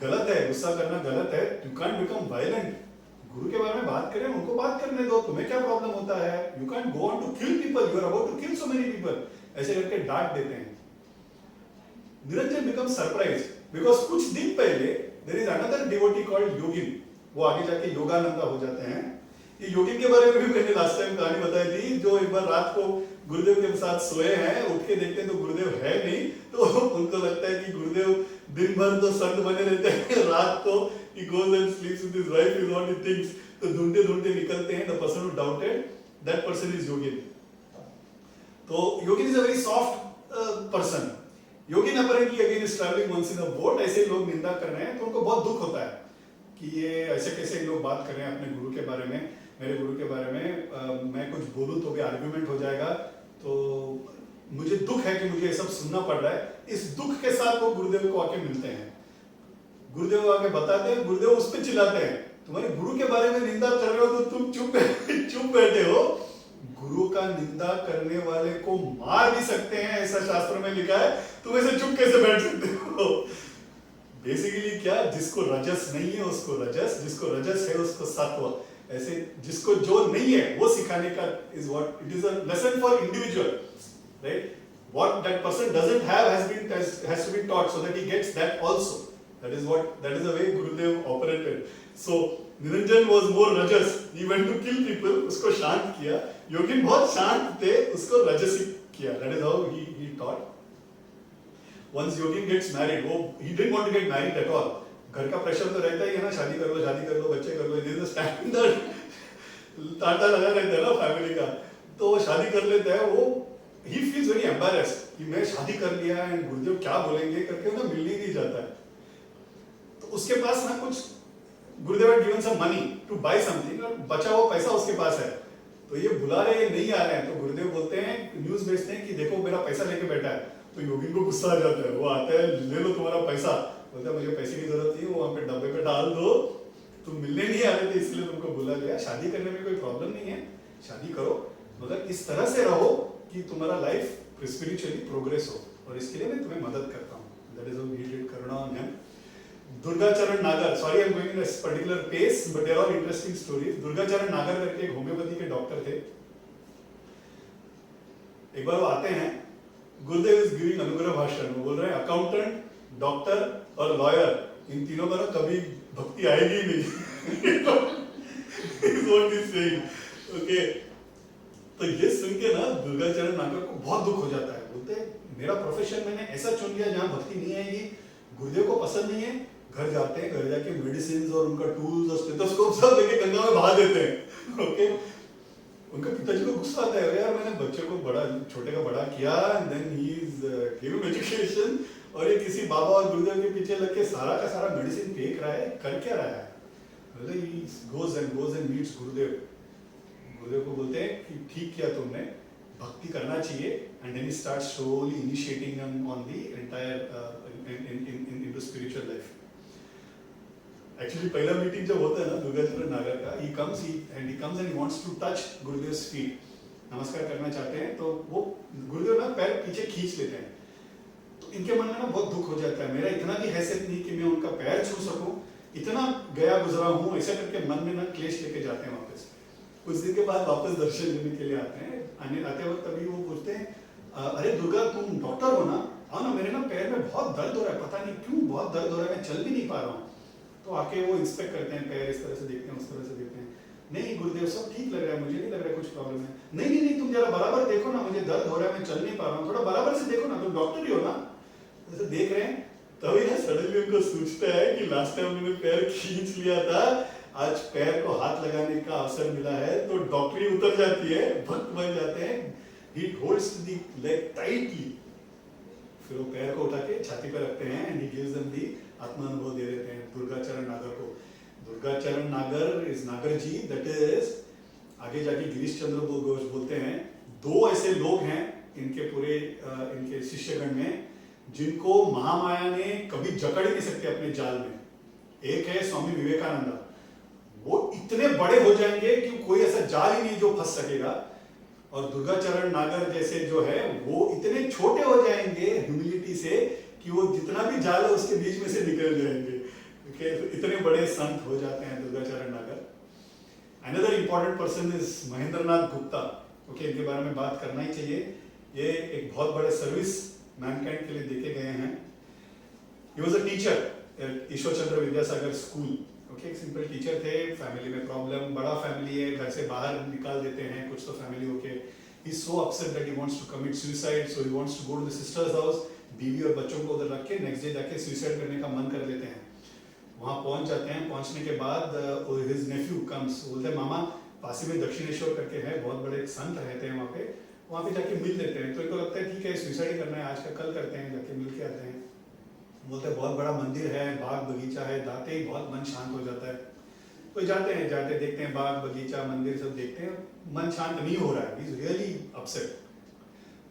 गलत है, गुस्सा करना गलत है, यू कांट बिकम वायलेंट. गुरु के बारे में बात करें, उनको बात करने दो, तुम्हें क्या प्रॉब्लम होता है, you can't go on to kill people, you are about to kill so many people. ऐसे करके डांट देते हैं. निरंजन बिकम सरप्राइज बिकॉज कुछ दिन पहले there is another devotee called Yogin. वो आगे जाके योगानंदा हो जाते हैं. ये योगिन के बारे में भी मैंने लास्ट टाइम कहानी बताई थी, जो एक बार रात को गुरुदेव के साथ सोए हैं, उठ के देखते हैं तो गुरुदेव है नहीं. तो उनको लगता है कि गुरुदेव दिन भर तो संत बने रहते हैं, रात को he goes and sleeps with his wife is what he thinks. तो ढूंढते ढूंढते निकलते हैं, the person who doubted, that person is योगिन. तो योगिन is a very soft person. Yogin apparently again is traveling once in a boat. ऐसे लोग निंदा कर रहे हैं तो उनको बहुत दुख होता है कि ये ऐसे कैसे लोग बात कर रहे हैं अपने गुरु के बारे में, मेरे गुरु के बारे में. मैं कुछ बोलूं तो भी आर्ग्यूमेंट हो जाएगा, तो मुझे दुख है कि मुझे ये सब सुनना पड़ रहा है. इस दुख के साथ वो गुरुदेव को आके मिलते हैं. गुरुदेव आके बताते हैं, गुरुदेव उस पर चिल्लाते हैं, तुम्हारे गुरु के बारे में निंदा कर रहे हो तो तुम चुप बैठे हो. गुरु का निंदा करने वाले को मार भी सकते हैं, ऐसा शास्त्र में लिखा है, तुम ऐसे चुप कैसे बैठ सकते हो. बेसिकली क्या, जिसको रजस नहीं है उसको रजस, जिसको रजस है उसको सत्व, ऐसे जिसको जो नहीं है वो सिखाने का is what it is a lesson for individual, right. What that person doesn't have has to be taught so that he gets that also. That is the way Gurudev operated. So Niranjan was more rajas. He went to kill people. उसको शांत किया. योगिन बहुत शांत थे, उसको रजसिक किया. That is how he taught. Once Yogin gets married, he didn't want to get married at all. घर का प्रेशर तो रहता ही है ना, शादी कर लो, बच्चे कर लो. This is the standard. तांता लगा रहता है ना फैमिली का. तो वो शादी कर लेता है. वो he feels very embarrassed कि मैं शादी कर लिया है, गुरुदेव क्या बोलेंगे करके उन्हें मिलने नहीं जाता है. तो उसके पास ना कुछ, गुरुदेव had given some money to buy something और बचा हुआ पैसा उसके पास है. तो ये बुला रहे हैं, नहीं आ रहे हैं. तो गुरुदेव बोलते हैं, न्यूज भेजते हैं कि देखो मेरा पैसा लेके बैठा है. तो योगिन को गुस्सा आ जाता है. वो आता है, ले लो तुम्हारा पैसा. बोलता है मुझे पैसे की जरूरत नहीं है, वो वहां पे डब्बे पे डाल दो, तुम मिलने नहीं आ रहे थे इसलिए तुमको बुला लिया. शादी करने में कोई प्रॉब्लम नहीं है, शादी करो, मगर इस तरह से रहो कि तुम्हारा लाइफ स्पिरिचुअली प्रोग्रेस हो, और इसके लिए मैं तुम्हें मदद करता हूँ. That is how he did karuna on him. Durgacharan Nagar, sorry I am going in a particular pace but they are all interesting stories. Durgacharan Nagar करके एक होम्योपैथी के डॉक्टर थे. एक बार वो आते हैं, गुरुदेव इज गिविंग अनुग्रह भाषण. वो बोल रहे हैं अकाउंटेंट, डॉक्टर और लॉयर, इन तीनों का कभी भक्ति आएगी नहीं. ओके. तो ये सुन के ना दुर्गाचरण नागर को बहुत दुख हो जाता है. बोलते हैं मेरा प्रोफेशन मैंने ऐसा चुन लिया जहाँ भक्ति नहीं आएगी, गुरुदेव को पसंद नहीं है. घर जाते हैं, घर जाके मेडिसिन और उनका टूल्स और स्टेथोस्कोप सब लेके गंगा में बहा देते हैं. ओके. उनके पिताजी को गुस्सा आता है, यार मैंने बच्चे को बड़ा, छोटे का बड़ा किया, then he is giving education, और ये किसी बाबा और गुरुदेव के पीछे लग के सारा का सारा मेडिसिन फेंक रहा है, कर क्या रहा है. ही गोज एंड मीट्स गुरुदेव. गुरुदेव को बोलते हैं कि ठीक किया तुमने, भक्ति करना चाहिए. And then he start slowly initiating them on the entire into spiritual life. Actually पहला मीटिंग जब होता है ना दुर्गाचरण नागर का, he comes and he wants to touch गुरुदेव्स feet. नमस्कार करना चाहते हैं, तो वो गुरुदेव ना पैर पीछे खींच लेते हैं. तो इनके मन में ना बहुत दुख हो जाता है, मेरा इतना भी हैसियत नहीं कि मैं उनका पैर छू सकूं. इतना गया गुजरा हूँ, ऐसा करके मन में ना क्लेश लेके जाते हैं वापस। कुछ दिन के बाद वापस दर्शन लेने के लिए आते हैं, आते वक्त तभी वो पूछते हैं अरे दुर्गा तुम डॉक्टर हो ना, हाँ ना, मेरे ना पैर में बहुत दर्द हो रहा है, पता नहीं क्यों बहुत दर्द हो रहा है, मैं चल भी नहीं पा रहा हूँ। तो आके वो इंस्पेक्ट करते हैं, पैर इस तरह से देखते हैं, उस तरह से देखते हैं, नहीं गुरुदेव सब ठीक लग रहा है, मुझे नहीं लग रहा है कुछ प्रॉब्लम है। नहीं नहीं नहीं, तुम जरा बराबर देखो ना, मुझे दर्द हो रहा है, मैं चल नहीं पा रहा हूँ, थोड़ा बराबर से देखो ना, तुम डॉक्टर ही हो ना। जैसे देख रहे हैं तभी ना सडनली उनको सूझता है कि लास्ट टाइम उन्होंने पैर खींच लिया था, आज पैर को हाथ लगाने का अवसर मिला है, तो डॉक्टरी उतर जाती है, भक्त बन जाते हैं। He holds the leg tightly, फिर वो पैर को उठा के छाती पे रखते हैं and he gives them the आत्मानुभव दे देते हैं दुर्गाचरण नागर को। दुर्गाचरण नागर इज नागर जी, दैट इज आगे जाके गिरीश चंद्र घोष बोलते हैं, दो ऐसे लोग हैं इनके पूरे इनके शिष्यगण में जिनको महामाया ने कभी जकड़ ही नहीं सकते अपने जाल में। एक है स्वामी विवेकानंद, वो इतने बड़े हो जाएंगे कि कोई ऐसा जाल ही नहीं जो फंस सकेगा, और दुर्गाचरण नागर जैसे जो है वो इतने छोटे हो जाएंगे ह्यूमिलिटी से कि वो जितना भी जाल है उसके बीच में से निकल जाएंगे। Okay, तो इतने बड़े संत हो जाते हैं दुर्गाचरण नागर। Another important person is Mahendranath Gupta. Okay, इनके बारे में बात करना ही चाहिए, ये एक बहुत बड़े सर्विस मैनकाइंड के लिए देखे गए हैं। ही was a teacher at Ishwar Chandra Vidyasagar school. Okay, एक सिंपल टीचर थे, फैमिली में प्रॉब्लम, बड़ा फैमिली है, घर से बाहर निकाल देते हैं कुछ तो फैमिली होके। He is so upset that he wants to commit suicide, so he wants to go to the sister's house, बीवी और बच्चों को उधर रख के नेक्स्ट डे जाके सुसाइड करने का मन कर लेते हैं। वहां पहुंच जाते हैं, पहुंचने के बाद हिज नेफ्यू कम्स, बोलते हैं मामा पास में दक्षिणेश्वर करके है, बहुत बड़े एक संत रहते हैं वहाँ पे जाके मिल लेते हैं। तो इनको लगता है ठीक है सुसाइड करना है, आज का कल करते हैं, जाके मिल के आते हैं। बोलते हैं बहुत बड़ा मंदिर है, बाग बगीचा है, जाते ही बहुत मन शांत हो जाता है। तो जाते हैं, जाते देखते हैं बाग बगीचा मंदिर सब देखते हैं, मन शांत नहीं हो रहा है, ही इज रियली अपसेट।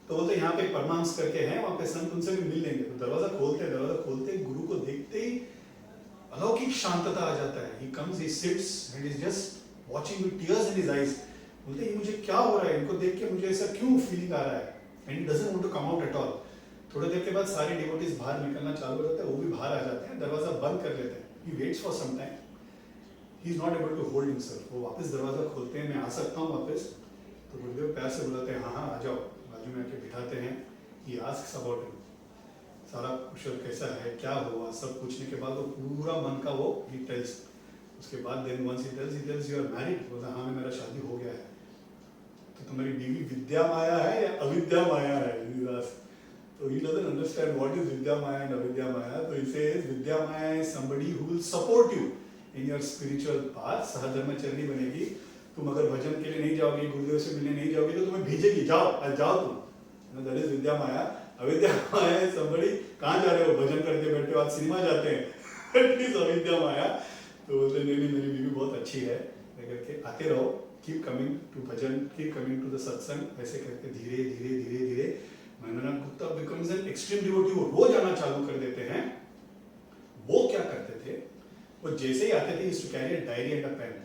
तो बोलते यहाँ पे परमांस करके हैं, वहाँ पे संत उनसे भी मिल लेंगे। तो दरवाजा खोलते गुरु को देखते ही अलौकिक शांतता आ जाता है। He comes, he sits and is just watching with tears in his eyes. बोलते हैं ये मुझे क्या हो रहा है, इनको देख के मुझे ऐसा क्यों फीलिंग आ रहा है, and he doesn't want to come out at all. थोड़ी देर के बाद सारे डिवोटीज बाहर निकलना चालू हो जाते हैं, वो भी बाहर आ जाते हैं, दरवाजा बंद कर लेते हैं। He waits for some time. He is not able to hold himself. वो वापस दरवाजा खोलते हैं, मैं आ सकता हूँ वापस? तो गुरुदेव प्यार से बुलाते हैं, हाँ हाँ आ जाओ, बाजू में आके बिठाते हैं। He asks about him. सारा कुशल कैसा है, क्या हुआ, सब पूछने के बाद वो पूरा मन का वो he tells. उसके बाद then once he tells you are married, बोलता हाँ मेरा शादी हो गया है। तो तुम्हारी बीवी विद्या माया है या अविद्या माया है? तो he doesn't understand what is vidya maya and avidya maya. तो he says vidya maya is somebody who will support you in your spiritual path. सहधर्मचरणी बनेगी। तुम अगर भजन के लिए नहीं जाओगे, गुरुदेव से मिलने नहीं जाओगे, तो तुम्हें भेजेगी, जाओ तुम। That is vidya maya. अविद्या माया है somebody, कहाँ जा रहे हो, भजन करके बैठे हो, आज सिनेमा जाते हैं, that is अविद्या माया। तो बोलते नहीं मेरी बीवी बहुत अच्छी है, करके आते रहो, keep coming to bhajan, keep coming to the सत्संग, ऐसे करके धीरे धीरे Mahendranath Gupta becomes an extreme devotee। वो रोज आना चालू कर देते हैं। वो क्या करते थे, वो जैसे ही आते थे, used to carry a diary and a pen.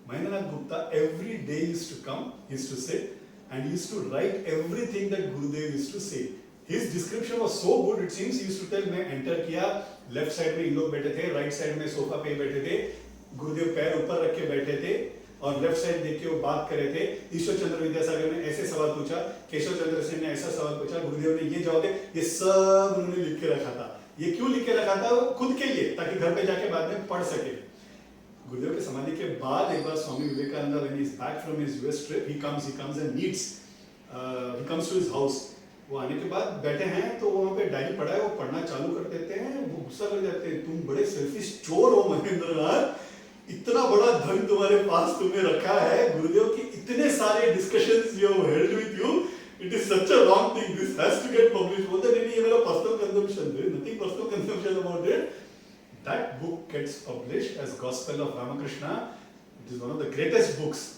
Mahendranath Gupta every day used to come, used to sit and used to write everything that Gurudev used to say. His description was so good, it seems he used to tell, मैं enter किया, left side में इन लोग बैठे थे, right side में sofa पे बैठे थे, गुरुदेव पैर ऊपर रख के बैठे थे और लेफ्ट साइड देख के वो बात कर रहे थे। ईश्वर चंद्र विद्यासागर ने ऐसे सवाल पूछा, केशव चंद्र सेन ने ऐसा सवाल पूछा, गुरुदेव ने ये जवाब दिया। ये सब उन्होंने लिख के रखा था। ये क्यों लिख के रखा था? खुद के लिए, ताकि घर पे जाके बाद में पढ़ सके। गुरुदेव के समाधि के बाद एक बार Swami Vivekananda when he is back from his US trip, he comes and meets, he comes to his house। वो आने के बाद बैठे हैं तो वहाँ पे डायरी पढ़ा है, वो पढ़ना चालू कर देते हैं। वो गुस्सा कर जाते हैं, तुम बड़े सेल्फिश चोर हो महेंद्रनाथ, इतना बड़ा धन तुम्हारे पास तुमने रखा है, गुरुदेव के इतने सारे discussions you have held with you, it is such a wrong thing, this has to get published. बोलते नहीं ये मेरा पर्सनल कंजम्पशन है, nothing personal consumption about it. That book gets published as gospel of Ramakrishna. It is one of the greatest books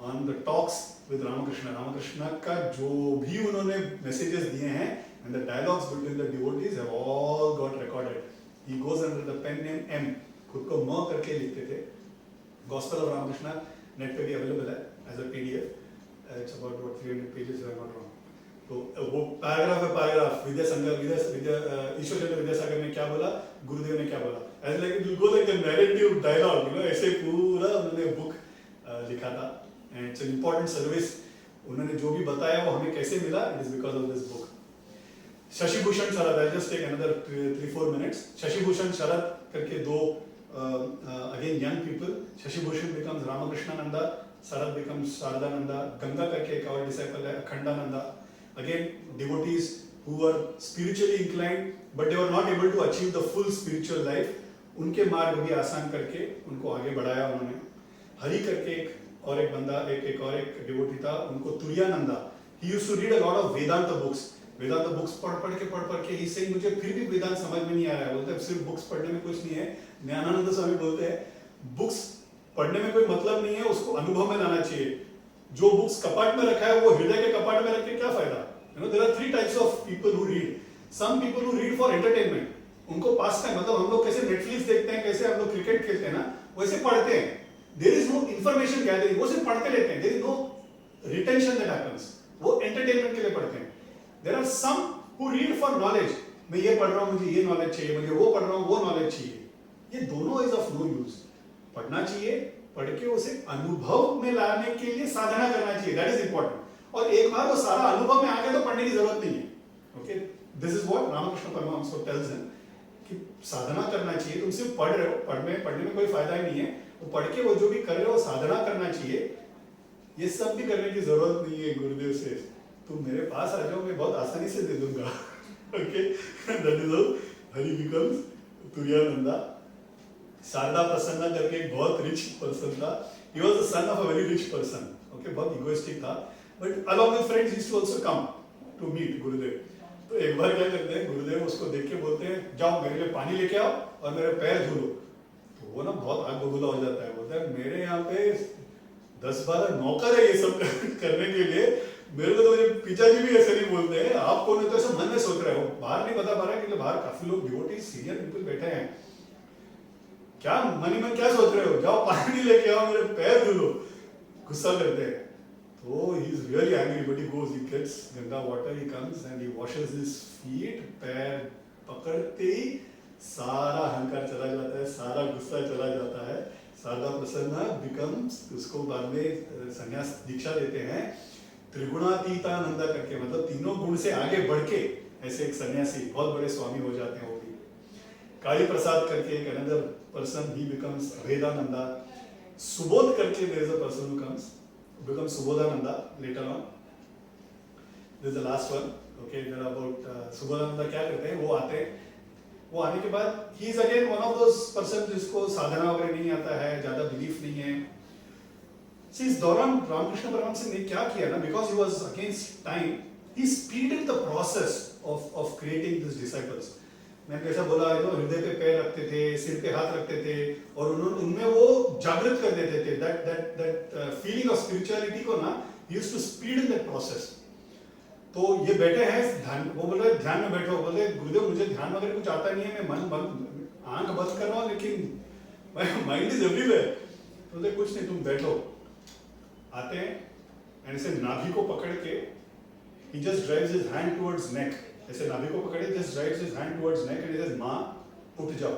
on the talks with Ramakrishna. Ramakrishna का जो भी उन्होंने messages दिए हैं and the dialogues between the devotees have all got recorded. He goes under the pen name M, खुद को म करके लिखते थे। गॉस्पेल ऑफ रामकृष्ण नेट पे भी अवेलेबल है as a PDF. It's about 300 pages if I am not wrong. तो वो पैराग्राफ है पैराग्राफ, ईश्वर चंद्र विद्यासागर ने क्या बोला, गुरुदेव ने क्या बोला, as like it will go like a narrative dialogue, ऐसे पूरा उन्होंने बुक लिखा था। And it's an important service. उन्होंने जो भी बताया वो हमें कैसे मिला, it is because of this book. Shashi Bhushan Sharad, I just take another 3-4 minutes. Shashi Bhushan Sharad करके दो again young people, Shashi Bhushan becomes Ramakrishnananda, Sharad becomes Saradananda. Ganga करके एक और डिसाइपल है, Akhandananda, again devotees who were spiritually inclined but they were not able to achieve the full spiritual life, उनके मार्ग भी आसान करके उनको आगे बढ़ाया उन्होंने। हरि करके एक बंदा, एक डिवोटी था, उनको Turiyananda, he used to read a lot of Vedanta books, Vedanta books पढ़ के ही से मुझे फिर भी वेदांत समझ में नहीं आ रहा है, बोलते सिर्फ बुक्स पढ़ने में कुछ नहीं है। ज्ञानानंद स्वामी बोलते हैं बुक्स पढ़ने में कोई मतलब नहीं है, उसको अनुभव में लाना चाहिए। जो बुक्स कपाट में रखा है वो हृदय के कपाट में रख के क्या फायदा। there are 3 types of people who read. Some people who read for entertainment, उनको पास टाइम, मतलब हम लोग कैसे नेटफ्लिक्स देखते हैं, कैसे हम लोग क्रिकेट खेलते हैं ना, वैसे पढ़ते हैं। There is no information gathering, वो सिर्फ पढ़ते रहते हैं, there is no retention that happens, वो entertainment के लिए पढ़ते हैं। There are some who read for knowledge, मैं ये पढ़ रहा हूँ, मुझे ये नॉलेज चाहिए, मुझे वो पढ़ रहा हूँ, वो नॉलेज चाहिए। ये दोनों is of no use। पढ़ना चाहिए, पढ़ के उसे अनुभव में लाने के लिए साधना करना चाहिए, that is important। और एक बार वो सारा अनुभव में आ गया तो पढ़ने की जरूरत नहीं है। Okay, this is what Ramakrishna Paramahamsa tells him कि साधना करना चाहिए। तुम सिर्फ पढ़ रहे हो, पढ़ने में कोई फायदा ही नहीं है, वो पढ़ के वो जो भी कर रहे हो साधना करना चाहिए। ये सब भी करने की जरूरत नहीं है। गुरुदेव से तुम मेरे पास आ जाओ, मैं बहुत आसानी से दे दूंगा। Okay, that is how Hari becomes Turiyananda. Sarada Prasanna करके एक बहुत रिच पर्सन था, he was the son of a very rich person. Okay, बहुत इगोइस्टिक था, but along with friends he used to also come to meet गुरुदेव। तो एक बार क्या करते हैं, गुरुदेव उसको देख के बोलते हैं जाओ मेरे लिए पानी लेके आओ और मेरे पैर धो लो। तो वो ना बहुत आग बबूला हो जाता है, बोलता है मेरे यहाँ पे 10-12 नौकर है ये सब करने के लिए, मेरे को तो मेरे पिताजी भी ऐसे नहीं बोलते हैं। आप कौन है, तो ऐसा मन में सोच रहे हो, बाहर नहीं बता पा रहा है क्योंकि बाहर काफी लोग डिवोटी सीनियर पीपल बैठे हैं। क्या मन ही मन क्या सोच रहे हो, जाओ पानी लेके आओ, मेरे पैर धो लो। गुस्सा करते हैं। So he is really angry, but he goes, he gets Ganga water, he comes and he washes his feet, पैर पकड़ते ही सारा अहंकार चला जाता है, सारा गुस्सा चला जाता है। शारदा प्रसन्ना becomes, उसको बाद में संन्यास दीक्षा देते हैं, त्रिगुणातीतानंदा करके, मतलब तीनों गुण से आगे बढ़ के ऐसे एक सन्यासी बहुत बड़े स्वामी हो जाते हैं वो भी। काली प्रसाद करके एक another person, he becomes वेदानंदा। Subodh करके there is a person who becomes Subodhananda later on. This is the last one. Okay, there are about Subodhananda क्या करते हैं, वो आते हैं, वो आने के बाद he is again one of those person जिसको साधना वगैरह नहीं आता है, ज्यादा बिलीफ नहीं है। See, इस दौरान रामकृष्ण परमहंस ने क्या किया ना, because he was against time, he speeded the process of creating these disciples. मैंने कैसा बोला, हृदय पे पैर रखते थे, सिर पे हाथ रखते थे, और उनमें वो जागृत कर देते थे। that feeling of spirituality को ना, he used to speed in that process। तो ये बैठे हैं ध्यान, वो बोल रहे ध्यान में बैठो, बोले गुरुदेव मुझे ध्यान वगैरह कुछ आता नहीं है, मैं मन बंद, आंख बंद कर रहा हूँ, लेकिन माय माइंड इज एवरीवेयर। बोले कुछ नहीं, तुम बैठो। आते हैं ऐसे नाभि को पकड़ के, he just drives his hand towards neck, ऐसे नाभि को पकड़े, just drives his hand towards neck and he says माँ उठ जाओ।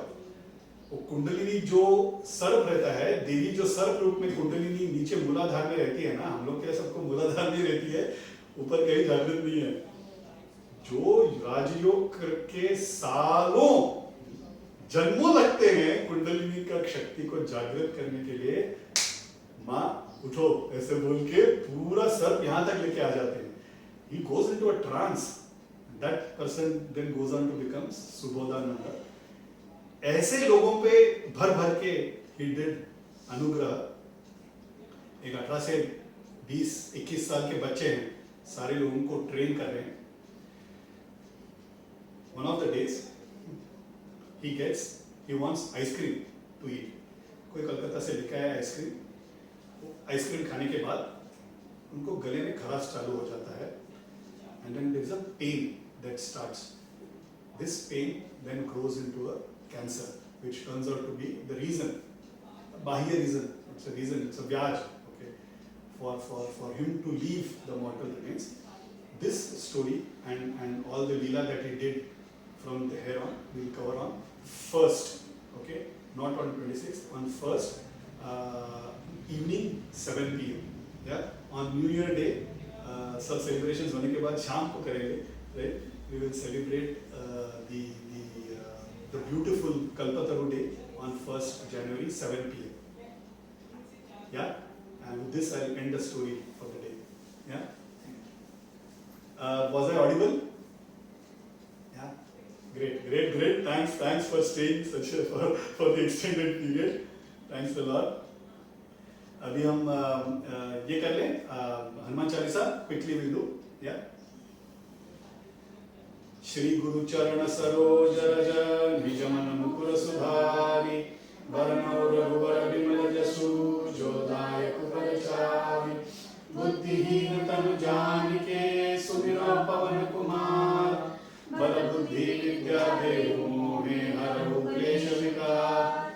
वो कुंडलिनी जो सर्प रहता है, देवी जो सर्प रूप में कुंडलिनी नीचे मूलाधार में रहती है ना, हम लोग क्या सबको मूलाधार में रहती है, ऊपर कहीं जागृत नहीं है। जो राजयोग करके सालों जन्मों लगते हैं कुंडलिनी का शक्ति को जागृत करने के लिए, माँ उठो ऐसे बोल के पूरा सर्प यहाँ तक लेके आ जाते हैं। He goes into a trance. That person then goes on to become Subodhananda। ऐसे लोगों पे भर भर के he did अनुग्रह। एक 18 से 20-21 साल के बच्चे हैं, सारे लोगों को ट्रेन कर रहे हैं। One of the days he wants ice cream to eat। कोई कलकत्ता से लेकर आया आइसक्रीम। आइसक्रीम खाने के बाद उनको गले में खराश चालू हो जाता है, and then there is a pain that starts। This pain then grows into a cancer, which turns out to be the reason, a bahya reason, it's a reason, it's a vyaj, okay, for him to leave the mortal remains। This story and all the leela that he did from the here on, we'll cover on 1st Okay, not on 26th, on 1st evening 7 p.m. Yeah, on New Year Day सब celebrations होने के बाद शाम को करेंगे, right? We will celebrate the beautiful Kalpataru Day on 1st January 7 p.m. Yeah, and with this I'll end the story for the day. Yeah, was I audible? Yeah, great. Thanks for staying for the extended period. Thanks a lot. अभी हम ये कर लें Hanuman Chalisa quickly will do. या श्री गुरु चरण सरोज रज निज मन मुकुर सुधारि वरनौ रघुवर विमल जसु जो दायक फलचारि बुद्धिहीन तनु जानिके सुमिरौ पवन कुमार बल बुद्धि विद्या देहु मोहे हरहु क्लेश विकार.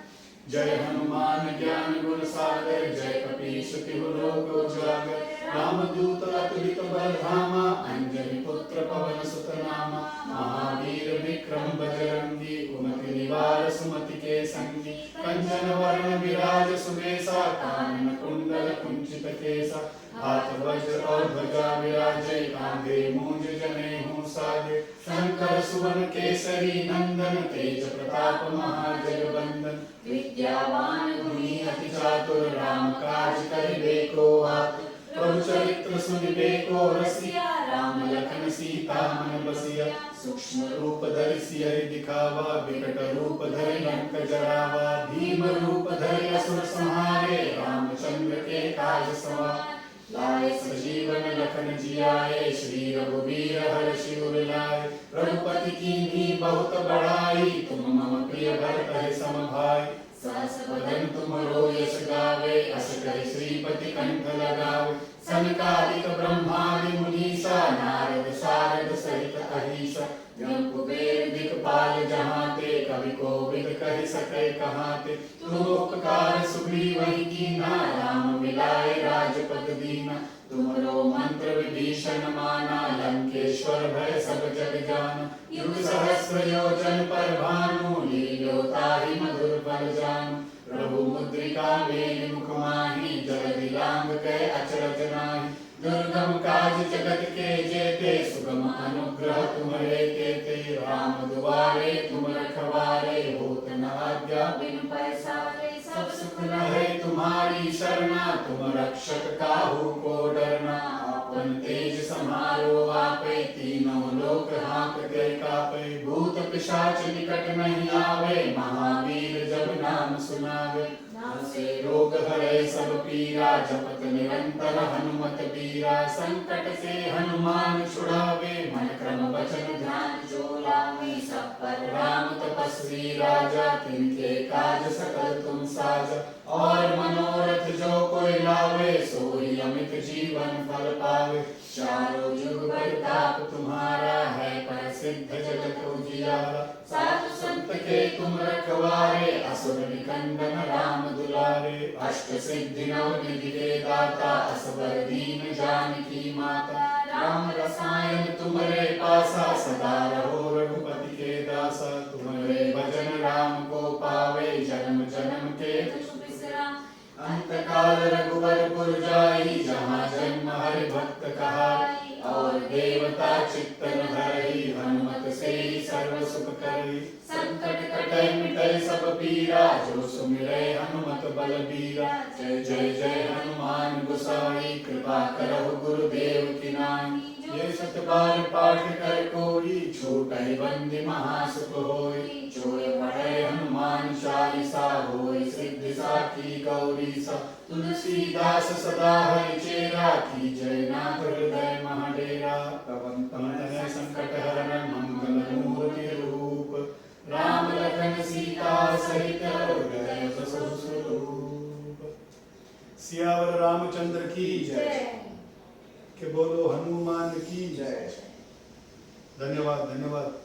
जय हनुमान ज्ञान गुण सागर जय कपीस तिहु लोक उजागर रामदूत अतुलित बल धामा अंजनी पुत्र पवन सुत नामा महावीर विक्रम बजरंगी कुमति निवार सुमति के संगी कंचन वर्ण विराज सुबेसा कानन कुंडल कुंचित केसा हाथ वज्र और ध्वजा विराजे कांधे मूंज जनेऊ साजे शंकर सुवन केसरी नंदन तेज प्रताप महाजगवंदन विद्यावान गुणी अति चातुर राम काज करिबे को आतुर प्रभु चरित्र सुनिबे को रसिया राम लखन सीता मन बसिया सूक्ष्म रूप धरि सियहि दिखावा विकट रूप धरि लंक जरावा भीम रूप धरि असुर संहारे रामचंद्र के काज सवारे लाए सजीवन लखन जियाए श्री रघुवीर हर्षि उर लाए रघुपति कीन्ही बहुत बड़ाई तुम मम प्रिय भरत सम भाई सहस बदन तुमरो यश गावे अस कहि श्रीपति कंठ लगावे सनकादिक ब्रह्मादि मुनीसा नारद सारद सहित अहिसा जम कुबेर दिक्पाल जहाते कवि कोविद कहि सके कहाते तुम उपकार सुग्रीवहि कीन्हा राम मिलाए राजपद दीना तुमरो मंत्र विभीषण माना लंकेश्वर भय सब जग जाना युग सहस्र योजन पर भानु लील्यो ताहि मधुर फल जानु प्रभु मुद्रिका मेलि मुख माहि जलधि लांघ कै अचरज नाहि दुर्गम काज जगत के जेते सुगम अनुग्रह तुम्हारे तेते राम दुआरे तुम रखवारे होत न आज्ञा बिनु पैसारे सब सुख लहै तुम्हारी शरणा तुम रक्षक काहू को डरना अपन तेज समारो आपै तीनों लोक हाँकते कापै भूत पिशाच निकट नहीं आवे महावीर जब नाम सुनावे नासे रोग हरै सब पीरा जपत निरंतर हनुमत बीरा संकट से हनुमान छुड़ावे मन क्रम वचन ध्यान जो लावे सब पर राम तपस्वी राजा तिनके काज सकल तुम साजा और मनोरथ जो कोई लावे सोई अमित जीवन फल पावे चारों जुग परताप तुम्हारा है प्रसिद्ध जगत उजियारा साधु संत के तुम रखवारे असुर निकंदन राम दुलारे अष्ट सिद्धि नव निधि के दाता असबर दीन जानकी माता राम रसायन तुम्हारे पासा सदा रहो रघुपति के दासा तुम्हारे भजन राम को पावे जन्म जन्म के दुख बिसराम अंत काल रघुवर पुर जाई जहाँ जन्म हरि भक्त कहाई और देवता चित्तन धरई हनुमत से ही सर्व सुख करई संकट कटै मिटै सब पीरा जो सुमिरै हनुमत बल बीरा जय जय जय हनुमान गोसाई कृपा करहु गुरुदेव की नाई ये सत बार पाठ कर कोई छूटै बंदी महासुख होई जोय पढ़ै हनुमान चालीसा होई सिद्धि साखी गौरी सा तुलसीदास सदा हरि चेरा की जय नाथ हृदय महाडेरा पवन तनय संकट हरण मंगल मूर्ति रूप राम लखन सीता सहित हृदय स्वरूप. सियावर रामचंद्र की जय. के बोलो हनुमान की जय. धन्यवाद.